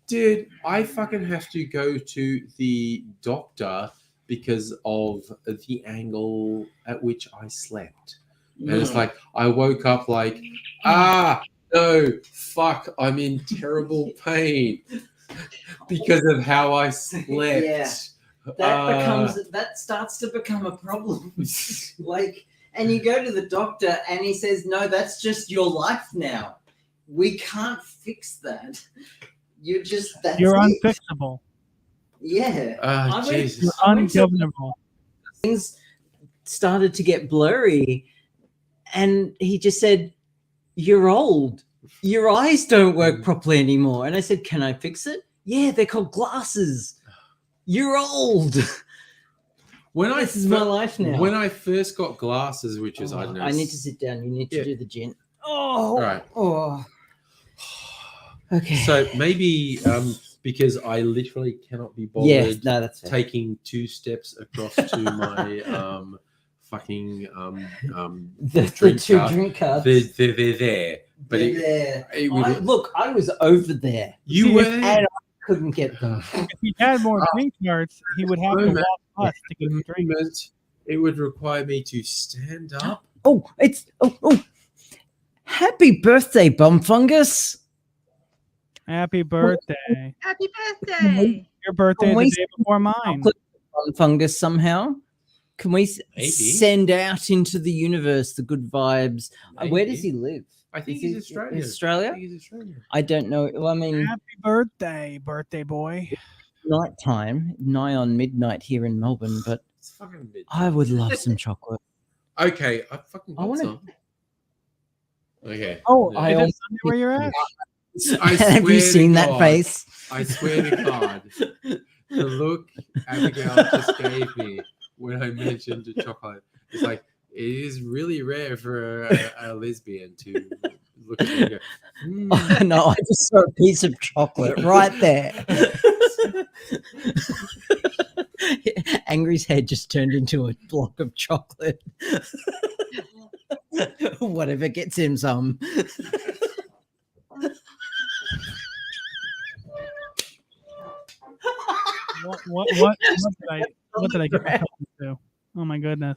dude, I fucking have to go to the doctor because of the angle at which I slept. And it's like, I woke up like, no, fuck, I'm in terrible pain because of how I slept. Yeah. That starts to become a problem. And you go to the doctor and he says, no, that's just your life now. We can't fix that. You're unfixable. Yeah. Jesus. You're ungovernable. Things started to get blurry. And he just said, you're old. Your eyes don't work properly anymore. And I said, can I fix it? Yeah, they're called glasses. You're old. This is my life now. When I first got glasses, which is, I don't know. I need to sit down. You need to do the gin. All right. Oh. Okay. So maybe because I literally cannot be bothered that's fair. taking 2 steps across to my fucking the drink two cart. drink cards. They're there. But I was over there. You were and I couldn't get them. If he had more drink carts, he would have to walk us to get the drinks. It would require me to stand up. Happy birthday, bum fungus. Happy birthday. Happy birthday. Your birthday is Can the we day before mine. chocolate on fungus somehow? Can we Maybe. send out into the universe the good vibes? Where does he live? I think Is he's he- Australian. Australia? I think he's Australian. I don't know. Well, I mean, Happy birthday, birthday boy. nighttime, nigh on midnight here in Melbourne, but It's fucking mid. I would love some chocolate. Okay, I fucking I got wanna- some. Okay. Oh, I is almost- it Sunday where you're at? I Have swear you to seen that God, face? I swear to God, the look Abigail just gave me when I mentioned the chocolate, it's like it is really rare for a lesbian to look at me and go, Oh, no, I just saw a piece of chocolate right there. Angry's head just turned into a block of chocolate. Whatever gets him some. What did I get myself into? Oh my goodness.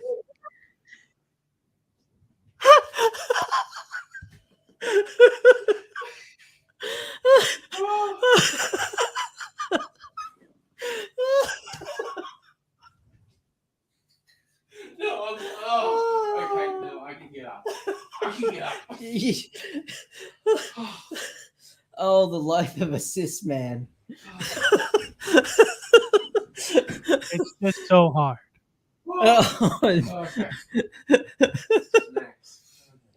no, okay, no, I can get up. I can get up. Oh, the life of a cis man. It's just so hard. Oh, Okay.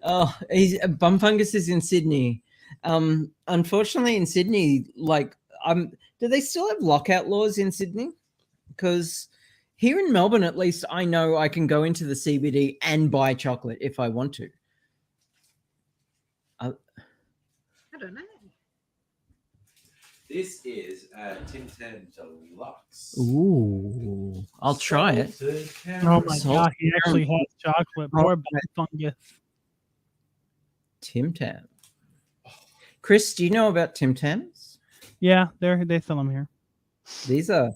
oh, he's Bum Fungus is in Sydney. Unfortunately, in Sydney, like, do they still have lockout laws in Sydney? Because here in Melbourne, at least, I know I can go into the CBD and buy chocolate if I want to. I don't know. This is Tim Tam Deluxe. Ooh, I'll try it. Oh my Salt god, he actually caramel. has chocolate. Poor Bum Fungus. Tim Tam. Chris, do you know about Tim Tams? Yeah, they sell them here. These are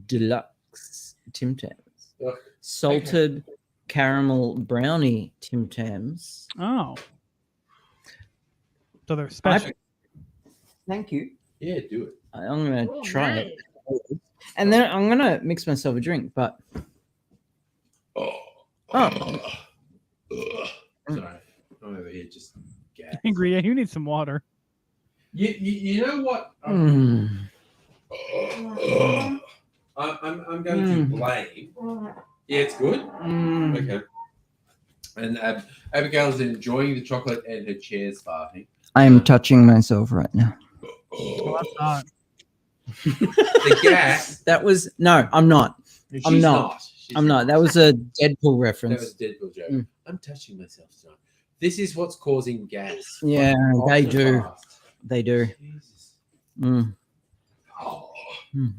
deluxe Tim Tams. Ugh. Salted caramel brownie Tim Tams. Oh. So they're special. Thank you. Yeah, do it. I'm going to Oh, try nice. it. And then I'm going to mix myself a drink, but... Oh. Oh. Sorry. I'm over here just gagged. Angry, yeah, you need some water. You know what? Mm. I'm going to blame. Yeah, it's good. Okay. And Abigail's enjoying the chocolate and her chair's farting. I am touching myself right now. Well, that's not. The gas. That was... No, I'm not. I'm She's not. She's I'm not. That was a Deadpool That reference. was a Deadpool joke. Mm. I'm touching myself tonight. This is what's causing gas. Yeah, they Ultra do. fast. They do. Jesus. Mm. Oh. Mm.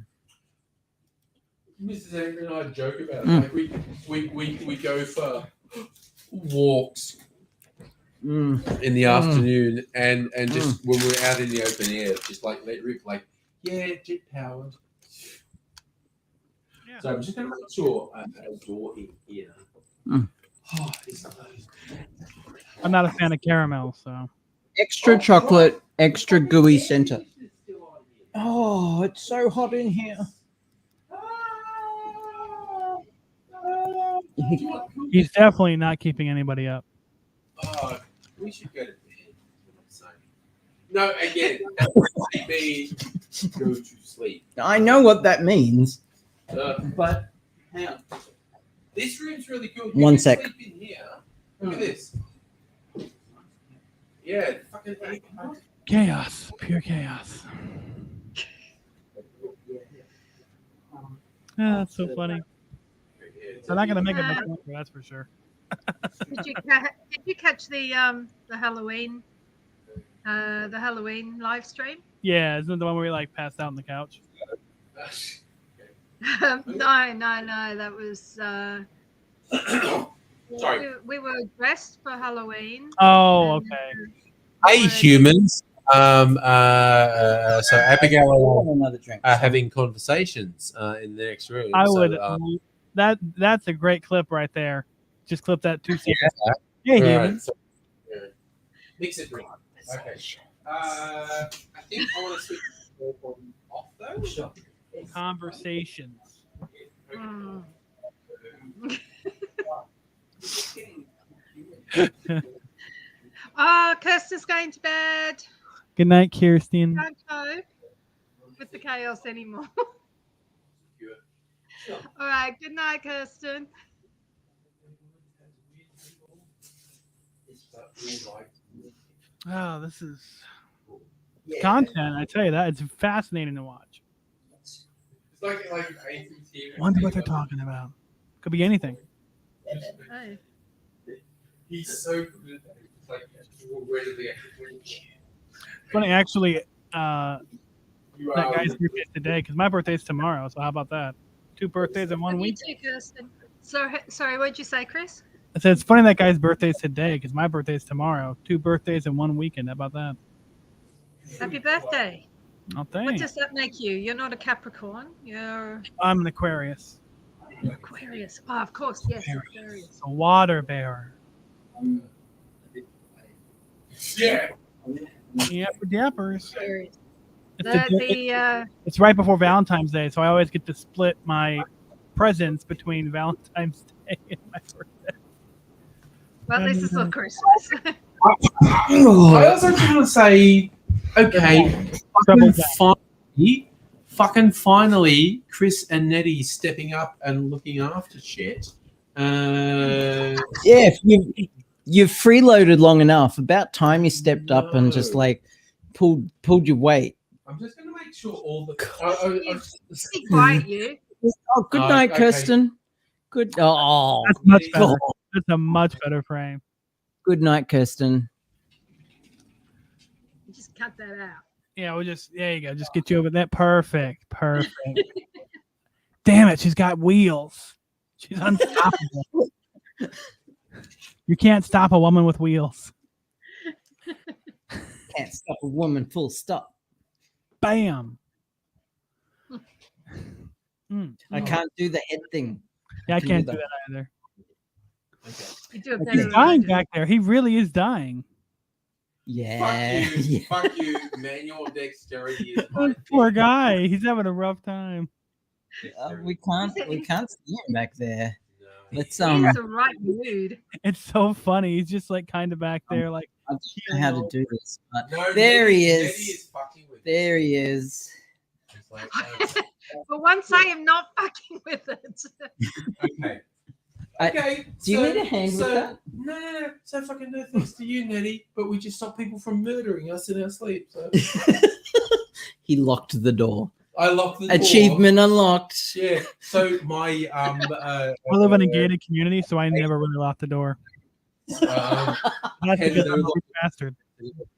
Mrs. Angry and I joke about it. Mm. Like we go for walks Mm. in the afternoon and just when we're out in the open air, just like let rip, like, yeah, jet powered. Yeah. So I'm just going to make sure I door in here. Mm. Oh, it's nice. I'm not a fan of caramel, so. Extra chocolate, extra gooey center. Oh, it's so hot in here. He's definitely not keeping anybody up. Oh, we should go to bed. No, again, that would be go to sleep. I know what that means. But hang on. This room's really cool. One can sec. Sleep in here. Look at this. Yeah, fucking Chaos. Pure chaos. Yeah, that's so funny. They're not gonna make it much longer, that's for sure. Did you catch the Halloween live stream? Yeah, isn't it the one where we like passed out on the couch? No. That was. Sorry. We were dressed for Halloween. Oh, okay. Hey, humans. So Abigail and Another drink. I are having conversations in the next room. I so, would. That's a great clip right there. Just clip that 2 seconds. Yeah, all human. right, so, yeah. Mix it. Okay. I think I want to switch off though. Sure. Conversations. Mm. Kirsten's going to bed. Good night, Kirsten. Can't cope with the chaos anymore. All right. Good night, Kirsten. Oh, this is content. I tell you that it's fascinating to watch. It's like ACT. Wonder what they're talking about. Could be anything. Oh. He's so good at that. It's like, where did they Funny, actually, that guy's birthday today because my birthday's tomorrow. So how about that? 2 birthdays in 1 You week. too, Kirsten. Sorry, what did you say, Chris? I said it's funny that guy's birthday's today because my birthday's tomorrow. 2 birthdays in 1 weekend. How about that? Happy birthday. Oh, What thanks. does that make you? You're not a Capricorn. You're I'm an Aquarius, Aquarius. Oh, of course. Yes, Aquarius. a water bearer. Yeah. Yeah, for dappers. Aquarius. It's, it's right before Valentine's Day, so I always get to split my presents between Valentine's Day and my birthday. Well, this is still Christmas. I also just want to say, okay, fucking finally, Chris and Nettie stepping up and looking after shit. Yeah, if you've freeloaded long enough, about time you stepped up and just like pulled your weight. I'm just going to make sure all the. Be quiet, you. Oh, good night, okay. Kirsten. Good. Oh, That's much better. That's a much better frame. good night, Kirsten. Just cut that out. Yeah, we'll just there you go. Just get you over that. Perfect. Damn it, she's got wheels. She's unstoppable. You can't stop a woman with wheels. Can't stop a woman. Full stop. Bam. I can't do the head thing. Yeah, I can't do that either. You do it better He's than dying I do. back there. He really is dying. Yeah. Fuck you. Fuck you. Manual dexterity is my Poor guy. He's having a rough time. We can't see him back there. Let's He's in the right mood. It's so funny. He's just like kind of back there, like I don't know how to do this, but No, there he Nettie is. is fucking with There he is. It's like, For once, I am not fucking with it. okay. I- Okay. do you need a hand with that? No. So fucking no thanks to you, Nettie. But we just stop people from murdering us in our sleep. So He locked the door. I locked the door. Achievement unlocked. Yeah. So my I live in a gated community, so I never really lock the door. um, That's because I'm a rich bastard.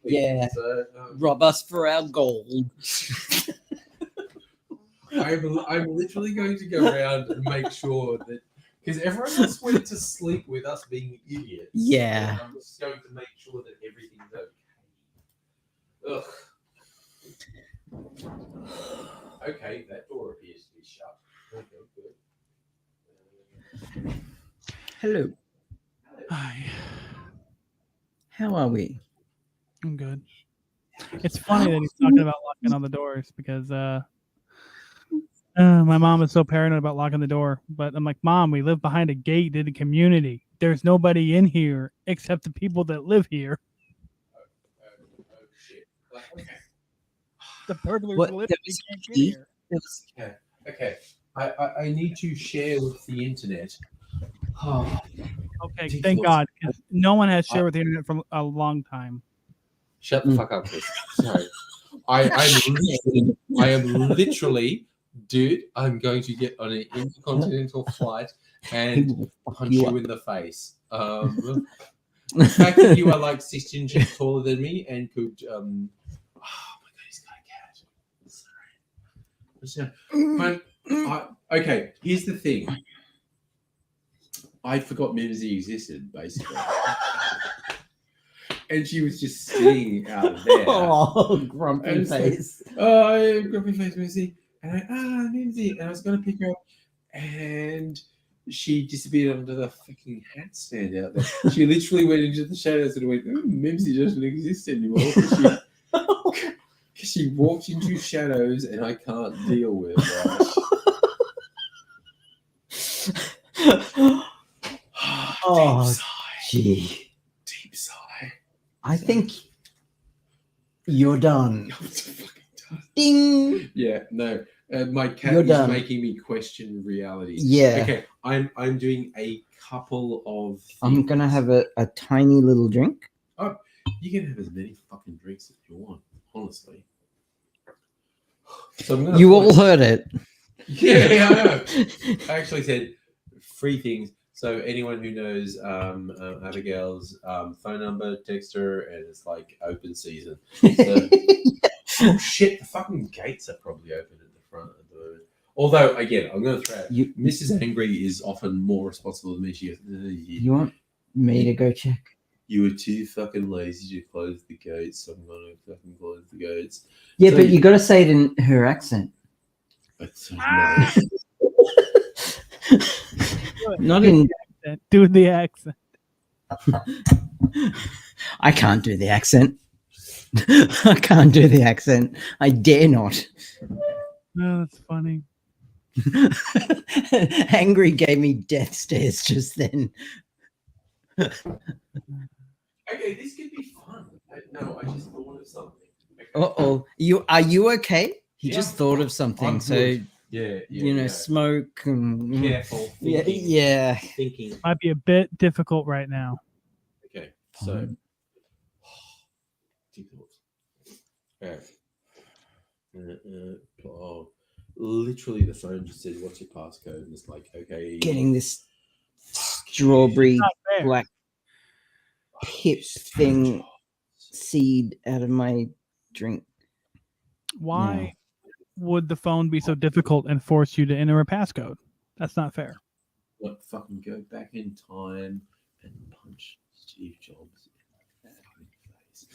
Yeah. So, Rob us for our gold. I'm literally going to go around and make sure that because everyone else went to sleep with us being idiots. Yeah. I'm just going to make sure that everything's okay. Ugh. Okay, that door appears to be shut. Okay, good. Hello. Hi. How are we? I'm good. It's funny that he's talking about locking all the doors because my mom is so paranoid about locking the door. But I'm like, Mom, we live behind a gate in the community. There's nobody in here except the people that live here. Shit. Okay. The burglars What? live. There They was can't get key? here. Okay. I need to share with the internet. Oh, Okay, ridiculous. thank God, 'cause no one has shared with the internet for a long time. Shut the fuck up, Chris. Sorry. I am literally, dude, I'm going to get on an intercontinental flight and punch you in the face. The fact that you are like 6 inches taller than me and could oh my god, he's got a cat. Sorry. But okay, here's the thing. I forgot Mimsy existed, basically. And she was just sitting out there. Oh, grumpy And it's like, face. oh, grumpy face, Mimsy. And Mimsy. And I was going to pick her up. And she disappeared under the fucking hat stand out there. She literally went into the shadows and went, Mimsy doesn't exist anymore. She walked into shadows, and I can't deal with that. Oh, gee. Deep sigh. I think you're done. Ding. Yeah, no. My cat You're is done. making me question reality. Yeah. Okay, I'm doing a couple of. I'm gonna have a tiny little drink. Oh, you can have as many fucking drinks as you want, honestly. So I'm gonna You all heard it. Yeah, I know. I actually said 3 things. So anyone who knows Abigail's phone number, text her, and it's like open season. So, oh shit, the fucking gates are probably open at the front of the. Although again, I'm going to throw out. Mrs. Angry is often more responsible than me. She goes, You want me to go check? You were too fucking lazy to close the gates, so I'm going to fucking close the gates. Yeah, So but you got to say it in her accent. Not in. Do the accent. I can't do the accent. I can't do the accent. I dare not. No, that's funny. Angry gave me death stares just then. Okay, this could be fun. No, I just thought of something. Uh-oh. Are you okay? He just thought of something. I'm So good. Yeah, you know, smoke and Careful. Yeah, Thinking. yeah. Thinking. Might be a bit difficult right now. Okay, so deep thoughts. Okay. Oh, literally, the phone just said, "What's your passcode?" And it's like, okay. Getting this strawberry black pip thing seed out of my drink. Why would the phone be so difficult and force you to enter a passcode? That's not fair. What, fucking go back in time and punch Steve Jobs in the face.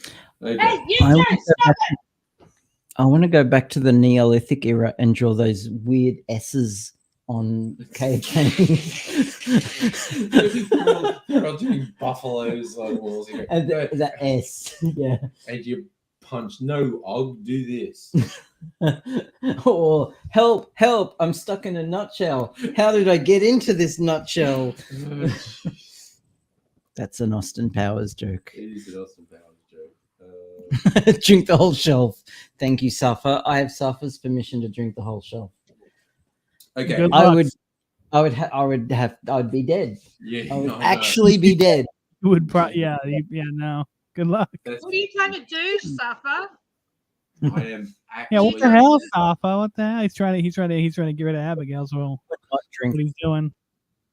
Okay. Hey, you don't stop it! I want to go back to the Neolithic era and draw those weird S's on cave paintings. You're doing buffaloes on walls here. And the S, yeah. And you punch. No, I'll do this. Or help, help! I'm stuck in a nutshell. How did I get into this nutshell? That's an Austin Powers joke. It is an Austin Powers joke. Drink the whole shelf. Thank you, Safa. I have Safa's permission to drink the whole shelf. Okay. I would be dead. Yeah, I would no, actually be dead. You would no. Good luck. What are you trying to do, Safa? I am actually. Yeah, what the hell, Safa? What the hell? He's trying to get rid of Abigail. So not drink what he's doing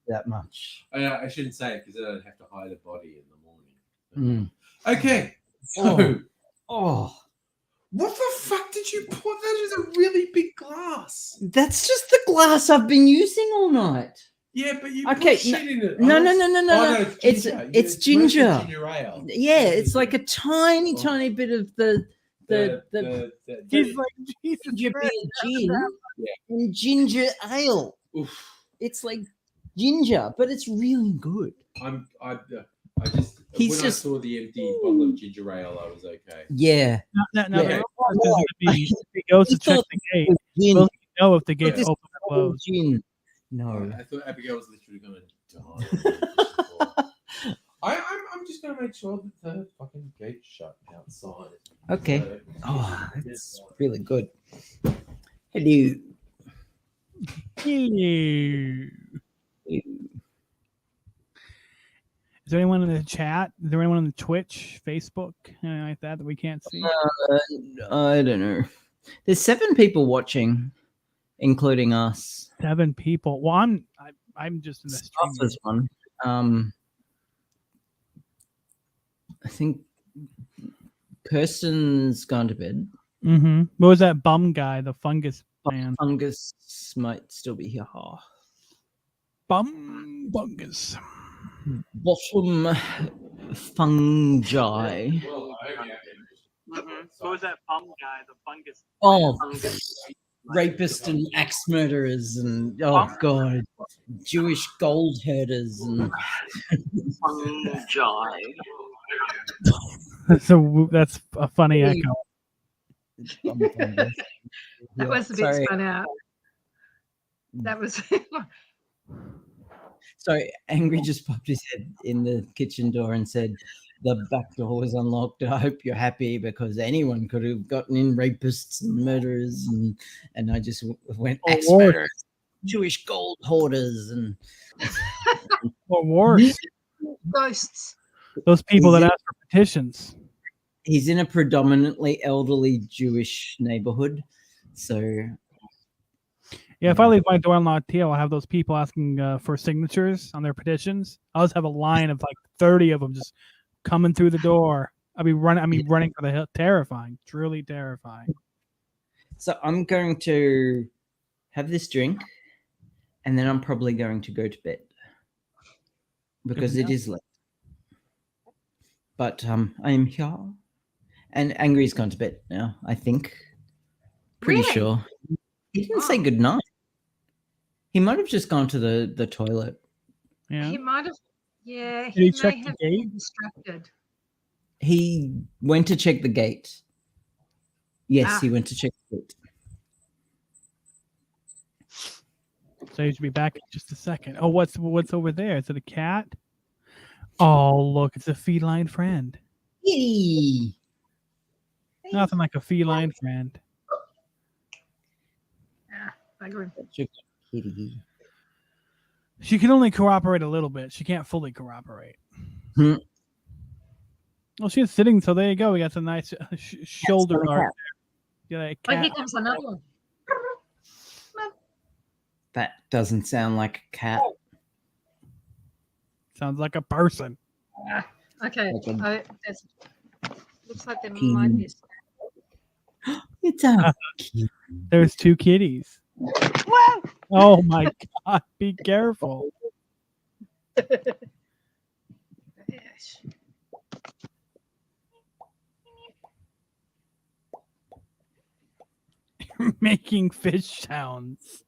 that much. I shouldn't say it because then I'd have to hide a body in the morning. Mm. Okay. So. Oh. What the fuck did you put? That is a really big glass. That's just the glass I've been using all night. Yeah, but you Okay, put shit in it. No. Oh, It's ginger. Ginger ale. Yeah, it's like a tiny bit of the He's like, Jesus ginger Christ. beer gin and ginger ale. Oof. It's like ginger, but it's really good. I just He's when just- I saw the empty bottle of ginger ale, I was okay. Yeah. No, Yeah. if he goes to check the gate, Gin. will he know if the gate's This open or closed? Gin. No. I thought Abigail was literally going to die. I'm just going to make sure that the fucking gate's shut outside. Okay. So, Oh, that's really good. Hello. Hello. Is there anyone in the chat? Is there anyone on the Twitch, Facebook, anything like that we can't see? I don't know. There's 7 people watching, including us. 7 people. Well, I'm just in the stream. Safa's one. I think Kirsten's gone to bed. Mm-hmm. What was that bum guy? The fungus man. Fungus might still be here. Oh. Fungus. Bottom fungi. What was that bum guy? The fungus. Oh, rapist and axe murderers and god, Jewish gold herders and fungi. That's a funny echo. That Yeah, was a bit sorry. spun out. That was. Sorry, Angry just popped his head in the kitchen door and said, "The back door was unlocked. I hope you're happy because anyone could have gotten in, rapists and murderers." And I just went, Or "Axe worse. murderers, Jewish gold hoarders, and Or worse, Ghosts. those people that He's in- ask for petitions. He's in a predominantly elderly Jewish neighborhood, so Yeah, if I leave my door unlocked here, I'll have those people asking for signatures on their petitions. I'll just have a line of like 30 of them just coming through the door. I'll be running for the hill. Terrifying, truly terrifying. So I'm going to have this drink, and then I'm probably going to go to bed because it is late. But I am here, and Angry's gone to bed now. I think, pretty Really? sure. He didn't say good night. He might have just gone to the toilet. Yeah. He might have. Yeah, Did he he check may the have gate? been distracted. He went to check the gate. Yes, he went to check the gate. So he should be back in just a second. Oh, what's over there? Is it a cat? Oh, look, it's a feline friend. Kitty. Nothing like a feline friend. Bugger him. Kitty. She can only cooperate a little bit. She can't fully cooperate. Hmm. Well, she's sitting, so there you go. We got some nice shoulder for the art. cat. Yeah, a Oh, here cat. comes another one. That doesn't sound like a cat. Sounds like a person. Okay. Like Looks like there might be. It's a There's two kitties. Whoa! Oh my god! Be careful. Yes. Making fish sounds.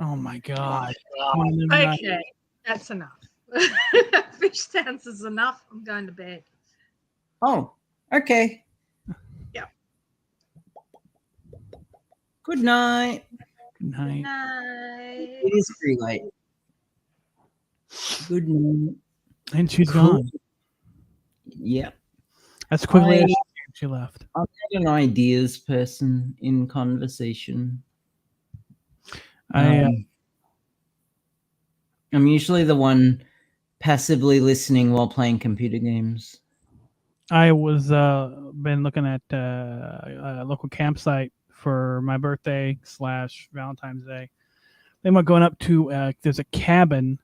Oh my god. Okay, that's enough. Fish sounds is enough. I'm going to bed. Oh, okay. Yeah. Good night. Good night. Night. It is pretty late. Good night. And she's Cool. gone. Yeah. As quickly as she left. I'm not an ideas person in conversation. I'm usually the one passively listening while playing computer games. I was been looking at a local campsite for my birthday / Valentine's Day. Then we're going up to there's a cabin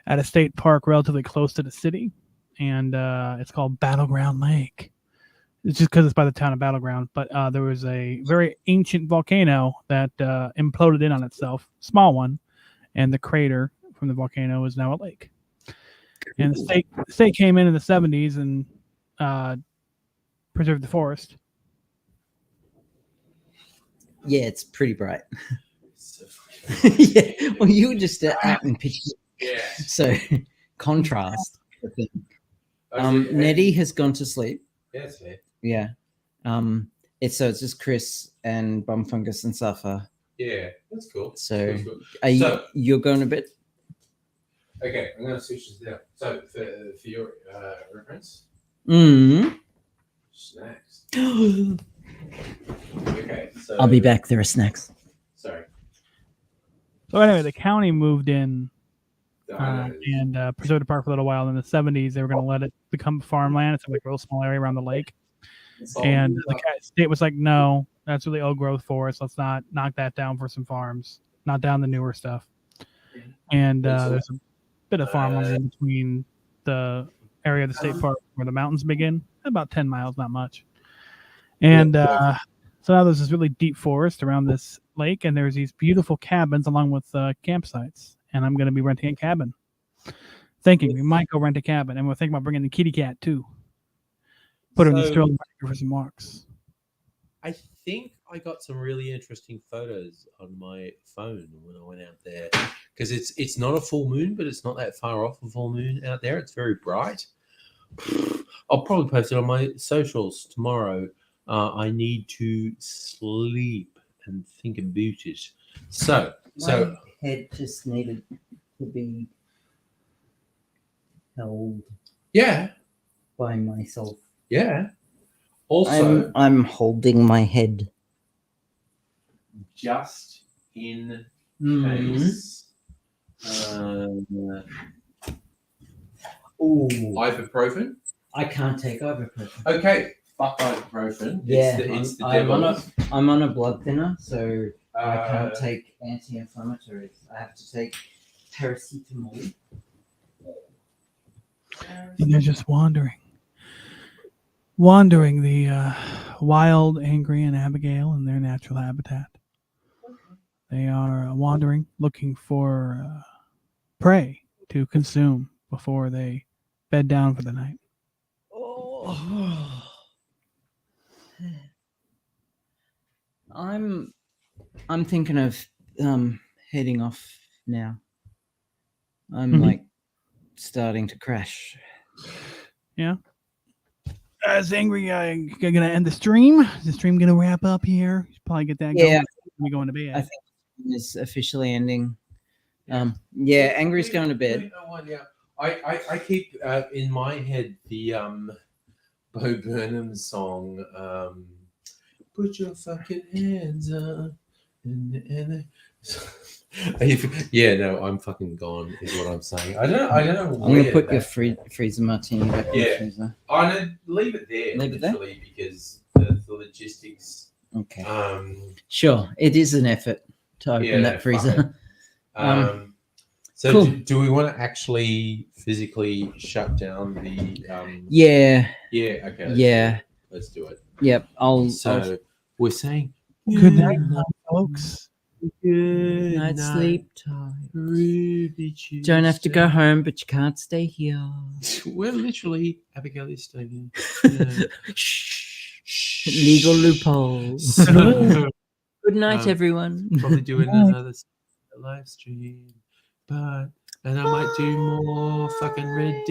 at a state park relatively close to the city, and it's called Battleground Lake. It's just because it's by the town of Battleground, but there was a very ancient volcano that imploded in on itself, small one, and the crater from the volcano is now a lake. And the state came in the 70s and preserved the forest. Yeah, it's pretty bright. Yeah, well, you were just out in pitch. Yeah. So contrast. Nettie has gone to sleep. Yeah, that's fair. Yeah. It's just Chris and Bumfungus and Safa. Yeah, that's cool. So, That's cool. you're going to bed? Okay, I'm going to switch this down. So for your reference, snacks. Okay, so I'll be back. There are snacks. Sorry. So anyway, the county moved in I know. and preserved the park for a little while. In the 70s, they were going to let it become farmland. It's like a real small area around the lake. And the state was like, no, that's really old growth forest. Let's not knock that down for some farms. Not down the newer stuff. And there's a bit of farmland in between the area of the state park where the mountains begin. About 10 miles, not much. And so now there's this really deep forest around this lake, and there's these beautiful cabins along with campsites. And I'm going to be renting a cabin. Thinking we might go rent a cabin, and we're thinking about bringing the kitty cat too. Put her in the stroller for some walks. I think I got some really interesting photos on my phone when I went out there because it's not a full moon, but it's not that far off a full moon out there. It's very bright. I'll probably post it on my socials tomorrow. I need to sleep and think about it. So My head just needed to be held. Yeah. By myself. Yeah. Also, I'm holding my head. Just in Mhm. case. Ibuprofen. I can't take ibuprofen. Okay, fuck ibuprofen. Yeah, it's the I'm devil's. I'm on a blood thinner, so I can't Uh, take anti-inflammatories. I have to take paracetamol. And they're just wandering the wild, angry, and Abigail in their natural habitat. They are wandering, looking for prey to consume before they bed down for the night. I'm thinking of heading off now. I'm like starting to crash. Yeah. As angry, gonna end the stream. Is the stream gonna wrap up here? Probably get that Yeah, going. We going to bed. I think it's officially ending. Yeah, Angry's going to bed. I keep in my head the Bo Burnham song. Put your fucking hands up. Yeah, no, I'm fucking gone. Is what I'm saying. I don't know. I'm gonna put your freezer martini back in the Yeah, freezer. I know. Leave it there. Leave it there? Literally, because the logistics. Okay. Sure, it is an effort to open that freezer. So cool. do we want to actually physically shut down the? Yeah. Yeah. Okay. Yeah. Let's do it. Yep. So we're saying good night, folks. Good night, night. sleep tight. Ruby Don't have to go Tuesday. home, but you can't stay here. We're literally Abigail is staying here. Legal loopholes. So, Good night, everyone. Probably doing another live stream, and I might do more fucking Red Dead.